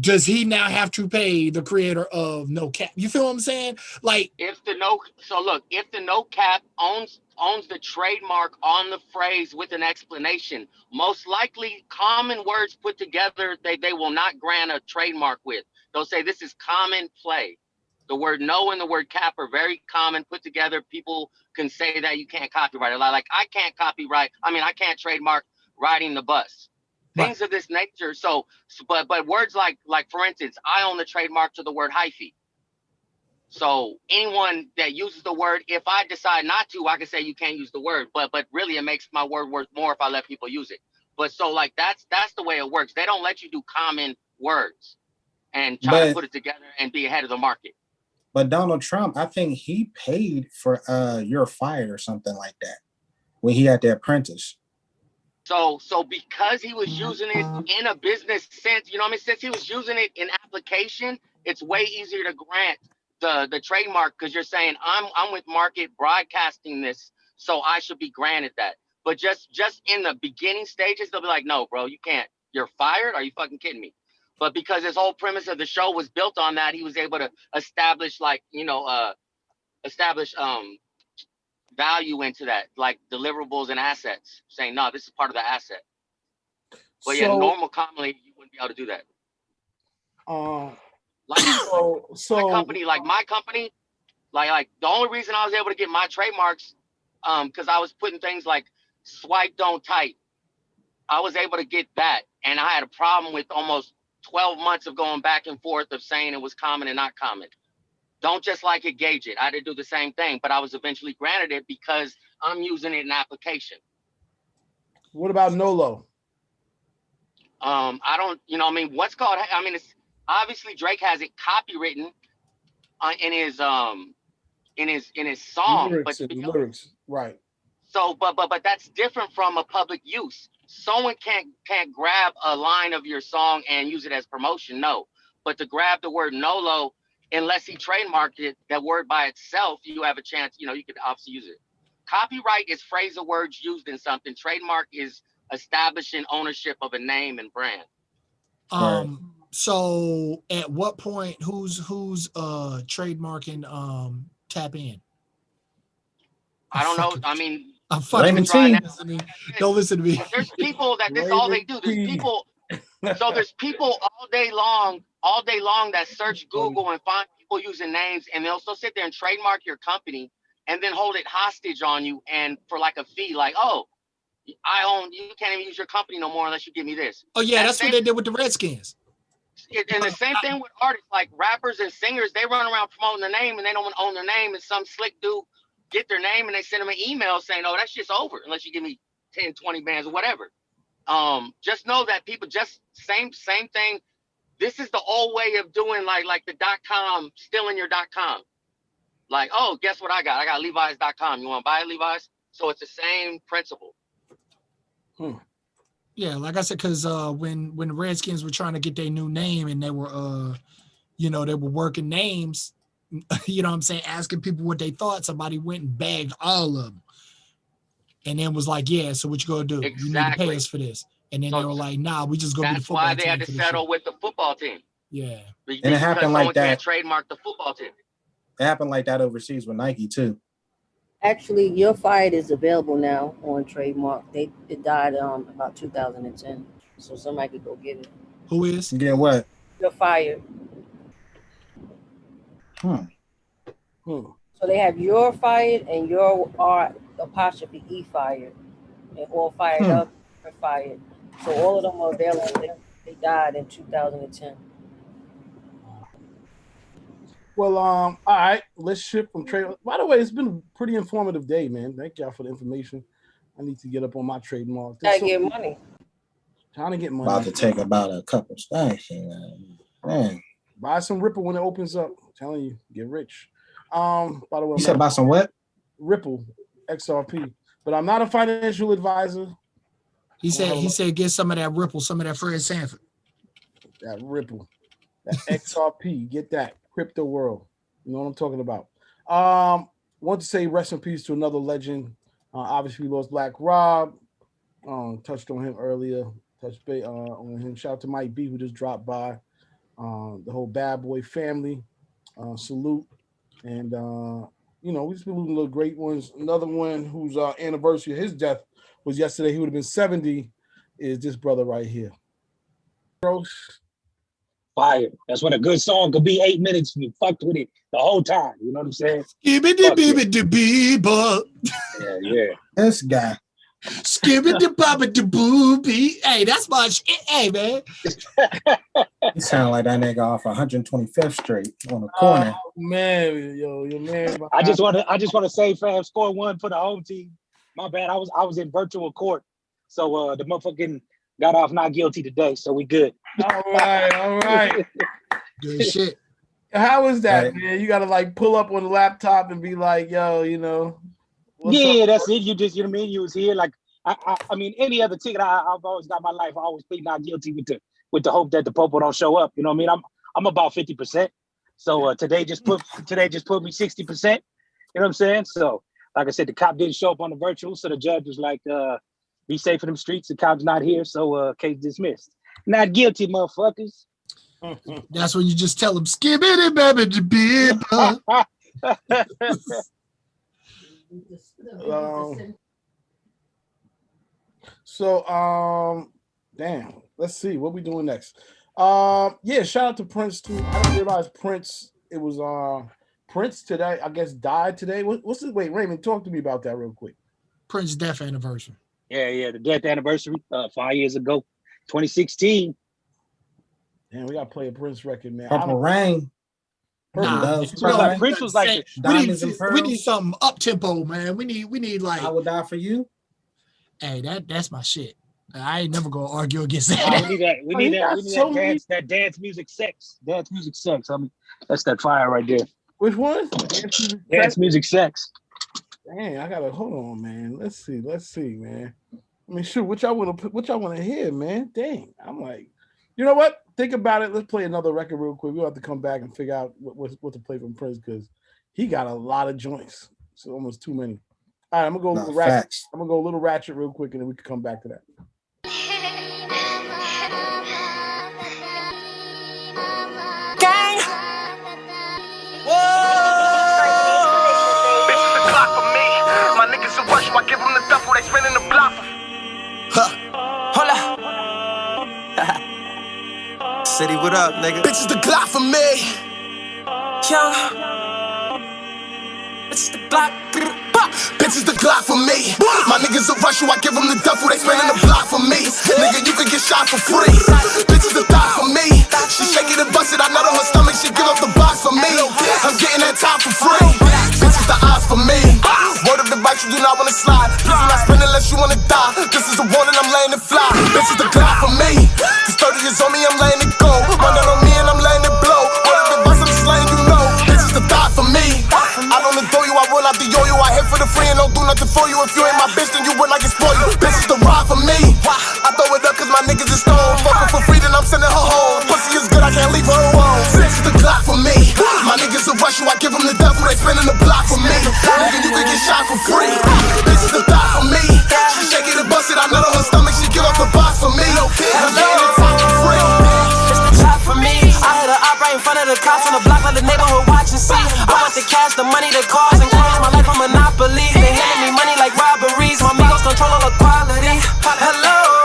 Speaker 1: does he now have to pay the creator of no cap? You feel what I'm saying? Like,
Speaker 6: if the no cap owns the trademark on the phrase with an explanation, most likely common words put together, they will not grant a trademark with. They'll say this is common play. The word no and the word cap are very common put together. People can say that you can't copyright it. Like I can't trademark riding the bus. Things of this nature. So, but words like for instance, I own the trademark to the word hyphy. So anyone that uses the word, if I decide not to, I can say you can't use the word. But really, it makes my word worth more if I let people use it. But so like that's the way it works. They don't let you do common words and try to put it together and be ahead of the market.
Speaker 2: But Donald Trump, I think he paid for You're Fired or something like that when he had The Apprentice.
Speaker 6: So because he was using it in a business sense, you know what I mean? Since he was using it in application, it's way easier to grant the trademark because you're saying I'm with market broadcasting this, so I should be granted that. But just in the beginning stages, they'll be like, no, bro, you can't you're fired. Are you fucking kidding me? But because his whole premise of the show was built on that, he was able to establish value into that, like deliverables and assets, saying, no, this is part of the asset. But yeah, normal commonly, you wouldn't be able to do that. My company, like the only reason I was able to get my trademarks, because I was putting things like swipe, don't type. I was able to get that. And I had a problem with almost 12 months of going back and forth of saying it was common and not common. Don't just like it, gauge it. I did do the same thing, but I was eventually granted it because I'm using it in application.
Speaker 3: What about NOLO?
Speaker 6: I don't, what's called, it's obviously Drake has it copywritten in his song,
Speaker 3: lyrics, right.
Speaker 6: So, but that's different from a public use. Someone can't grab a line of your song and use it as promotion, no. But to grab the word NOLO, unless he trademarked it, that word by itself, you have a chance, you could obviously use it. Copyright is phrasal words used in something. Trademark is establishing ownership of a name and brand.
Speaker 1: So at what point who's trademarking Tap In?
Speaker 6: I don't know.
Speaker 1: I'm fucking trying. Don't listen to me.
Speaker 6: There's people that this all they do. There's people. So there's people all day long that search Google and find people using names, and they'll still sit there and trademark your company and then hold it hostage on you, and for like a fee, like, oh, I own, you can't even use your company no more unless you give me this.
Speaker 1: Oh yeah, that's what they did with the Redskins.
Speaker 6: And the same thing with artists, like rappers and singers, they run around promoting their name and they don't want to own their name, and some slick dude get their name and they send them an email saying, oh, that shit's over unless you give me 10, 20 bands or whatever. Just know that people just same thing. This is the old way of doing like the .com, stealing your .com. Like, oh, guess what I got? I got Levi's.com. You want to buy Levi's? So it's the same principle.
Speaker 1: Yeah, like I said, because when the Redskins were trying to get their new name and they were they were working names, you know what I'm saying, asking people what they thought, somebody went and bagged all of them. And then was like, yeah, so what you gonna do?
Speaker 6: Exactly.
Speaker 1: You need to pay us for this. And then they were like, nah, we just gonna be the football team.
Speaker 6: That's why they had to settle with the football team.
Speaker 1: Yeah.
Speaker 2: And it happened like that.
Speaker 6: Can't trademark the football team.
Speaker 2: It happened like that overseas with Nike too.
Speaker 12: Actually, You're Fired is available now on trademark. It died about 2010, so somebody could go get it.
Speaker 1: Who is?
Speaker 2: Get what?
Speaker 12: You're Fired. So they have You're Fired and Your R''E fired, and all fired up or fired. So all of them are available. They died in 2010.
Speaker 3: Well, all right, let's shift from trade. By the way, it's been a pretty informative day, man. Thank y'all for the information. I need to get up on my trademark.
Speaker 12: Trying to get money.
Speaker 3: Trying to get money.
Speaker 2: About to take about a couple stacks. Man.
Speaker 3: Buy some Ripple when it opens up. I'm telling you, get rich. By the way,
Speaker 2: you said buy some what?
Speaker 3: Ripple, XRP. But I'm not a financial advisor.
Speaker 1: He said get some of that Ripple, some of that Fred Sanford.
Speaker 3: That Ripple, that XRP, get that. Crypto world, you know what I'm talking about. Want to say rest in peace to another legend. Obviously, we lost Black Rob. Touched on him earlier. Touched base on him. Shout out to Mike B, who just dropped by. The whole Bad Boy family. Salute. And we just been losing little great ones. Another one whose anniversary of his death was yesterday. He would have been 70. Is this brother right here?
Speaker 13: Fire. That's what a good song could be. 8 minutes. You fucked with it the whole time. You know what I'm saying? Yeah.
Speaker 2: This guy.
Speaker 1: Skibbity-bobbity-boobie. Hey, that's my shit. Hey, man.
Speaker 2: You sound like that nigga off 125th Street on the corner.
Speaker 3: Oh, man, your man.
Speaker 13: I just want to say, fam, score one for the home team. My bad. I was in virtual court, so the motherfucking got off not guilty today, so we good.
Speaker 3: All right.
Speaker 1: Good shit.
Speaker 3: How is that, man? You gotta like pull up on the laptop and be like, yo,
Speaker 13: that's it. You just, you know what I mean? You was here. Like, I mean, any other ticket, I've always got my life. I always plead not guilty with the hope that the popo don't show up. You know what I mean? I'm about 50%. So today just put me 60%. You know what I'm saying? So like I said, the cop didn't show up on the virtual, so the judge was like, be safe in them streets. The cop's not here, so case dismissed. Not guilty, motherfuckers.
Speaker 1: That's when you just tell them, skibbity baby the beeper.
Speaker 3: Damn. Let's see what we doing next. Yeah, shout out to Prince too. I didn't realize Prince. It was Prince today. I guess died today. What's his? Wait, Raymond, talk to me about that real quick.
Speaker 1: Prince's death anniversary.
Speaker 13: Yeah, the death anniversary. 5 years ago, 2016.
Speaker 3: Damn, we gotta play a Prince record, man.
Speaker 2: Purple Rain.
Speaker 13: Prince was like
Speaker 1: we need something up tempo, man. We need like
Speaker 2: I Would Die for You.
Speaker 1: Hey, that's my shit. I ain't never gonna argue against that.
Speaker 13: We need that dance music sex. Dance music sex. I mean, that's that fire right there.
Speaker 3: Which one?
Speaker 13: Dance music sex.
Speaker 3: Dang, I gotta hold on, man. Let's see, man. I mean, shoot, what y'all wanna hear, man? Dang, I'm like, you know what? Think about it. Let's play another record real quick. We'll have to come back and figure out what to play from Prince because he got a lot of joints. It's almost too many. All right, I'm gonna go a little ratchet. I'm gonna go a little ratchet real quick, and then we can come back to that.
Speaker 10: Gang. Whoa. Bitch is the clock for me. My niggas will rush, I give them the duffel, they spinning the block. Hold up. City, what up, nigga? Bitch is the Glock for me. Young. Bitch is the Glock. Bitch is the Glock for me. My niggas will rush you, I give them the duffel, they spinning the block for me. Nigga, you can get shot for free. Bitch is the thought for me. She shake it and bust it, I nut on her stomach, she give up the box for me. I'm getting that time for free. Bitch is the odds for me. Word of the bike, you do not wanna slide. Please do not spin unless you wanna die. This is the warning, I'm laying it fly. Bitch is the Glock for me. Cause 30 years on me, I'm laying it go. Running on me and I'm laying it blow. Word of the bike, I'm just letting you know. Bitch is the thought for me. I don't adore you, I will not yo you. I hit for the free and don't do nothing for you. If you ain't my bitch, then you will not get spoiled. Bitch is the ride for me. I throw it up cause my niggas is stoned. Fucking for free, then I'm sending her home. Pussy is good, I can't leave her alone. Bitch is the Glock for me. My niggas will rush you, I give them the devil, they spinning the block for me. Nigga, you can get shot for free. Bitch is the thought for me. She shake it and bust it, I nut on her stomach, she give up the box for me. I'm getting that time for free. It's the trap for me. I hit her up right in front of the cops on the block, let the neighborhood watch and see. I want the cash, the money, the cars, and clothes. My life a monopoly. They handing me money like robberies. My amigos control all the quality. Hello.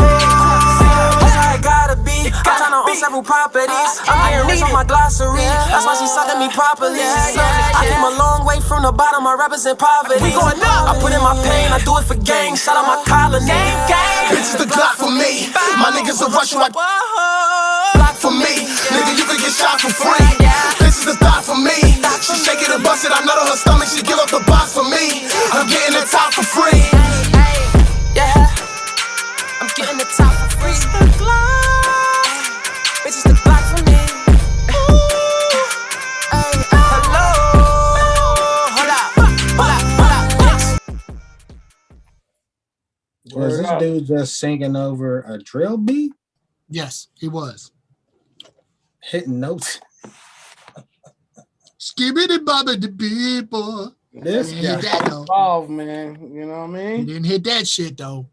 Speaker 10: That's how it gotta be. I'm trying to own several properties. I'm getting rich on my glossary. That's why she sucking me properly. I came a long way from the bottom. I represent poverty. We going up. I put in my pain. I do it for gang. Shout out my colony. Bitch is the Glock for me. My niggas will rush you like block for me. Nigga, you can get shot for free. Bitch is the thought for me. She shake it and bust it. I nut on her stomach. She give up the box for me. I'm getting that top for free. Yeah, I'm getting the top for free. Bitch is the Glock. Bitch is the Glock for me. Hello. Hold up.
Speaker 2: Was this dude just singing over a drill beat?
Speaker 1: Yes, he was.
Speaker 2: Hitting notes.
Speaker 1: Skibbity bobby the people.
Speaker 2: This guy
Speaker 3: involved, man. You know what I mean?
Speaker 1: He didn't hit that shit though.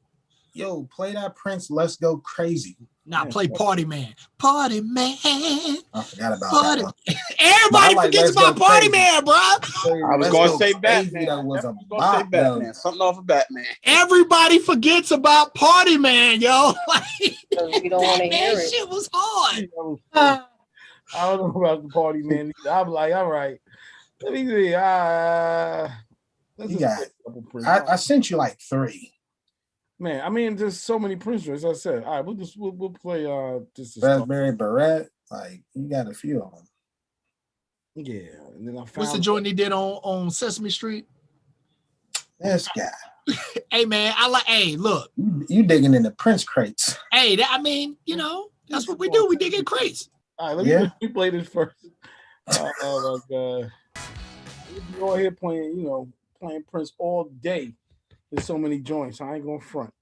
Speaker 2: Yo, play that Prince Let's Go Crazy.
Speaker 1: Nah, play Party Man. Party Man.
Speaker 2: I forgot about
Speaker 1: Party.
Speaker 2: that one.
Speaker 1: Everybody
Speaker 2: Like
Speaker 1: forgets about Party Man, bro.
Speaker 11: I was going to say Batman.
Speaker 2: That was
Speaker 11: Batman. Something off of Batman.
Speaker 1: Everybody forgets about Party Man, yo.
Speaker 12: You don't want to hear it.
Speaker 1: Shit was hard.
Speaker 3: I don't know about the Party Man. I'm like, all right. Let me see.
Speaker 2: I sent you like 3.
Speaker 3: Man, I mean, there's so many Prince joints. I said, all right, we'll play just
Speaker 2: Raspberry Beret. Like, you got a few of them.
Speaker 3: Yeah, and then I found
Speaker 1: what's the joint he did on Sesame Street?
Speaker 2: This guy.
Speaker 1: Hey man, hey, look.
Speaker 2: You digging in the Prince crates.
Speaker 1: Hey, I mean, you know, that's what we do. We dig in crates.
Speaker 3: All right, let me play this first. Oh my God. We'll go ahead playing Prince all day. There's so many joints. I ain't gonna front.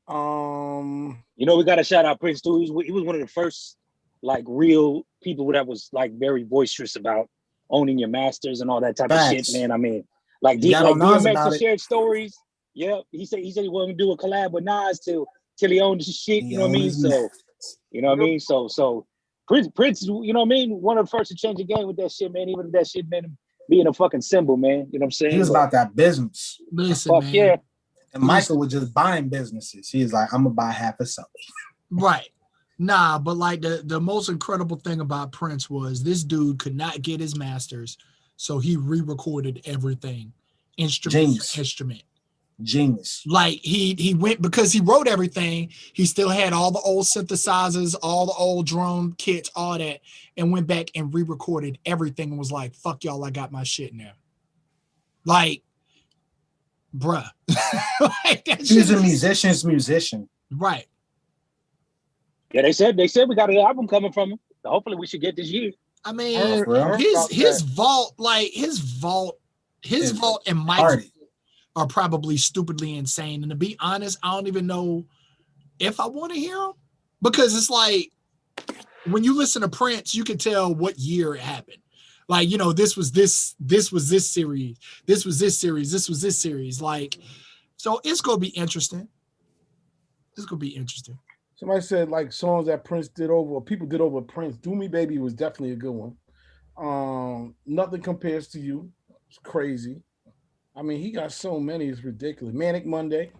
Speaker 13: You know, we gotta shout out Prince too. He was one of the first like real people that was like very boisterous about owning your masters and all that type of shit, man. I mean, like DMX and shared stories. Yeah, he said he wasn't gonna do a collab with Nas till he owned his shit. You know what I mean? So You know what I mean? So Prince, you know what I mean? One of the first to change the game with that shit, man. Even if that shit been being a fucking symbol, man. You know what I'm saying?
Speaker 2: He was about that business.
Speaker 1: Listen,
Speaker 13: fuck
Speaker 1: man.
Speaker 13: yeah.
Speaker 2: And Michael was just buying businesses. He was like, I'm gonna buy half of something.
Speaker 1: Right. Nah, but like the most incredible thing about Prince was this dude could not get his masters, so he re-recorded everything, instrument for instrument.
Speaker 2: Genius.
Speaker 1: Like he went, because he wrote everything, he still had all the old synthesizers, all the old drum kits, all that, and went back and re-recorded everything and was like, fuck y'all, I got my shit now. Like, bruh. Like,
Speaker 2: He's a musician's musician.
Speaker 1: Right.
Speaker 13: Yeah, they said we got an album coming from him. So hopefully we should get this year.
Speaker 1: I mean, his vault and Mike's are probably stupidly insane. And to be honest, I don't even know if I want to hear them, because it's like when you listen to Prince, you can tell what year it happened. Like, you know, this was this series, this was this series. Like, so it's gonna be interesting. It's gonna be interesting.
Speaker 3: Somebody said like songs that Prince did over, or people did over Prince. Do Me Baby was definitely a good one. Nothing Compares to You. It's crazy. I mean, he got so many, it's ridiculous. Manic Monday.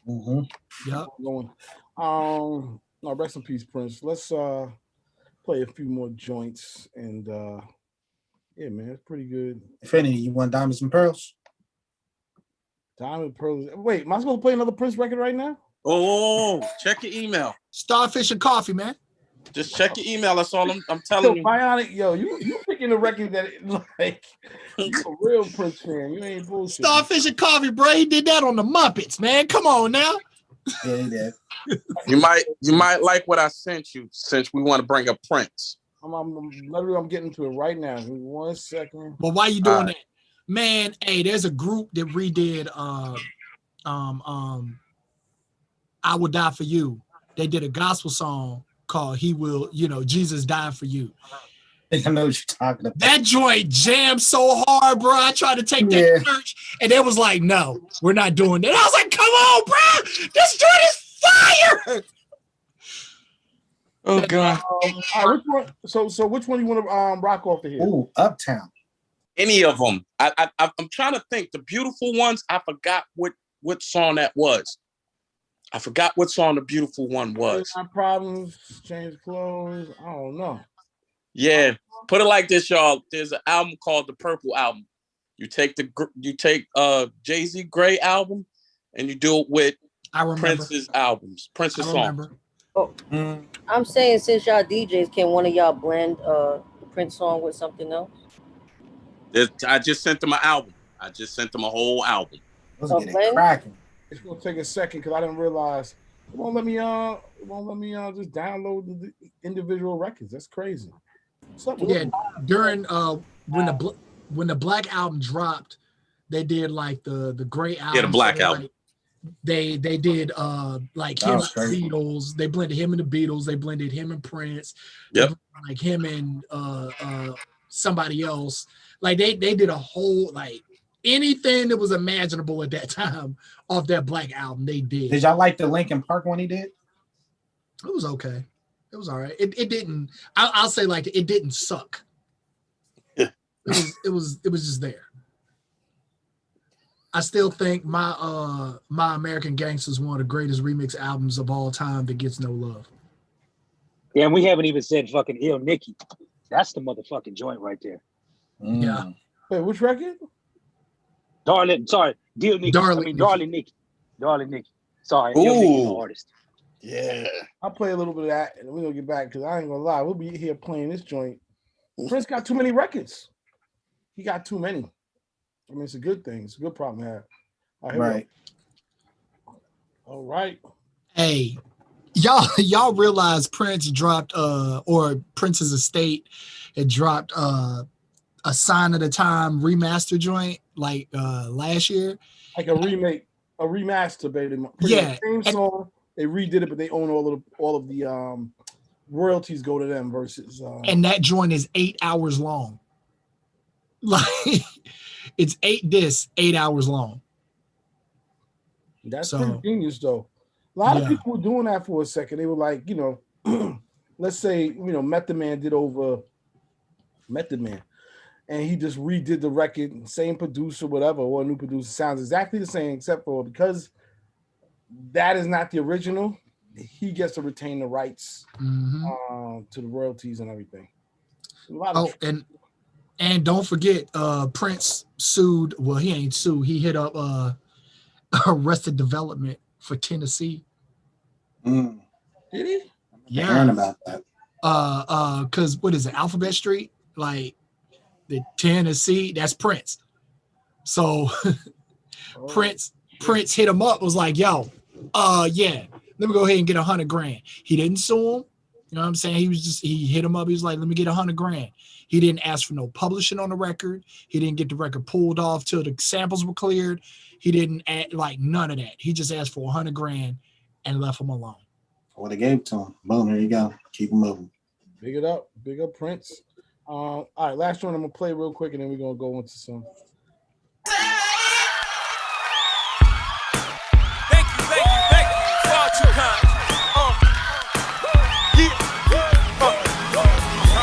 Speaker 1: Yep.
Speaker 3: Going. No, rest in peace, Prince. Let's play a few more joints, and yeah, man, it's pretty good.
Speaker 2: Infinity, you want Diamonds and Pearls?
Speaker 3: Diamond Pearls. Wait, am I supposed to play another Prince record right now?
Speaker 11: Oh, check your email.
Speaker 1: Starfish and Coffee, man.
Speaker 11: Just check your email. That's all I'm telling you.
Speaker 3: Bionic, you picking the record that like you a real Prince fan. You ain't bullshit.
Speaker 1: Starfish and Coffee, bro. He did that on the Muppets, man. Come on now.
Speaker 2: Yeah, he did.
Speaker 11: You might like what I sent you, since we want to bring up Prince.
Speaker 3: I'm getting to it right now. Give me 1 second.
Speaker 1: But why you doing that? Man, hey, there's a group that redid I Will Die For You. They did a gospel song called He Will, Jesus Died For You.
Speaker 2: I know what you're talking about.
Speaker 1: That joint jammed so hard, bro. I tried to take that to church, and they was like, no, we're not doing that. I was like, come on, bro. This joint is fire.
Speaker 11: Oh, God.
Speaker 3: Which one? So which one you want to rock off the here?
Speaker 2: Ooh, Uptown.
Speaker 11: Any of them. I'm trying to think. The Beautiful Ones, I forgot what song that was. I forgot what song the Beautiful One was.
Speaker 3: Problems, change clothes. I don't know.
Speaker 11: Yeah, put it like this, y'all. There's an album called the Purple Album. You take Jay-Z Gray album, and you do it with Prince's albums, Prince's songs.
Speaker 12: Oh, I'm saying, since y'all DJs, can one of y'all blend the Prince song with something else?
Speaker 11: I just sent them an album. I just sent them a whole album.
Speaker 2: Cracking.
Speaker 3: It's gonna take a second because I didn't realize it won't let me just download the individual records. That's crazy.
Speaker 1: Yeah, during when the Black album dropped, they did like the Gray album.
Speaker 11: Yeah, the Black album.
Speaker 1: They did like him and the Beatles. They blended him and the Beatles. They blended him and Prince.
Speaker 11: Yep.
Speaker 1: Like him and somebody else. Like they did a whole, like, anything that was imaginable at that time off that Black album, they did.
Speaker 2: Did y'all like the Linkin Park one he did?
Speaker 1: It was okay. It was all right. It didn't. I'll say, like, it didn't suck. It was just there. I still think my American Gangster is one of the greatest remix albums of all time that gets no love.
Speaker 13: Yeah, and we haven't even said fucking Ill Nicky. That's the motherfucking joint right there.
Speaker 1: Yeah.
Speaker 3: Wait, which record?
Speaker 13: Deal Nicky. Darling Nicky. Sorry, Ill Nicky's the artist.
Speaker 11: Yeah.
Speaker 3: I'll play a little bit of that, and we're gonna get back, because I ain't gonna lie, we'll be here playing this joint. Prince got too many records. He got too many. I mean, it's a good thing. It's a good problem to have.
Speaker 2: Right.
Speaker 3: All right.
Speaker 1: Hey, y'all realize Prince dropped or Prince's estate had dropped a Sign of the Time remaster joint like last year.
Speaker 3: Like a remake, a remaster, baby.
Speaker 1: Yeah.
Speaker 3: Same song. They redid it, but they own all of the royalties go to them versus.
Speaker 1: And that joint is 8 hours long. Like, it's 8 discs, 8 hours long.
Speaker 3: That's pretty genius, though. A lot of people were doing that for a second. They were like, let's say, Method Man did over Method Man, and he just redid the record, same producer, whatever, or a new producer, sounds exactly the same, except for because that is not the original, he gets to retain the rights to the royalties and everything.
Speaker 1: And don't forget, Prince sued. Well, he ain't sued. He hit up Arrested Development for Tennessee.
Speaker 3: Did he?
Speaker 1: Yeah.
Speaker 2: Hearing about that.
Speaker 1: Because what is it? Alphabet Street, like the Tennessee. That's Prince. So Prince hit him up. Was like, yo, yeah, let me go ahead and get $100,000. He didn't sue him. You know what I'm saying? He hit him up. He was like, let me get $100,000. He didn't ask for no publishing on the record. He didn't get the record pulled off till the samples were cleared. He didn't add like none of that. He just asked for $100,000 and left him alone.
Speaker 2: What they gave to him. Boom, there you go. Keep him moving.
Speaker 3: Big up Prince. All right, last one I'm gonna play real quick, and then we're gonna go into some.
Speaker 9: Thank you. Far too kind.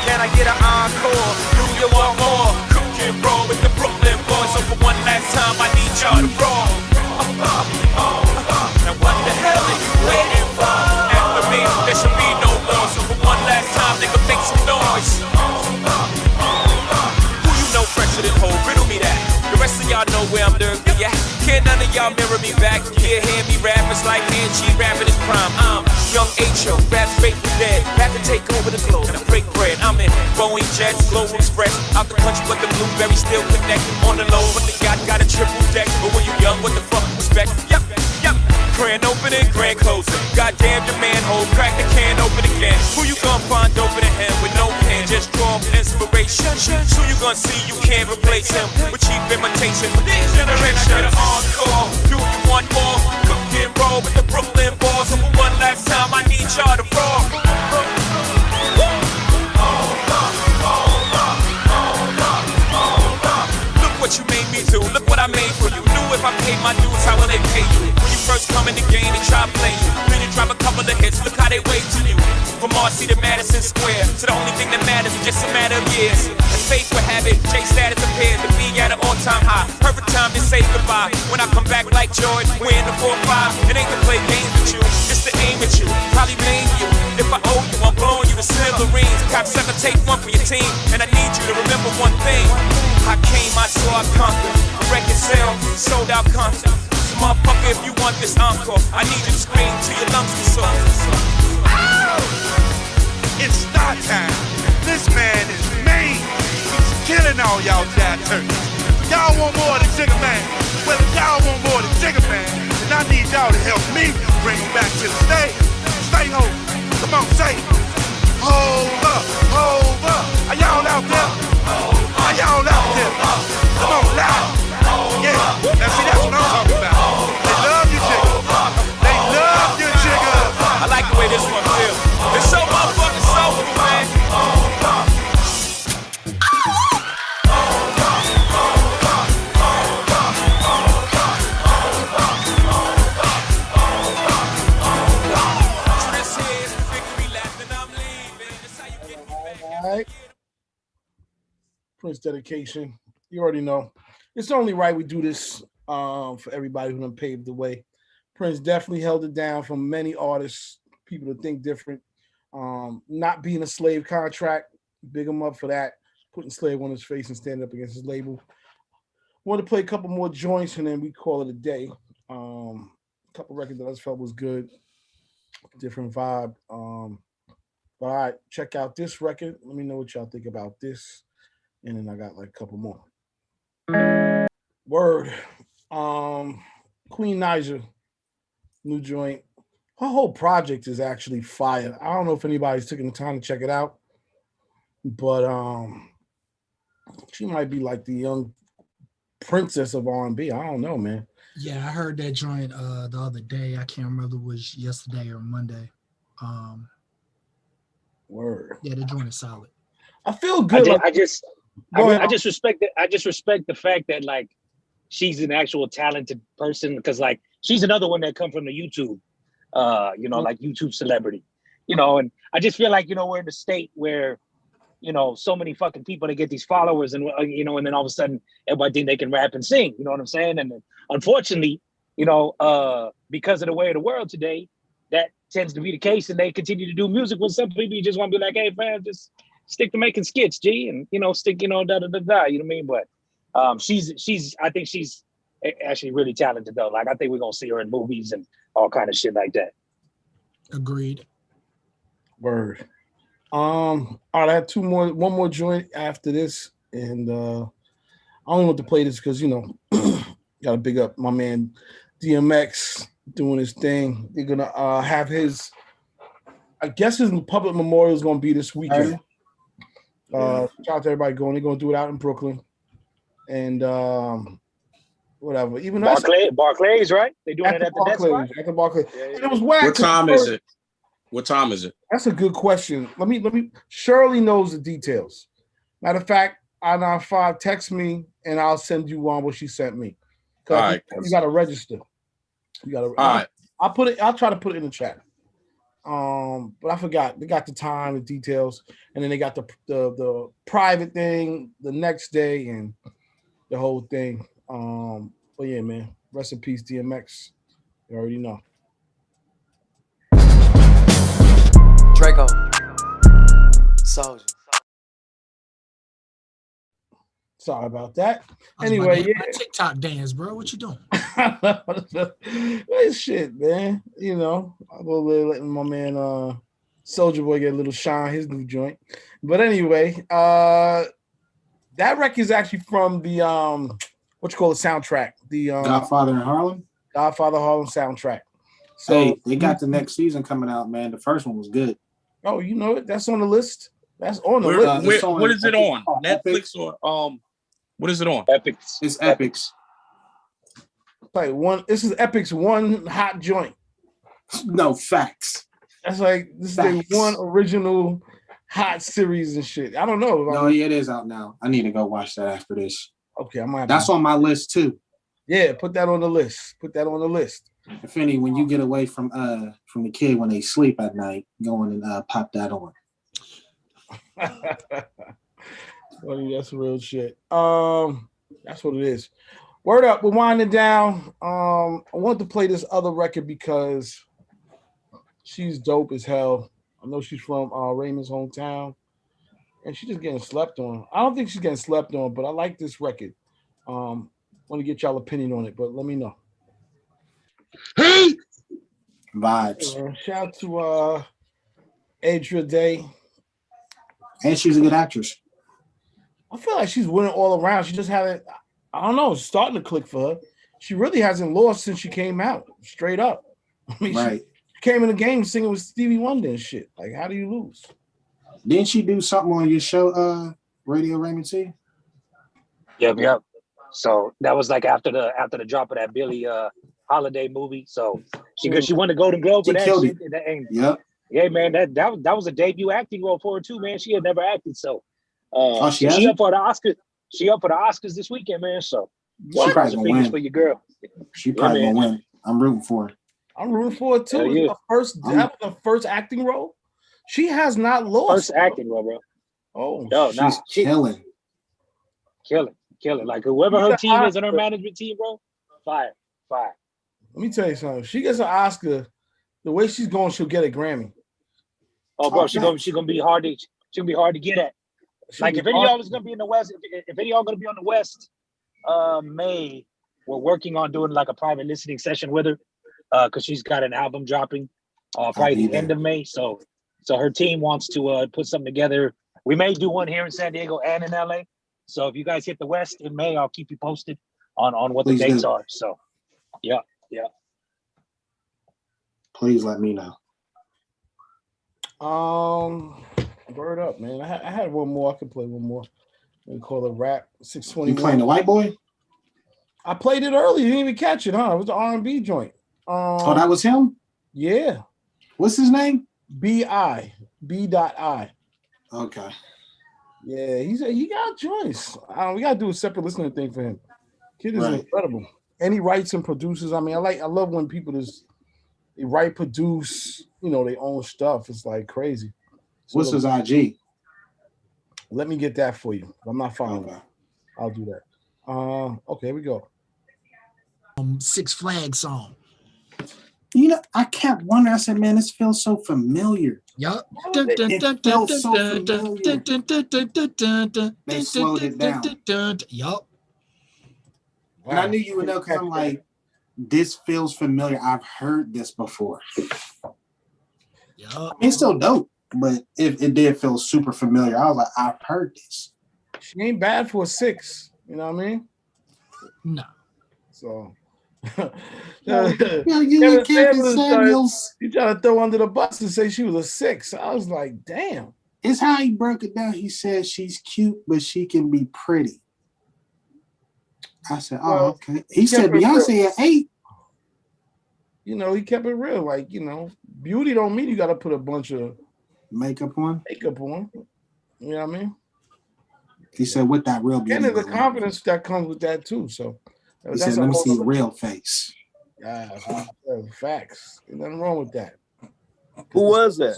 Speaker 9: Can I get an encore? Do you want more? Cook and roll with the Brooklyn boys. So for one last time, I need y'all to roll. Now what the hell are you waiting for? After me, there should be no more. So for one last time, nigga, make some noise. Who you know fresher than whole? Riddle me that. The rest of y'all know where I'm dirty at. Can't none of y'all mirror me back. Yeah, hear me rap, it's like hand G rapping his prime. I'm young H.O., rap faithful dead. Back to take over the globe and break bread. I'm in Boeing Jets, Global Express. Out the country, but the blueberry still connected. On the low, but the yacht got a triple deck. But when you young, what the fuck respect? Yep. Grand opening, grand closing. Goddamn your manhole, crack the can open again. Who you gonna find over the hand with no pen? Just draw inspiration. Who you gonna see you can't replace him with cheap imitation for this generation? Can I get an encore? Do you want more? Cook and roll with the Brooklyn boys. So for one last time, I need y'all to roll. Look what you made me do. Look what I made for you. Knew if I paid my dues, how will they pay you? When you first come in the game, they try to play you. Then you drop a couple of hits. Look how they wait to you. From Marcy to Madison Square. So the only thing that matters is just a matter of years. And faith will have it. J status appears to be at an all-time high. Perfect time to say goodbye. When I come back like Jordan, we're in the 4-5. It ain't to play games with you. It's to aim at you. Probably maim you. If I owe you, I'm blowing you to smithereens. Cocksucker, take one for your team. And I need you to remember one thing. I came, I saw, I conquered. A record sale, sold out concert. So motherfucker, if you want this encore, I need you to scream till your lungs get sore.
Speaker 14: It's start time. This man is mean. He's killing all y'all jazz turkeys. Y'all want more than Jigga Man. Well, if y'all want more than Jigga Man, then I need y'all to help me bring him back to the stage. Stay home. Come on, say it. Hold up, hold up. Are y'all out there? Are y'all out there? Come on, loud. Yeah, now see, that's what I'm talking about. They love you, Jigga. They love you, Jigga.
Speaker 9: I like the way this one feels. It's so motherfucking soulful, man.
Speaker 3: All right. Prince dedication. You already know. It's only right we do this for everybody who done paved the way. Prince definitely held it down from many artists, people to think different. Not being a slave contract, big him up for that. Putting slave on his face and standing up against his label. Want to play a couple more joints and then we call it a day. A couple records that I just felt was good. Different vibe. But all right, check out this record. Let me know what y'all think about this. And then I got like a couple more. Word. Queen Naija, new joint. Her whole project is actually fire. I don't know if anybody's taking the time to check it out, but she might be like the young princess of R&B. I don't know, man.
Speaker 1: Yeah, I heard that joint the other day. I can't remember if it was yesterday or Monday.
Speaker 3: Word.
Speaker 1: Yeah, the joint is solid.
Speaker 3: I feel good.
Speaker 13: I just respect it. I just respect the fact that like she's an actual talented person because like she's another one that come from the YouTube, like YouTube celebrity. you know, and I just feel like, you know, we're in a state where, you know, so many fucking people to get these followers and, you know, and then all of a sudden everybody think they can rap and sing, you know what I'm saying? And unfortunately, you know, because of the way of the world today, that tends to be the case, and they continue to do music with some people. You just want to be like, hey man, just stick to making skits, G, and, you know, stick, you know, da da da da, you know what I mean? But she's I think she's actually really talented though. Like, I think we're gonna see her in movies and all kind of shit like that.
Speaker 1: Agreed.
Speaker 3: Word. All right, I have one more joint after this, and I only want to play this because, you know, gotta big up my man DMX doing his thing. They're gonna have his, I guess his public memorial is gonna be this weekend. Shout out to everybody going. They're gonna do it out in Brooklyn, and whatever. Even
Speaker 13: Barclays, right? They're doing it at the Barclays.
Speaker 3: At the Barclays. And it was whack.
Speaker 11: What time is it? What time is it?
Speaker 3: That's a good question. Let me. Shirley knows the details. Matter of fact, I-95, text me and I'll send you what she sent me.
Speaker 11: All right.
Speaker 3: You got to register. You got to. All
Speaker 11: right.
Speaker 3: I'll put it. I'll try to put it in the chat. But I forgot. They got the time, the details, and then they got the private thing the next day and the whole thing. But yeah, man. Rest in peace, DMX. You already know.
Speaker 15: Draco. Soldier.
Speaker 3: Sorry about that. Anyway, yeah.
Speaker 1: TikTok dance, bro. What you doing?
Speaker 3: Shit, man. You know, I'm a little letting my man Soldier Boy get a little shine, his new joint. But anyway, that record is actually from the what you call the soundtrack, the
Speaker 2: Godfather in Harlem.
Speaker 3: Godfather Harlem soundtrack. So
Speaker 2: hey, they got the next season coming out, man. The first one was good.
Speaker 3: Oh, you know it. That's on the list. That's on the list.
Speaker 11: What is it on? Netflix or what is it on?
Speaker 13: Epics.
Speaker 2: It's Epics.
Speaker 3: Like one. This is Epic's one hot joint.
Speaker 2: No facts.
Speaker 3: That's like this is the one original hot series and shit. I don't know.
Speaker 2: No, yeah, it is out now. I need to go watch that after this.
Speaker 3: Okay, I might.
Speaker 2: That's on my list too.
Speaker 3: Yeah, put that on the list. Put that on the list.
Speaker 2: If any, when you get away from the kid when they sleep at night, go in and pop that on.
Speaker 3: Well, that's real shit. That's what it is. Word up, we're winding down. I want to play this other record because she's dope as hell. I know she's from Raymond's hometown, and she's just getting slept on. I don't think she's getting slept on, but I like this record. Want to get y'all opinion on it, but let me know.
Speaker 2: Hey, vibes.
Speaker 3: Shout out to Adria Day.
Speaker 2: And she's a good actress.
Speaker 3: I feel like she's winning all around. She just haven't, I don't know, it's starting to click for her. She really hasn't lost since she came out, straight up. I mean,
Speaker 2: right.
Speaker 3: She came in the game singing with Stevie Wonder and shit. Like, how do you lose?
Speaker 2: Didn't she do something on your show, Radio Raymond T?
Speaker 13: Yep. So that was like after the drop of that Billie Holiday movie. So she won the Golden Globe for that shit.
Speaker 2: Yep.
Speaker 13: Yeah, man, that was a debut acting role for her too, man. She had never acted, so
Speaker 2: she
Speaker 13: up for the Oscars. She up for the Oscars this weekend, man. So
Speaker 2: she probably gonna win
Speaker 13: for your girl.
Speaker 2: She probably gonna win. I'm rooting for her.
Speaker 3: I'm rooting for her too.
Speaker 13: Yeah.
Speaker 3: That was the first acting role. She has not lost.
Speaker 13: First acting role, bro.
Speaker 3: Oh,
Speaker 13: no,
Speaker 2: she's killing.
Speaker 13: Like whoever her team is and her management team, bro, fire.
Speaker 3: Let me tell you something. If she gets an Oscar, the way she's going, she'll get a Grammy.
Speaker 13: Oh, bro, she's gonna be hard to get at. Like if any of y'all is gonna be in the West, if any of y'all gonna be on the West, May, we're working on doing like a private listening session with her, because she's got an album dropping, probably the end of May. So her team wants to put something together. We may do one here in San Diego and in LA. So if you guys hit the West in May, I'll keep you posted on what the dates are. So, yeah.
Speaker 2: Please let me know.
Speaker 3: Word up, man. I had one more. I can play one more. We call it rap 621.
Speaker 2: You playing the White Boy?
Speaker 3: I played it early. You didn't even catch it, huh? It was the R&B joint.
Speaker 2: Oh, that was him?
Speaker 3: Yeah.
Speaker 2: What's his name?
Speaker 3: B.I.
Speaker 2: Okay.
Speaker 3: Yeah, he got joints. We gotta do a separate listening thing for him. Kid is incredible. And he writes and produces. I mean, I love when people they write, produce, you know, their own stuff. It's like crazy. So
Speaker 2: What's his IG?
Speaker 3: Let me get that for you. I'm not following that. I'll do that. Okay, here we go.
Speaker 1: Six Flags song.
Speaker 2: You know, I kept wondering. I said, man, this feels so familiar.
Speaker 1: Yup.
Speaker 2: It felt so familiar. They slowed it down.
Speaker 1: Yup.
Speaker 2: And I knew you would know because I'm like, this feels familiar. I've heard this before.
Speaker 1: Yup.
Speaker 2: It's still dope, but it did feel super familiar. I was like, I've heard this.
Speaker 3: She ain't bad for a 6. You know what I mean?
Speaker 1: No.
Speaker 3: So.
Speaker 2: You Kevin Samuels.
Speaker 3: You trying to throw under the bus and say she was a 6. I was like, damn.
Speaker 2: It's how he broke it down. He said she's cute, but she can be pretty. I said, oh, okay. He said Beyonce at 8.
Speaker 3: You know, he kept it real. Like, you know, beauty don't mean you got to put a bunch of
Speaker 2: makeup on.
Speaker 3: You know what I mean?
Speaker 2: He said, with that real beauty.
Speaker 3: And there's the confidence that comes with that, too. So,
Speaker 2: he said, let me see your real face.
Speaker 3: Yeah, facts. There's nothing wrong with that.
Speaker 16: Who was that?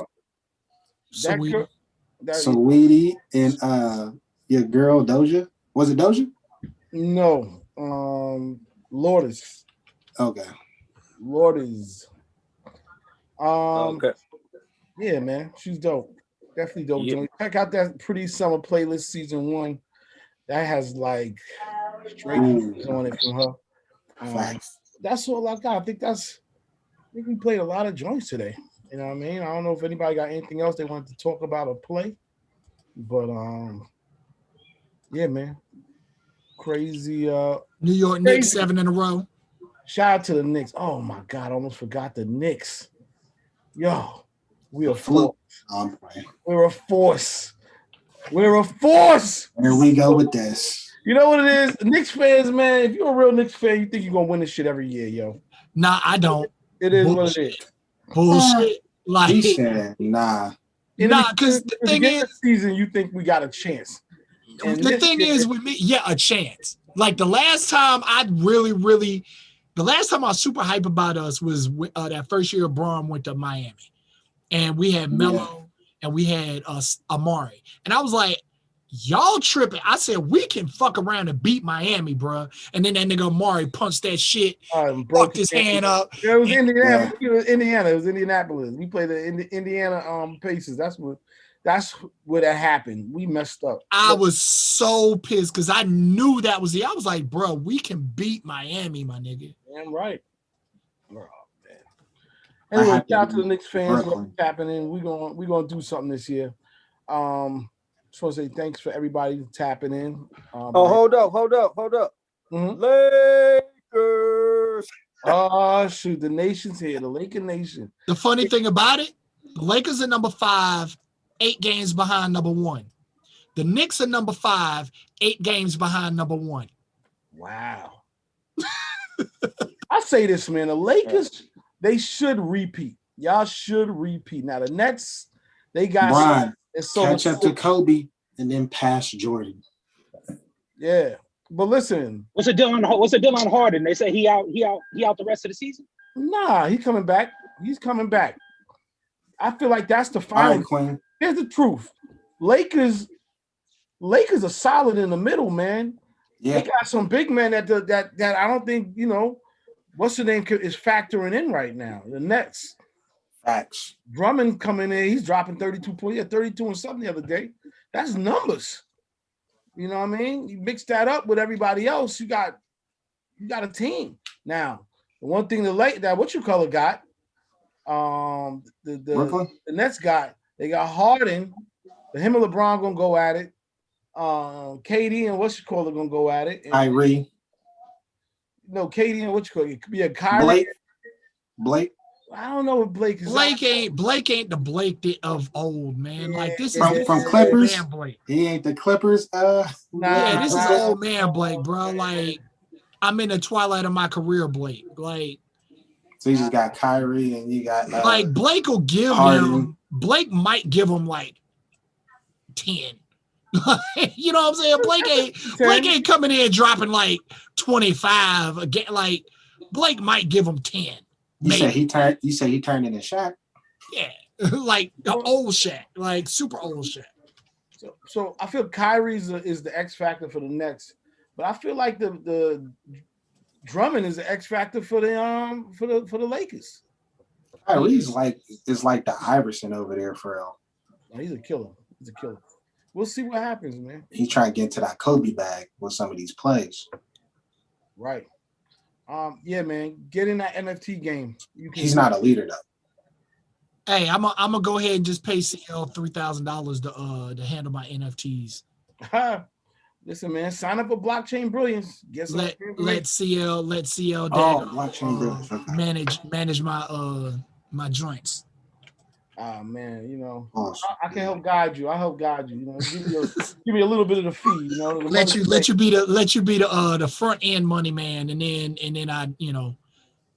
Speaker 2: Saweetie and your girl Doja. Was it Doja?
Speaker 3: No. Lourdes.
Speaker 2: Okay.
Speaker 3: Lourdes.
Speaker 16: Okay.
Speaker 3: Yeah, man. She's dope. Definitely dope.
Speaker 16: Yeah.
Speaker 3: Check out that Pretty Summer playlist season 1. That has like straight music on it from her. That's all I got. I think we played a lot of joints today. You know what I mean? I don't know if anybody got anything else they wanted to talk about or play, but yeah, man, crazy.
Speaker 1: New York Knicks 7 in a row.
Speaker 3: Shout out to the Knicks. Oh my God, I almost forgot the Knicks. Yo, we are force. We're a force. We're a force.
Speaker 2: Here we go with this.
Speaker 3: You know what it is? Knicks fans, man, if you're a real Knicks fan, you think you're going to win this shit every year, yo.
Speaker 1: Nah, I don't.
Speaker 3: It is what it is.
Speaker 1: Bullshit. Like,
Speaker 2: he said, nah.
Speaker 1: Because the thing is,
Speaker 3: season, you think we got a chance. And
Speaker 1: the thing is with me, yeah, a chance. Like the last time I was super hype about us was that first year Braun went to Miami. And we had Melo and we had Amari. And I was like, y'all tripping. I said, we can fuck around and beat Miami, bro. And then that nigga Amari punched that shit, fucked his hand up.
Speaker 3: Yeah, it was Indiana. It was Indiana. It was Indianapolis. We played the Indiana Pacers. That's what that happened. We messed up.
Speaker 1: I was so pissed because I knew that was I was like, bro, we can beat Miami, my nigga.
Speaker 3: Damn right. Oh, man. Anyway, shout out to the Knicks fans for tapping in. We're gonna do something this year. Just want to say thanks for everybody tapping in.
Speaker 16: Hold up.
Speaker 3: Mm-hmm.
Speaker 16: Lakers.
Speaker 3: Oh, shoot. The nation's here. The Laker Nation.
Speaker 1: The funny thing about it, the Lakers are number 5, 8 games behind number 1. The Knicks are number 5, 8 games behind number 1.
Speaker 3: Wow. I say this, man. The Lakers, they should repeat. Y'all should repeat. Now, the Nets, they got...
Speaker 2: Brian. Catch up to Kobe and then pass Jordan.
Speaker 3: Yeah, but listen,
Speaker 13: what's the deal on Harden? They say he out the rest of the season.
Speaker 3: Nah, he's coming back. He's coming back. I feel like that's the final.
Speaker 2: Right,
Speaker 3: here's the truth: Lakers are solid in the middle, man.
Speaker 2: Yeah,
Speaker 3: they got some big men that I don't think what's the name is factoring in right now. The Nets.
Speaker 2: Facts.
Speaker 3: Drummond coming in, he's dropping 32 points. He had 32 and something the other day. That's numbers. You know what I mean? You mix that up with everybody else, you got a team. Now, the one thing that what you call it got, the Nets got, they got Harden, him and LeBron gonna go at it. KD and what you call it gonna go at it.
Speaker 2: Kyrie.
Speaker 3: No, KD and what you call it. It could be a Kyrie.
Speaker 2: Blake.
Speaker 3: I don't know what Blake is.
Speaker 1: Blake ain't the Blake of old, man. Like this
Speaker 2: is from Clippers. Man Blake. He ain't the Clippers.
Speaker 1: Yeah, this is old man Blake, bro. Like I'm in the twilight of my career, Blake. Like
Speaker 2: so you just got Kyrie and you got
Speaker 1: like Blake will give him. Blake might give him like 10. You know what I'm saying? Blake ain't coming in dropping like 25 again. Like Blake might give him 10.
Speaker 2: You said he turned into Shaq?
Speaker 1: Yeah, like the old Shaq, like super old Shaq.
Speaker 3: So I feel Kyrie is the X factor for the Nets, but I feel like the Drummond is the X factor for the Lakers.
Speaker 2: Kyrie's is like the Iverson over there for real.
Speaker 3: Oh, he's a killer. We'll see what happens, man.
Speaker 2: He's trying to get into that Kobe bag with some of these plays.
Speaker 3: Right. Yeah, man. Get in that NFT game.
Speaker 2: He's not a leader though.
Speaker 1: Hey, I'm gonna go ahead and just pay CL $3,000 to handle my NFTs.
Speaker 3: Listen, man, sign up for Blockchain Brilliance.
Speaker 1: Let CL
Speaker 2: Blockchain Brilliance.
Speaker 1: manage my my joints.
Speaker 3: Oh man, I can help guide you. I help guide you. Give me a little bit of the fee.
Speaker 1: Let you be the front end money man, and then I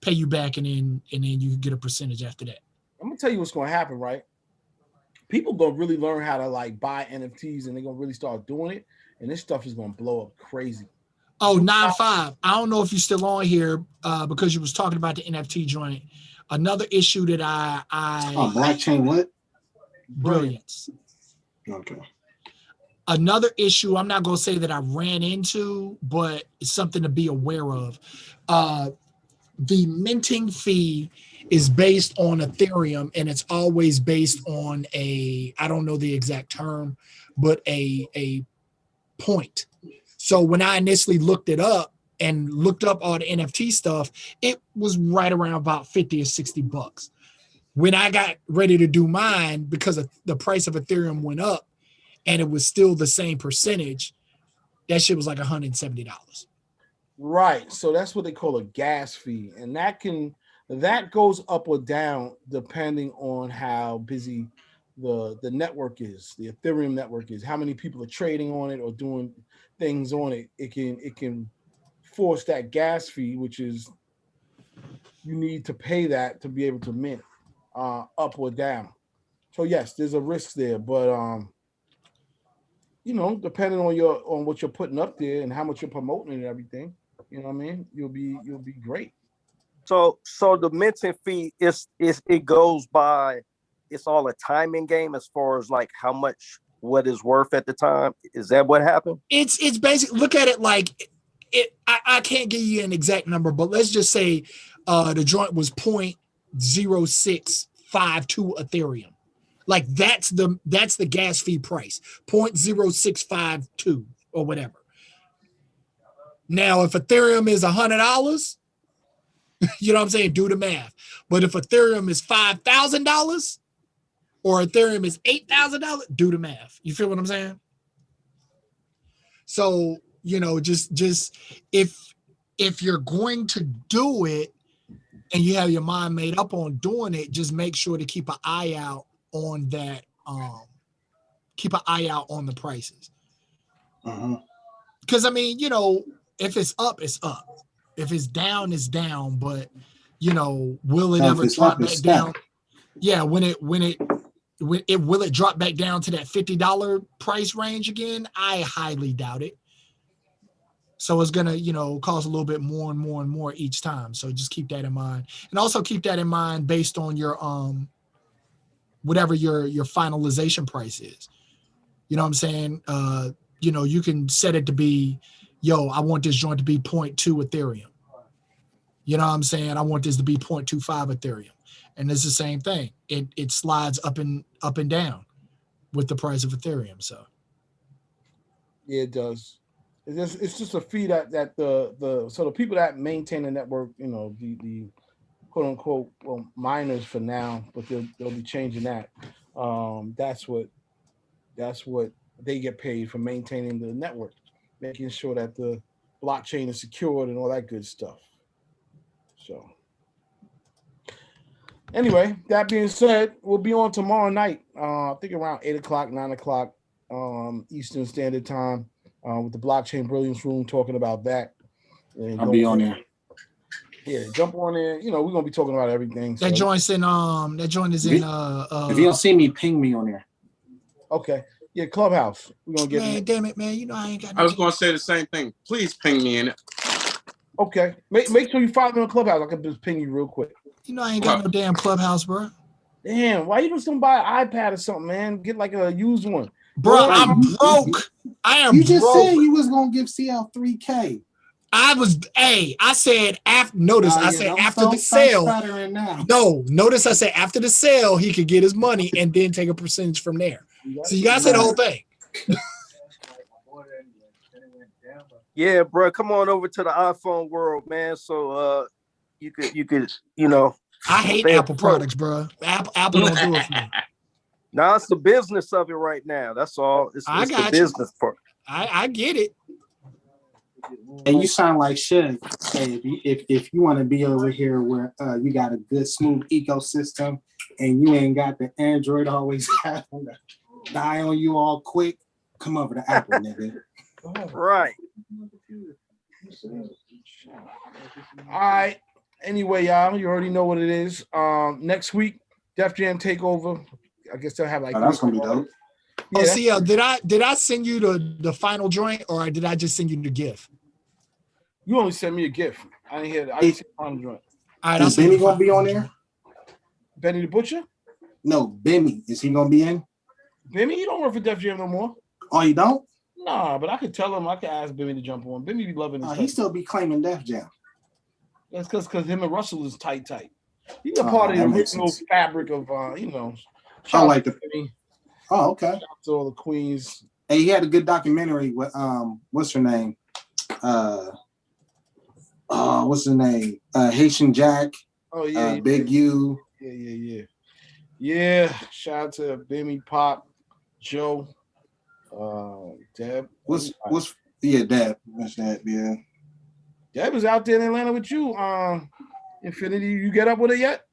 Speaker 1: pay you back, and then you get a percentage after that.
Speaker 3: I'm gonna tell you what's gonna happen, right? People gonna really learn how to like buy NFTs, and they're gonna really start doing it, and this stuff is gonna blow up crazy.
Speaker 1: Oh, 9-5. I don't know if you're still on here because you was talking about the NFT joint. Another issue that I
Speaker 2: blockchain what?
Speaker 1: Brilliance.
Speaker 2: Okay.
Speaker 1: Another issue I'm not gonna say that I ran into, but it's something to be aware of. The minting fee is based on Ethereum, and it's always based on I don't know the exact term, but a point. So when I initially looked it up and looked up all the NFT stuff, it was right around about $50 or $60. When I got ready to do mine, because of the price of Ethereum went up and it was still the same percentage, that shit was like $170.
Speaker 3: Right. So that's what they call a gas fee. And that goes up or down depending on how busy the network is, the Ethereum network is, how many people are trading on it or doing things on it. It can force that gas fee, which is you need to pay that to be able to mint up or down. So yes, there's a risk there, but depending on what you're putting up there and how much you're promoting and everything, you know what I mean, you'll be great.
Speaker 16: So the minting fee it goes by, it's all a timing game as far as like how much what is worth at the time. Is that what happened? It's
Speaker 1: basically, look at it like it. I can't give you an exact number, but let's just say the joint was 0.0652 Ethereum. Like that's the gas fee price, 0.0652 or whatever. Now, if Ethereum is $100, you know what I'm saying? Do the math. But if Ethereum is $5,000 or Ethereum is $8,000, do the math. You feel what I'm saying? So, just if you're going to do it and you have your mind made up on doing it, just make sure to keep an eye out on that. Keep an eye out on the prices. Because, I mean, if it's up, it's up. If it's down, it's down. But, will it ever drop back down? Yeah, will it drop back down to that $50 price range again? I highly doubt it. So it's gonna, cost a little bit more and more and more each time. So just keep that in mind, and also keep that in mind based on your whatever your finalization price is. You know what I'm saying? You can set it to be, I want this joint to be 0.2 Ethereum. You know what I'm saying? I want this to be 0.25 Ethereum. And it's the same thing. It slides up and down with the price of Ethereum. So
Speaker 3: yeah, it does. It's just a fee that the people that maintain the network, the quote unquote miners for now, but they'll be changing that. That's what they get paid for maintaining the network, making sure that the blockchain is secured and all that good stuff. So anyway, that being said, we'll be on tomorrow night. I think around 8:00, 9:00 Eastern Standard Time with the Blockchain Brilliance Room, talking about that. And
Speaker 2: I'll be on there.
Speaker 3: Yeah, jump on there. We're gonna be talking about everything.
Speaker 1: That joint's in. That joint is in.
Speaker 2: If you don't see me, ping me on there.
Speaker 3: Okay. Yeah, Clubhouse. We're gonna get.
Speaker 1: Man, damn it, man! I ain't got.
Speaker 11: I was gonna say the same thing. Please ping me in it.
Speaker 3: Okay. Make sure you follow me on Clubhouse. I can just ping you real quick.
Speaker 1: You know I ain't got no damn Clubhouse, bro.
Speaker 3: Damn, why you just don't buy an iPad or something, man? Get like a used one.
Speaker 1: Bro, I'm broke. I am
Speaker 2: You just
Speaker 1: broke.
Speaker 2: said you was gonna give CL 3K.
Speaker 1: I said after notice, I said after the sale. No, notice I said after the sale, he could get his money and then take a percentage from there. So you guys said the whole thing.
Speaker 16: Yeah, bro, come on over to the iPhone world, man. So you could, you know.
Speaker 1: I hate Apple products, bro. Apple don't do it for me.
Speaker 16: Now it's the business of it right now. That's all. It's the business part.
Speaker 1: I get it.
Speaker 2: And you sound like Shug. Hey, if you want to be over here where you got a good smooth ecosystem and you ain't got the Android always having to die on you all quick, come over to Apple, nigga.
Speaker 16: Right.
Speaker 3: All right. Anyway, y'all, you already know what it is. Next week, Def Jam Takeover. I guess they'll have like.
Speaker 2: Oh, that's gonna be dope.
Speaker 1: Yeah, oh, CL, did I send you the final joint or did I just send you the GIF?
Speaker 3: You only sent me a GIF. I didn't hear that. I didn't see the final joint.
Speaker 1: All right,
Speaker 2: is Benny gonna be on there?
Speaker 3: Benny the Butcher?
Speaker 2: No, Benny. Is he gonna be in?
Speaker 3: Benny, you don't work for Def Jam no more.
Speaker 2: Oh, you don't?
Speaker 3: Nah, but I could tell him. I could ask Benny to jump on. Benny be loving his.
Speaker 2: He still be claiming Def Jam.
Speaker 3: That's because him and Russell is tight. He's a part of the original fabric of you know.
Speaker 2: I like the.
Speaker 3: Benny.
Speaker 2: Oh, okay.
Speaker 3: Shout out to all the queens.
Speaker 2: Hey, he had a good documentary with what's her name? What's her name? Haitian Jack.
Speaker 3: Oh yeah,
Speaker 2: Big U.
Speaker 3: Yeah. Shout out to Benny, Pop, Joe, Deb.
Speaker 2: Deb. What's that? Yeah.
Speaker 3: Deb was out there in Atlanta with you. Infinity, you get up with her yet?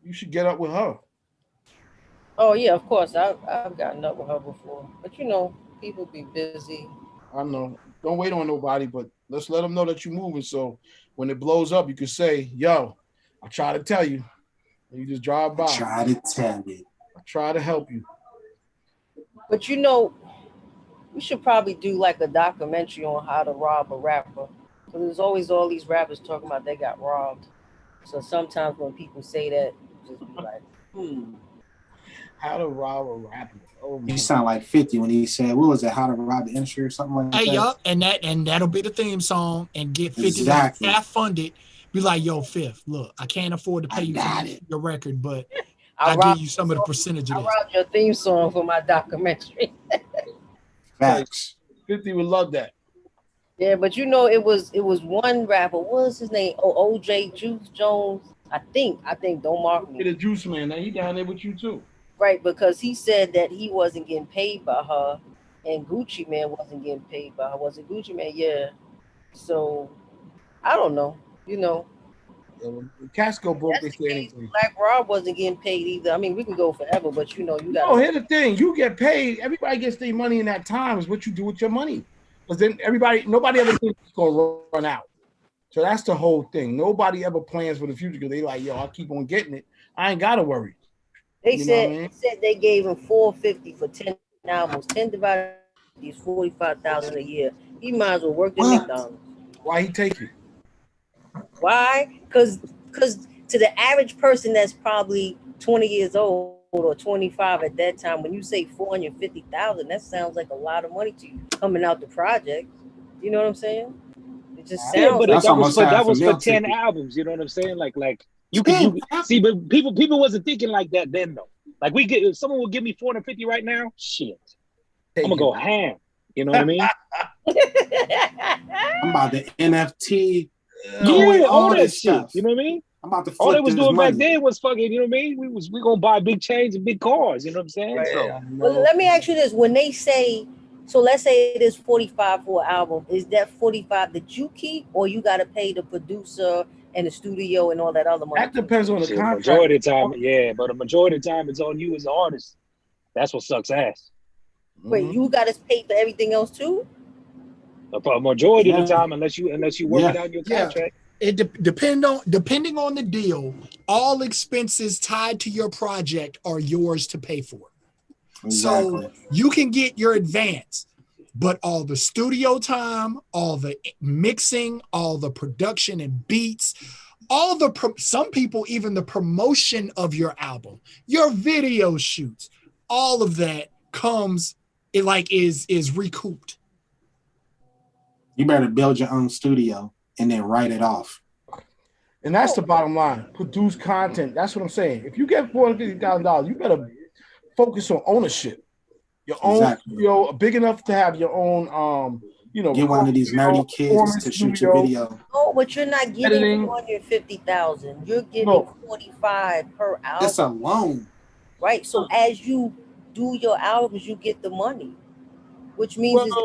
Speaker 3: You should get up with her.
Speaker 12: Oh yeah, of course. I've gotten up with her before, but you know, people be busy.
Speaker 3: I know. Don't wait on nobody, but let's let them know that you're moving. So when it blows up, you can say, "Yo, I try to tell you." And you just drive by.
Speaker 2: Try to tell you.
Speaker 3: I try to help you.
Speaker 12: But you know, we should probably do like a documentary on how to rob a rapper. Because there's always all these rappers talking about they got robbed. So sometimes when people say that, just be like,
Speaker 3: How to rob a rapper. Oh,
Speaker 2: you sound like 50 when he said, what was it, how to rob the industry or something like that?
Speaker 1: Hey, yup, and that'll be the theme song and get 50
Speaker 2: exactly.
Speaker 1: half funded. Be like, yo, Fifth, look, I can't afford to pay you for your record, but I'll give you some of the percentage of
Speaker 12: I
Speaker 1: this.
Speaker 12: robbed your theme song for my documentary.
Speaker 3: Facts. 50 would love that.
Speaker 12: Yeah, but you know, it was one rapper. What was his name? Oh, OJ Juice Jones. I think. Don't mark me.
Speaker 3: The Juice Man. Now he down there with you too.
Speaker 12: Right, because he said that he wasn't getting paid by her, and Gucci Man wasn't getting paid by her. Was it Gucci Man? Yeah. So I don't know. You know.
Speaker 3: Casco broke this anything.
Speaker 12: Black Rob wasn't getting paid either. I mean, we can go forever, but you know, you got.
Speaker 3: Oh, here's the thing: you get paid. Everybody gets their money in that time. Is what you do with your money. Because then nobody ever thinks it's gonna run out. So that's the whole thing. Nobody ever plans for the future because they like, yo, I'll keep on getting it. I ain't gotta worry.
Speaker 12: They said they gave him $450 for 10 albums. 10 divided is $45,000 a year. He might as well work at McDonald's.
Speaker 3: Why he take it?
Speaker 12: Why? Because to the average person that's probably 20 years old or 25 at that time, when you say $450,000, that sounds like a lot of money to you coming out the project. You know what I'm saying? It just sounds.
Speaker 13: But that was for 10 albums. You know what I'm saying? Like you see, but people wasn't thinking like that then though. Like if someone would give me $450 right now, shit, I'm gonna go ham. You know what I mean?
Speaker 2: I'm about the NFT.
Speaker 13: All that shit. You know what I mean?
Speaker 2: I'm about to flip
Speaker 13: all they was doing
Speaker 2: money.
Speaker 13: back then was fucking, you know what I mean? We gonna buy big chains and big cars, you know what I'm saying?
Speaker 12: So, well, let me ask you this. When they say, so let's say it is 45 for an album, is that 45 that you keep or you gotta pay the producer and the studio and all that other money?
Speaker 3: That depends on the contract.
Speaker 13: Majority of the time, yeah, but a majority of the time it's on you as the artist. That's what sucks ass.
Speaker 12: Wait, you gotta pay for everything else too?
Speaker 13: A majority of the time, unless you work it out in your contract.
Speaker 1: It depending on the deal, all expenses tied to your project are yours to pay for. Exactly. So you can get your advance. but all the studio time, all the mixing, all the production and beats, all the some people, even the promotion of your album, your video shoots, all of that comes, it like is recouped.
Speaker 2: You better build your own studio and then write it off.
Speaker 3: And that's the bottom line. Produce content. That's what I'm saying. If you get $450,000, you better focus on ownership. Your own studio, big enough to have your own
Speaker 2: get one of these nerdy kids to shoot your video.
Speaker 12: Oh, but you're not getting $450,000. You're getting $45 per album.
Speaker 2: It's a loan.
Speaker 12: Right. So as you do your albums, you get the money, which means it's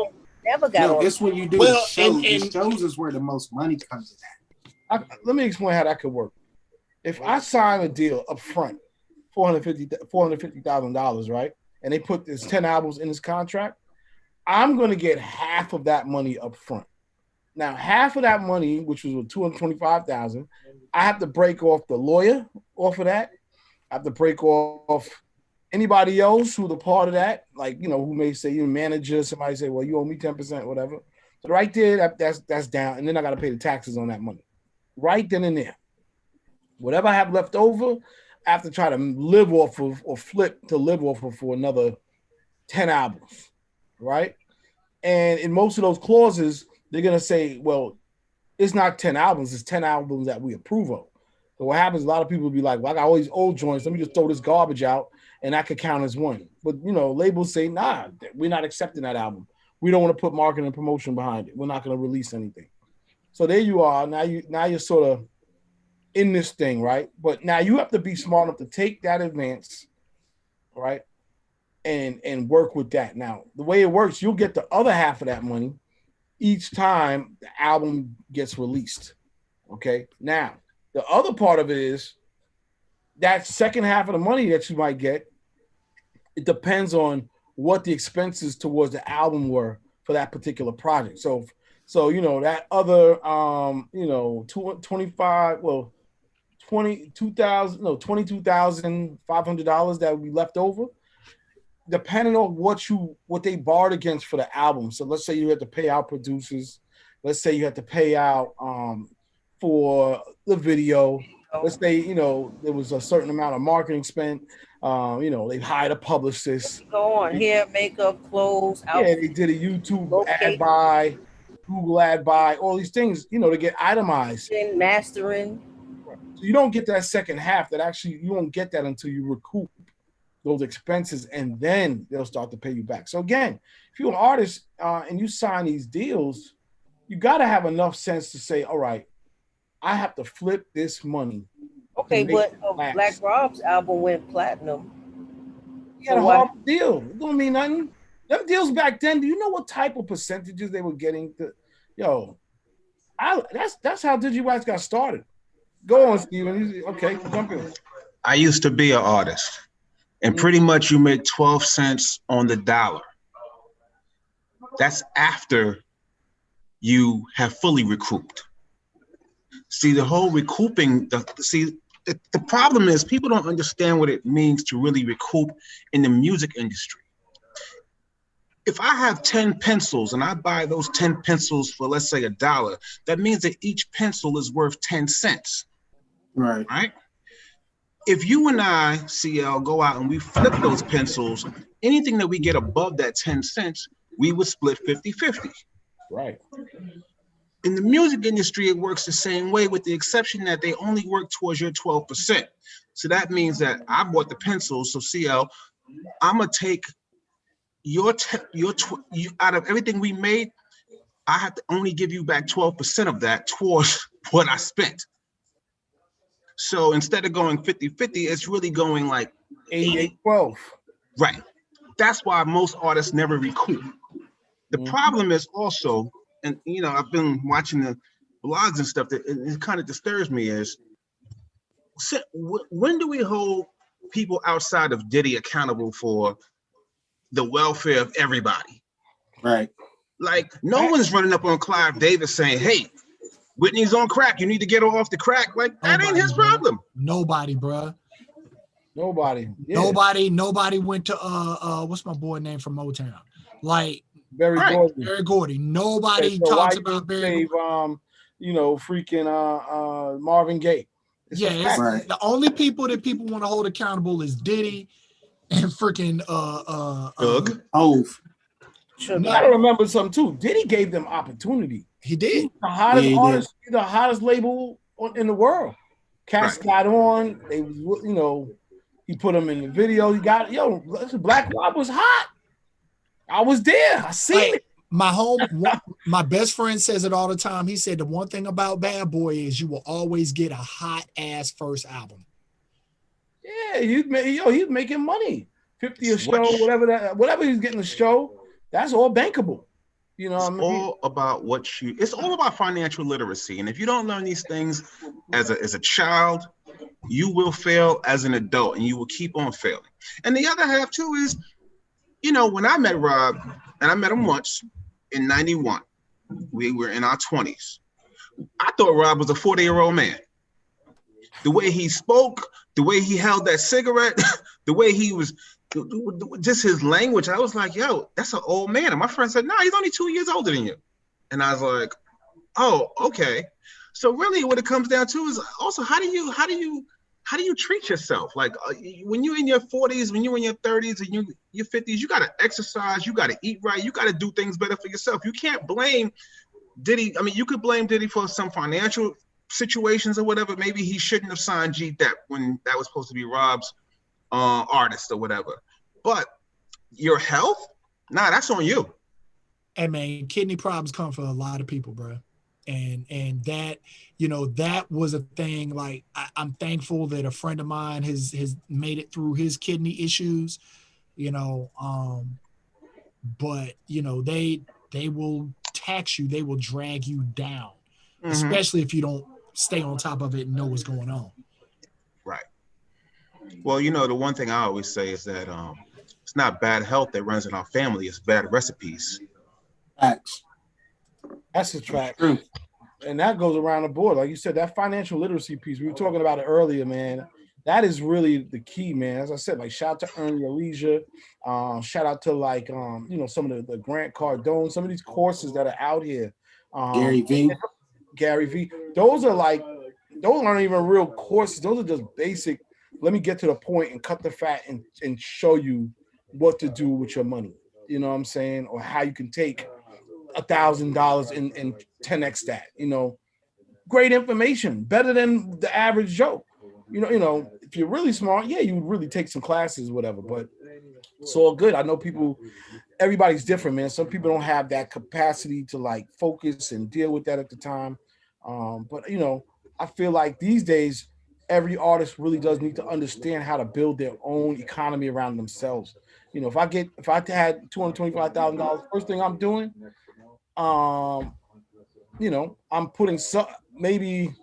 Speaker 12: never got
Speaker 2: no, it's when you do the shows. The shows is where the most money comes in.
Speaker 3: Let me explain how that could work. If I sign a deal up front, $450,000, right? And they put this 10 albums in this contract, I'm going to get half of that money up front. Now, half of that money, which was $225,000, I have to break off the lawyer off of that. I have to break off anybody else who's a part of that, like, who may say your manager, somebody say, well, you owe me 10%, whatever. So right there, that's down. And then I got to pay the taxes on that money. Right then and there. Whatever I have left over, I have to try to live off of or flip to live off of for another 10 albums, right? And in most of those clauses, they're going to say, well, it's not 10 albums, it's 10 albums that we approve of. So what happens, a lot of people will be like, well, I got all these old joints, let me just throw this garbage out and that could count as one. But, labels say, nah, we're not accepting that album. We don't want to put marketing and promotion behind it. We're not going to release anything. So there you are. Now you're sort of in this thing, right? But now you have to be smart enough to take that advance, right? And work with that. Now, the way it works, you'll get the other half of that money each time the album gets released. Okay. Now, the other part of it is that second half of the money that you might get, it depends on what the expenses towards the album were for that particular project. So that other $22,500 that would be left over, depending on what they borrowed against for the album. So let's say you had to pay out producers. Let's say you had to pay out for the video. Let's say, there was a certain amount of marketing spent. They hired a publicist.
Speaker 12: Go on, hair, makeup, clothes.
Speaker 3: Yeah, they did a YouTube ad buy, Google ad buy, all these things, to get itemized.
Speaker 12: Mastering.
Speaker 3: So you don't get that second half. You won't get that until you recoup those expenses, and then they'll start to pay you back. So again, if you're an artist and you sign these deals, you got to have enough sense to say, all right, I have to flip this money.
Speaker 12: Okay, but Black Rob's album went platinum.
Speaker 3: He had a horrible deal. It don't mean nothing. Them deals back then, do you know what type of percentages they were getting? That's how Digiwaxx got started. Go on, Steven. Okay, jump in.
Speaker 17: I used to be an artist, and pretty much you make 12 cents on the dollar. That's after you have fully recouped. See, the whole recouping, the problem is people don't understand what it means to really recoup in the music industry. If I have 10 pencils and I buy those 10 pencils for, let's say, $1, that means that each pencil is worth 10 cents.
Speaker 2: Right.
Speaker 17: Right? If you and I, CL, go out and we flip those pencils, anything that we get above that 10 cents, we would split 50-50.
Speaker 3: Right.
Speaker 17: In the music industry, it works the same way, with the exception that they only work towards your 12%. So that means that I bought the pencils. So CL, I'm gonna take your out of everything we made, I have to only give you back 12% of that towards what I spent. So instead of going 50-50, it's really going like
Speaker 3: 88-12.
Speaker 17: Right. That's why most artists never recoup. The problem is also, and I've been watching the blogs and stuff, that it kind of disturbs me, is when do we hold people outside of Diddy accountable for the welfare of everybody?
Speaker 2: Right.
Speaker 17: Like, no one's running up on Clive Davis saying, hey, Whitney's on crack, you need to get her off the crack. Like, that ain't his problem.
Speaker 1: Nobody, bruh.
Speaker 3: Nobody. Yeah.
Speaker 1: Nobody went to what's my boy name from Motown? Like,
Speaker 3: Barry Gordy.
Speaker 1: Barry Gordy. Nobody
Speaker 3: So
Speaker 1: talks
Speaker 3: why
Speaker 1: about Barry
Speaker 3: save,
Speaker 1: Gordy.
Speaker 3: freaking Marvin Gaye.
Speaker 1: It's the only people that people want to hold accountable is Diddy and freaking
Speaker 17: Doug.
Speaker 3: You gotta remember something too. Diddy gave them opportunity.
Speaker 1: He did.
Speaker 3: The hottest artist, the hottest label in the world. Cats got on. They was, he put them in the video. He got Black Rob was hot. I was there. I seen it.
Speaker 1: My best friend says it all the time. He said the one thing about Bad Boy is you will always get a hot ass first album.
Speaker 3: Yeah, he's making money. 50 a show, whatever he's getting a show, that's all bankable.
Speaker 17: All about it's all about financial literacy. And if you don't learn these things as a child, you will fail as an adult and you will keep on failing. And the other half too is, when I met Rob, and I met him once in 91, we were in our 20s. I thought Rob was a 40-year-old man. The way he spoke, the way he held that cigarette, the way he was, just his language. I was like, yo, that's an old man. And my friend said, no, he's only 2 years older than you. And I was like, oh, okay. So really what it comes down to is also how do you treat yourself? Like when you're in your 40s, when you're in your 30s and your 50s, you got to exercise, you got to eat right, you got to do things better for yourself. You can't blame Diddy. I mean, you could blame Diddy for some financial situations or whatever. Maybe he shouldn't have signed G-Dep when that was supposed to be Rob's artist or whatever. But your health, that's on you.
Speaker 1: Hey man, kidney problems come for a lot of people, bro. And that, that was a thing. Like I'm thankful that a friend of mine has made it through his kidney issues, but they will tax you, they will drag you down, especially if you don't stay on top of it and know what's going on.
Speaker 17: Right. Well, the one thing I always say is that it's not bad health that runs in our family, it's bad recipes.
Speaker 2: Facts.
Speaker 3: That's a track. And that goes around the board. Like you said, that financial literacy piece, we were talking about it earlier, man. That is really the key, man. As I said, like shout out to Earn Your Leisure. Shout out to like, some of the Grant Cardone, some of these courses that are out here. Gary V. Those aren't even real courses. Those are just basic. Let me get to the point and cut the fat and show you what to do with your money. You know what I'm saying? Or how you can take $1,000 and 10x that. Great information, better than the average Joe. If you're really smart, you really take some classes, whatever. But it's all good. I know everybody's different, man. Some people don't have that capacity to like focus and deal with that at the time. But I feel like these days, every artist really does need to understand how to build their own economy around themselves. If I had $225,000, first thing I'm doing, I'm putting maybe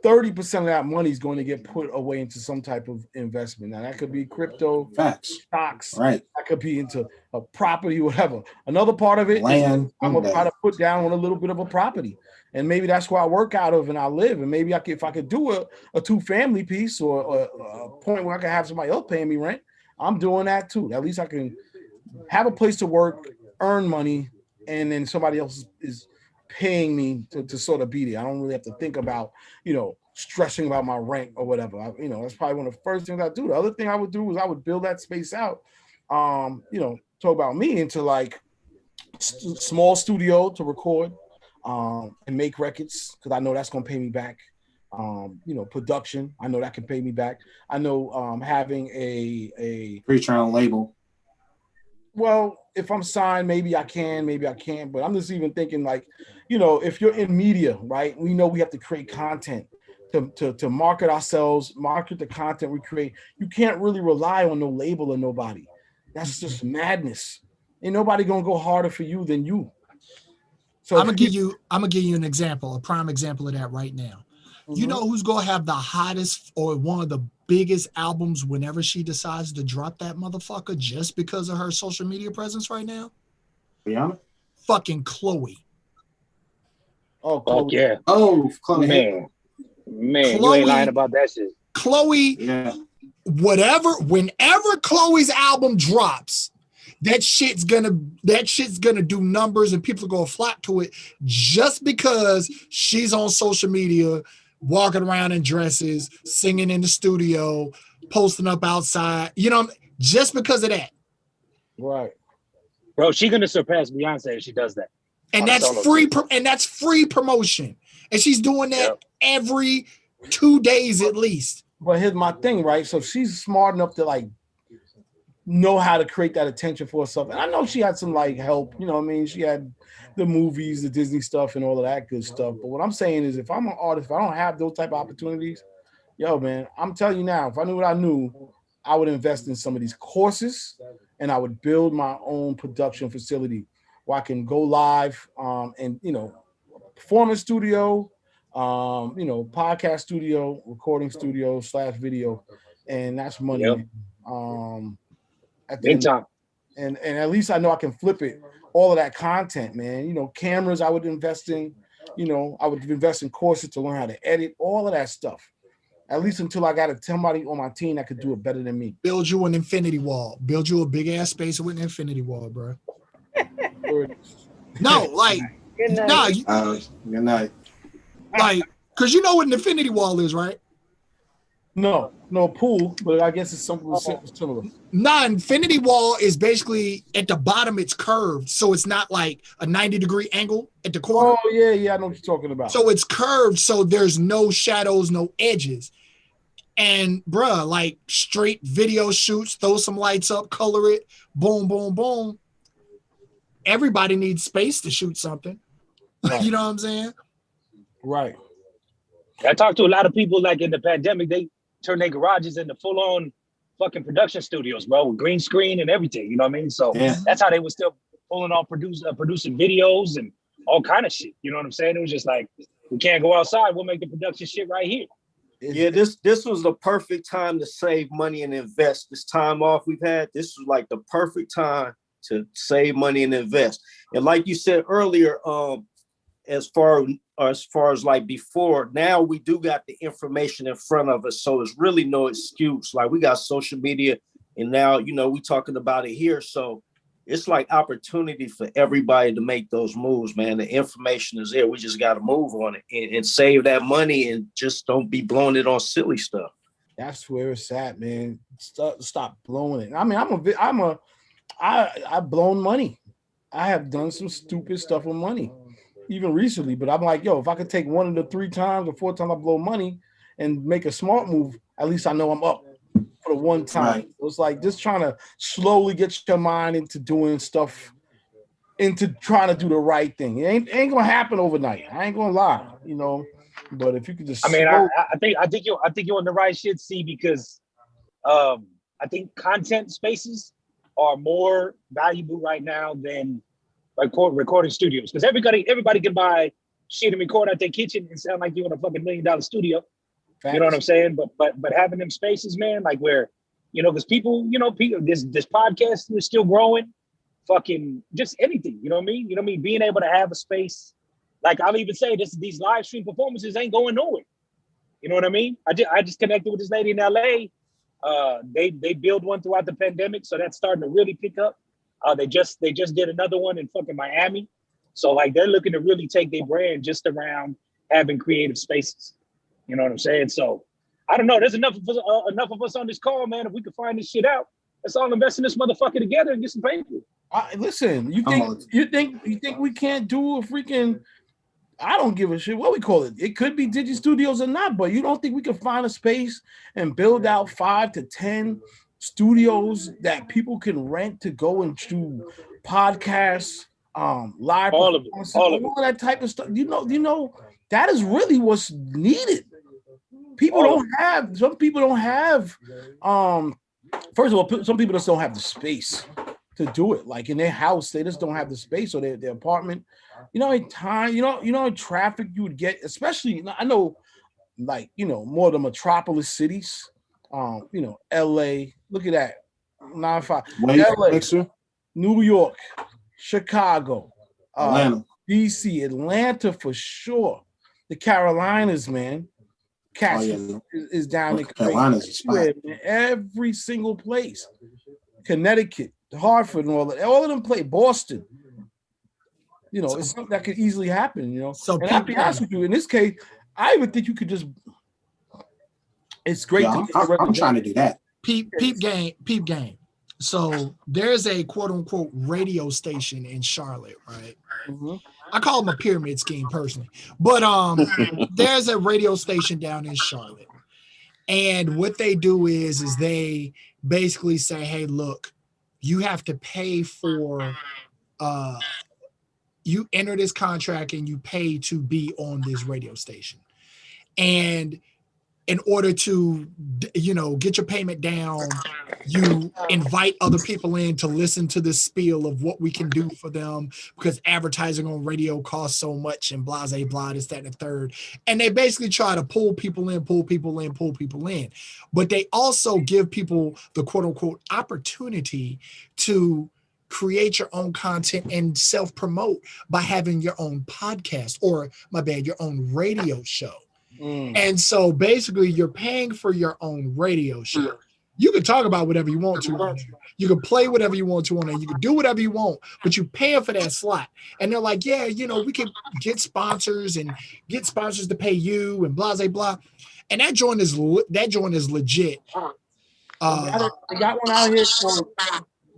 Speaker 3: 30% of that money is going to get put away into some type of investment. Now that could be crypto, stocks, right? That could be into a property, whatever. Another part of it, land, I'm gonna try to put down on a little bit of a property, and maybe that's where I work out of and I live. And maybe if I could do a 2-family piece or a point where I can have somebody else paying me rent, I'm doing that too. At least I can have a place to work, earn money, and then somebody else is paying me to sort of be there. I don't really have to think about, stressing about my rent or whatever. That's probably one of the first things I do. The other thing I would do is I would build that space out, talk about me into like small studio to record and make records, because I know that's going to pay me back. Production, I know that can pay me back. I know having a
Speaker 2: Patreon label.
Speaker 3: Well, if I'm signed, maybe I can, maybe I can't. But I'm just even thinking like, if you're in media, right? We know we have to create content to market ourselves, market the content we create. You can't really rely on no label or nobody. That's just madness. Ain't nobody gonna go harder for you than you. So
Speaker 1: I'm gonna give you an example, a prime example of that right now. You know who's gonna have the hottest or one of the biggest albums whenever she decides to drop that motherfucker just because of her social media presence right now?
Speaker 2: Rihanna?
Speaker 1: Fucking Chloe.
Speaker 3: Oh,
Speaker 13: Chloe. Yeah.
Speaker 2: Oh, Chloe.
Speaker 13: Man, you ain't lying about that shit.
Speaker 1: Chloe, whenever Chloe's album drops, that shit's gonna do numbers and people are gonna flock to it just because she's on social media, walking around in dresses, singing in the studio, posting up outside, just because of that.
Speaker 3: Right.
Speaker 13: Bro, she's gonna surpass Beyonce if she does that.
Speaker 1: And that's free promotion. And she's doing that every 2 days at least.
Speaker 3: But here's my thing, right? So she's smart enough to like know how to create that attention for herself. And I know she had some like help, you know what I mean? She had the movies, the Disney stuff and all of that good stuff. But what I'm saying is if I'm an artist, if I don't have those type of opportunities, yo, man, I'm telling you now, if I knew what I knew, I would invest in some of these courses and I would build my own production facility where I can go live and, performance studio, podcast studio, recording studio / video. And that's money.
Speaker 13: Yep.
Speaker 3: At the end, time. And at least I know I can flip it. All of that content, man. Cameras I would invest in. I would invest in courses to learn how to edit, all of that stuff. At least until I got somebody on my team that could do it better than me.
Speaker 1: Build you an infinity wall. Build you a big ass space with an infinity wall, bro. No, like,
Speaker 12: Good night.
Speaker 1: nah,
Speaker 2: Good night.
Speaker 1: like, because you know what an infinity wall is, right?
Speaker 3: No pool, but I guess it's something similar.
Speaker 1: Nah, infinity wall is basically at the bottom, it's curved. So it's not like a 90-degree angle at the corner.
Speaker 3: Oh, yeah, I know what you're talking about.
Speaker 1: So it's curved, so there's no shadows, no edges. And bruh, like straight video shoots, throw some lights up, color it, boom, boom, boom. Everybody needs space to shoot something. Right. You know what I'm saying?
Speaker 3: Right.
Speaker 13: I talked to a lot of people like in the pandemic, they turned their garages into full-on fucking production studios, bro, with green screen and everything. You know what I mean? So that's how they were still pulling off producing videos and all kind of shit. You know what I'm saying? It was just like, we can't go outside. We'll make the production shit right here.
Speaker 16: Yeah, this was the perfect time to save money and invest. This time off we've had, this was like the perfect time to save money and invest. And like you said earlier, as far as like before, now we do got the information in front of us, so it's really no excuse. Like we got social media, and now we talking about it here, so it's like opportunity for everybody to make those moves, man. The information is there. We just got to move on it and save that money, and just don't be blowing it on silly stuff.
Speaker 3: That's where it's at, man. Stop blowing it. I mean, I've blown money. I have done some stupid stuff with money, even recently. But I'm like, yo, if I could take 1 of the 3 times or 4 times I blow money and make a smart move, at least I know I'm up for the one time. Right. So it's like just trying to slowly get your mind into doing stuff, into trying to do the right thing. It ain't gonna happen overnight. I ain't gonna lie, But if you could just,
Speaker 13: I mean, I think you're on the right shit, C, because I think content spaces are more valuable right now than recording studios, because everybody can buy shit and record at their kitchen and sound like you're in a fucking $1 million studio. Facts. You know what I'm saying? But having them spaces, man, like where, because people, this podcast is still growing, fucking just anything. You know what I mean? Being able to have a space, like I'll even say these live stream performances ain't going nowhere. You know what I mean? I just connected with this lady in LA. They build one throughout the pandemic, so that's starting to really pick up. They just did another one in fucking Miami. So like they're looking to really take their brand just around having creative spaces. You know what I'm saying? So I don't know. There's enough of us on this call, man. If we could find this shit out, let's all invest in this motherfucker together and get some paper.
Speaker 3: Listen, you think we can't do a freaking? I don't give a shit what we call it. It could be Digi Studios or not, but you don't think we could find a space and build out 5 to 10 studios that people can rent to go and do podcasts, live,
Speaker 13: all of
Speaker 3: that type of stuff. You know, that is really what's needed. Some people don't have. First of all, some people just don't have the space to do it. Like in their house, they just don't have the space, or their apartment. In time, in traffic you would get, especially I know, like more of the metropolis cities. LA. Look at that. 9-5. LA, New York, Chicago,
Speaker 2: Atlanta,
Speaker 3: DC, Atlanta for sure. The Carolinas, man. Is down in
Speaker 2: Carolinas,
Speaker 3: every single place. Connecticut, Hartford, and all of them play Boston. You know, it's something that could easily happen. You know,
Speaker 1: so
Speaker 3: and I'll be honest with you. In this case, I even think you could just. It's great.
Speaker 2: Yeah, I'm trying to do that.
Speaker 1: Peep game. So there's a quote unquote radio station in Charlotte, right?
Speaker 3: Mm-hmm.
Speaker 1: I call them a pyramid scheme personally, but there's a radio station down in Charlotte, and what they do is they basically say, hey, look, you have to pay for you enter this contract and you pay to be on this radio station, and in order to, you know, get your payment down, you invite other people in to listen to this spiel of what we can do for them because advertising on radio costs so much and blah, blah, blah, this, that, and the third. And they basically try to pull people in. But they also give people the quote unquote opportunity to create your own content and self-promote by having your own podcast or, your own radio show. And so basically you're paying for your own radio show. You can talk about whatever you want to on there. You can play whatever you want to on there. You can do whatever you want, but you paying for that slot. And they're like, yeah, you know, we can get sponsors and get sponsors to pay you and blah, blah, blah. And that joint is legit.
Speaker 3: I got one out here called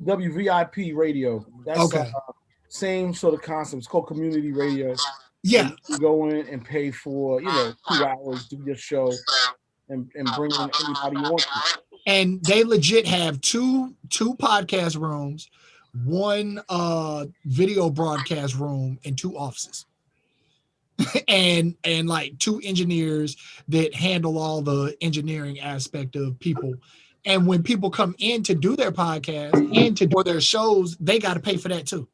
Speaker 3: WVIP radio. That's
Speaker 1: okay.
Speaker 3: Same sort of concept. It's called community radio.
Speaker 1: Yeah,
Speaker 3: you go in and pay for 2 hours, do your show, and bring in anybody you want to.
Speaker 1: And they legit have two podcast rooms, one video broadcast room, and 2 offices, and like 2 engineers that handle all the engineering aspect of people. And when people come in to do their podcast and to do their shows, they got to pay for that too.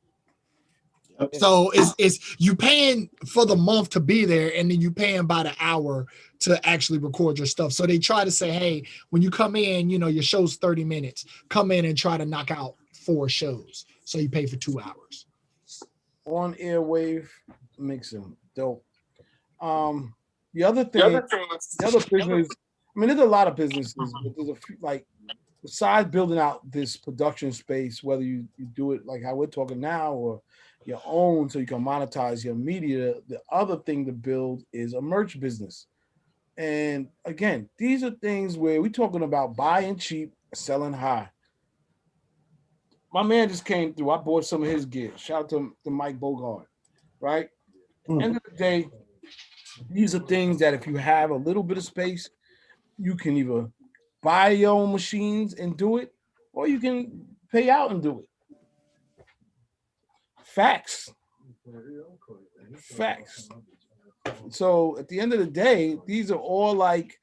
Speaker 1: So it's you paying for the month to be there, and then you paying by the hour to actually record your stuff. So they try to say, hey, when you come in, you know, your show's 30 minutes, come in and try to knock out 4 shows. So you pay for 2 hours.
Speaker 3: On airwave mixing, dope. The other business, I mean, there's a lot of businesses, but there's a few, like, besides building out this production space, whether you do it like how we're talking now or your own so you can monetize your media, the other thing to build is a merch business. And again, these are things where we're talking about buying cheap, selling high. My man just came through. I bought some of his gear. Shout out to Mike Bogart, right? End of the day, these are things that if you have a little bit of space, you can either buy your own machines and do it, or you can pay out and do it. Facts. So at the end of the day, these are all like,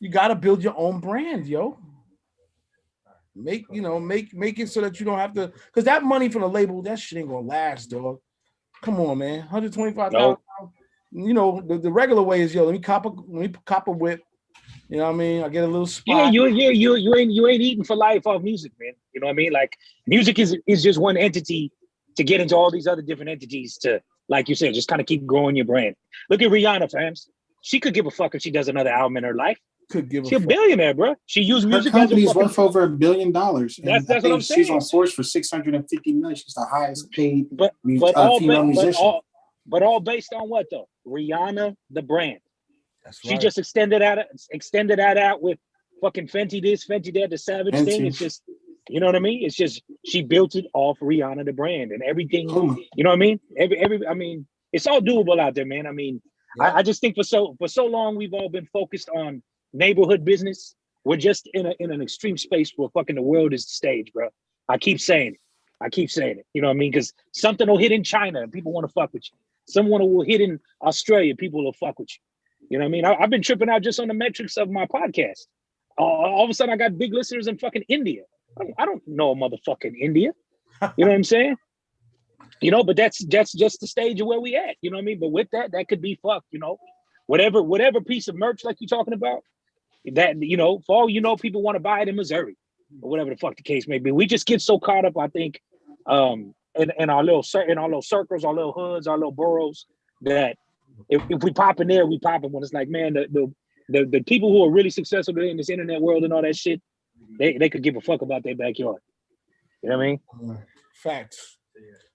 Speaker 3: you got to build your own brand, yo. Make it so that you don't have to, because that money from the label, that shit ain't gonna last, dog. Come on, man. $125,000. You know, the regular way is, yo, let me cop a whip. You know what I mean? I get a little spot.
Speaker 13: Yeah, you ain't eating for life off music, man. You know what I mean? Like, music is just one entity to get into all these other different entities to, like you said, just kind of keep growing your brand. Look at Rihanna, fams. She could give a fuck if she does another album in her life. She's a billionaire, bro. She used music.
Speaker 2: Her company's worth over $1 billion.
Speaker 13: That's what I'm saying.
Speaker 2: She's on Source for $650 million. She's the highest paid female musician.
Speaker 13: But all based on what though? Rihanna, the brand.
Speaker 3: That's
Speaker 13: right. She just extended that out with fucking Fenty this, Fenty that, the Savage thing. It's just, you know what I mean? It's just, she built it off Rihanna, the brand, and everything. You know what I mean? I mean, it's all doable out there, man. I mean, yeah. I just think for so long we've all been focused on neighborhood business. We're just in an extreme space where fucking the world is the stage, bro. I keep saying it. You know what I mean? Because something will hit in China and people want to fuck with you. Someone will hit in Australia, people will fuck with you. You know what I mean? I've been tripping out just on the metrics of my podcast. All of a sudden, I got big listeners in fucking India. I don't know a motherfucking India. You know what I'm saying? You know, but that's just the stage of where we at. You know what I mean? But with that could be fucked. You know, whatever piece of merch like you're talking about, that, you know, for all you know, people want to buy it in Missouri or whatever the fuck the case may be. We just get so caught up, I think, in our little circles, our little hoods, our little boroughs, that if we pop in there, we pop in. When it's like, man, the people who are really successful in this internet world and all that shit, they could give a fuck about their backyard. You know what I mean?
Speaker 3: Facts.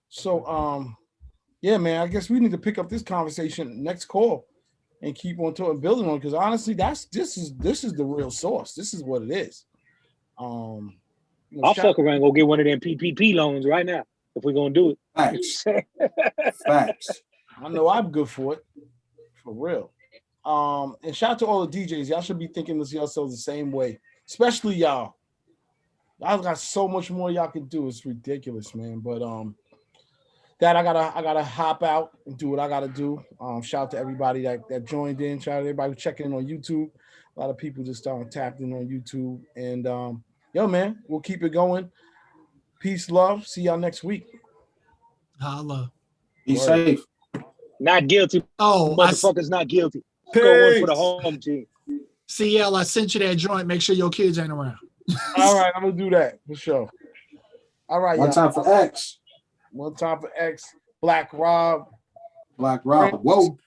Speaker 3: So, yeah, man, I guess we need to pick up this conversation next call and keep on talking, building on, because honestly, this is the real source. This is what it is.
Speaker 13: I'll fuck around and go get one of them PPP loans right now if we're gonna do it.
Speaker 2: Facts. Facts.
Speaker 3: I know I'm good for it, for real. And shout out to all the DJs. Y'all should be thinking of yourselves the same way, especially y'all. Y'all got so much more y'all can do. It's ridiculous, man. But that I gotta hop out and do what I gotta do. Shout out to everybody that joined in. Shout out to everybody checking in on YouTube. A lot of people just tapped in on YouTube. And yo, man, we'll keep it going. Peace, love. See y'all next week.
Speaker 1: Holla.
Speaker 2: Be safe.
Speaker 13: Not guilty.
Speaker 1: Oh,
Speaker 13: motherfuckers not guilty. Go one for the home team.
Speaker 1: CL, I sent you that joint. Make sure your kids ain't around.
Speaker 3: All right, I'm gonna do that for sure. All right,
Speaker 2: One time for X.
Speaker 3: One time for X. Black Rob.
Speaker 2: Whoa.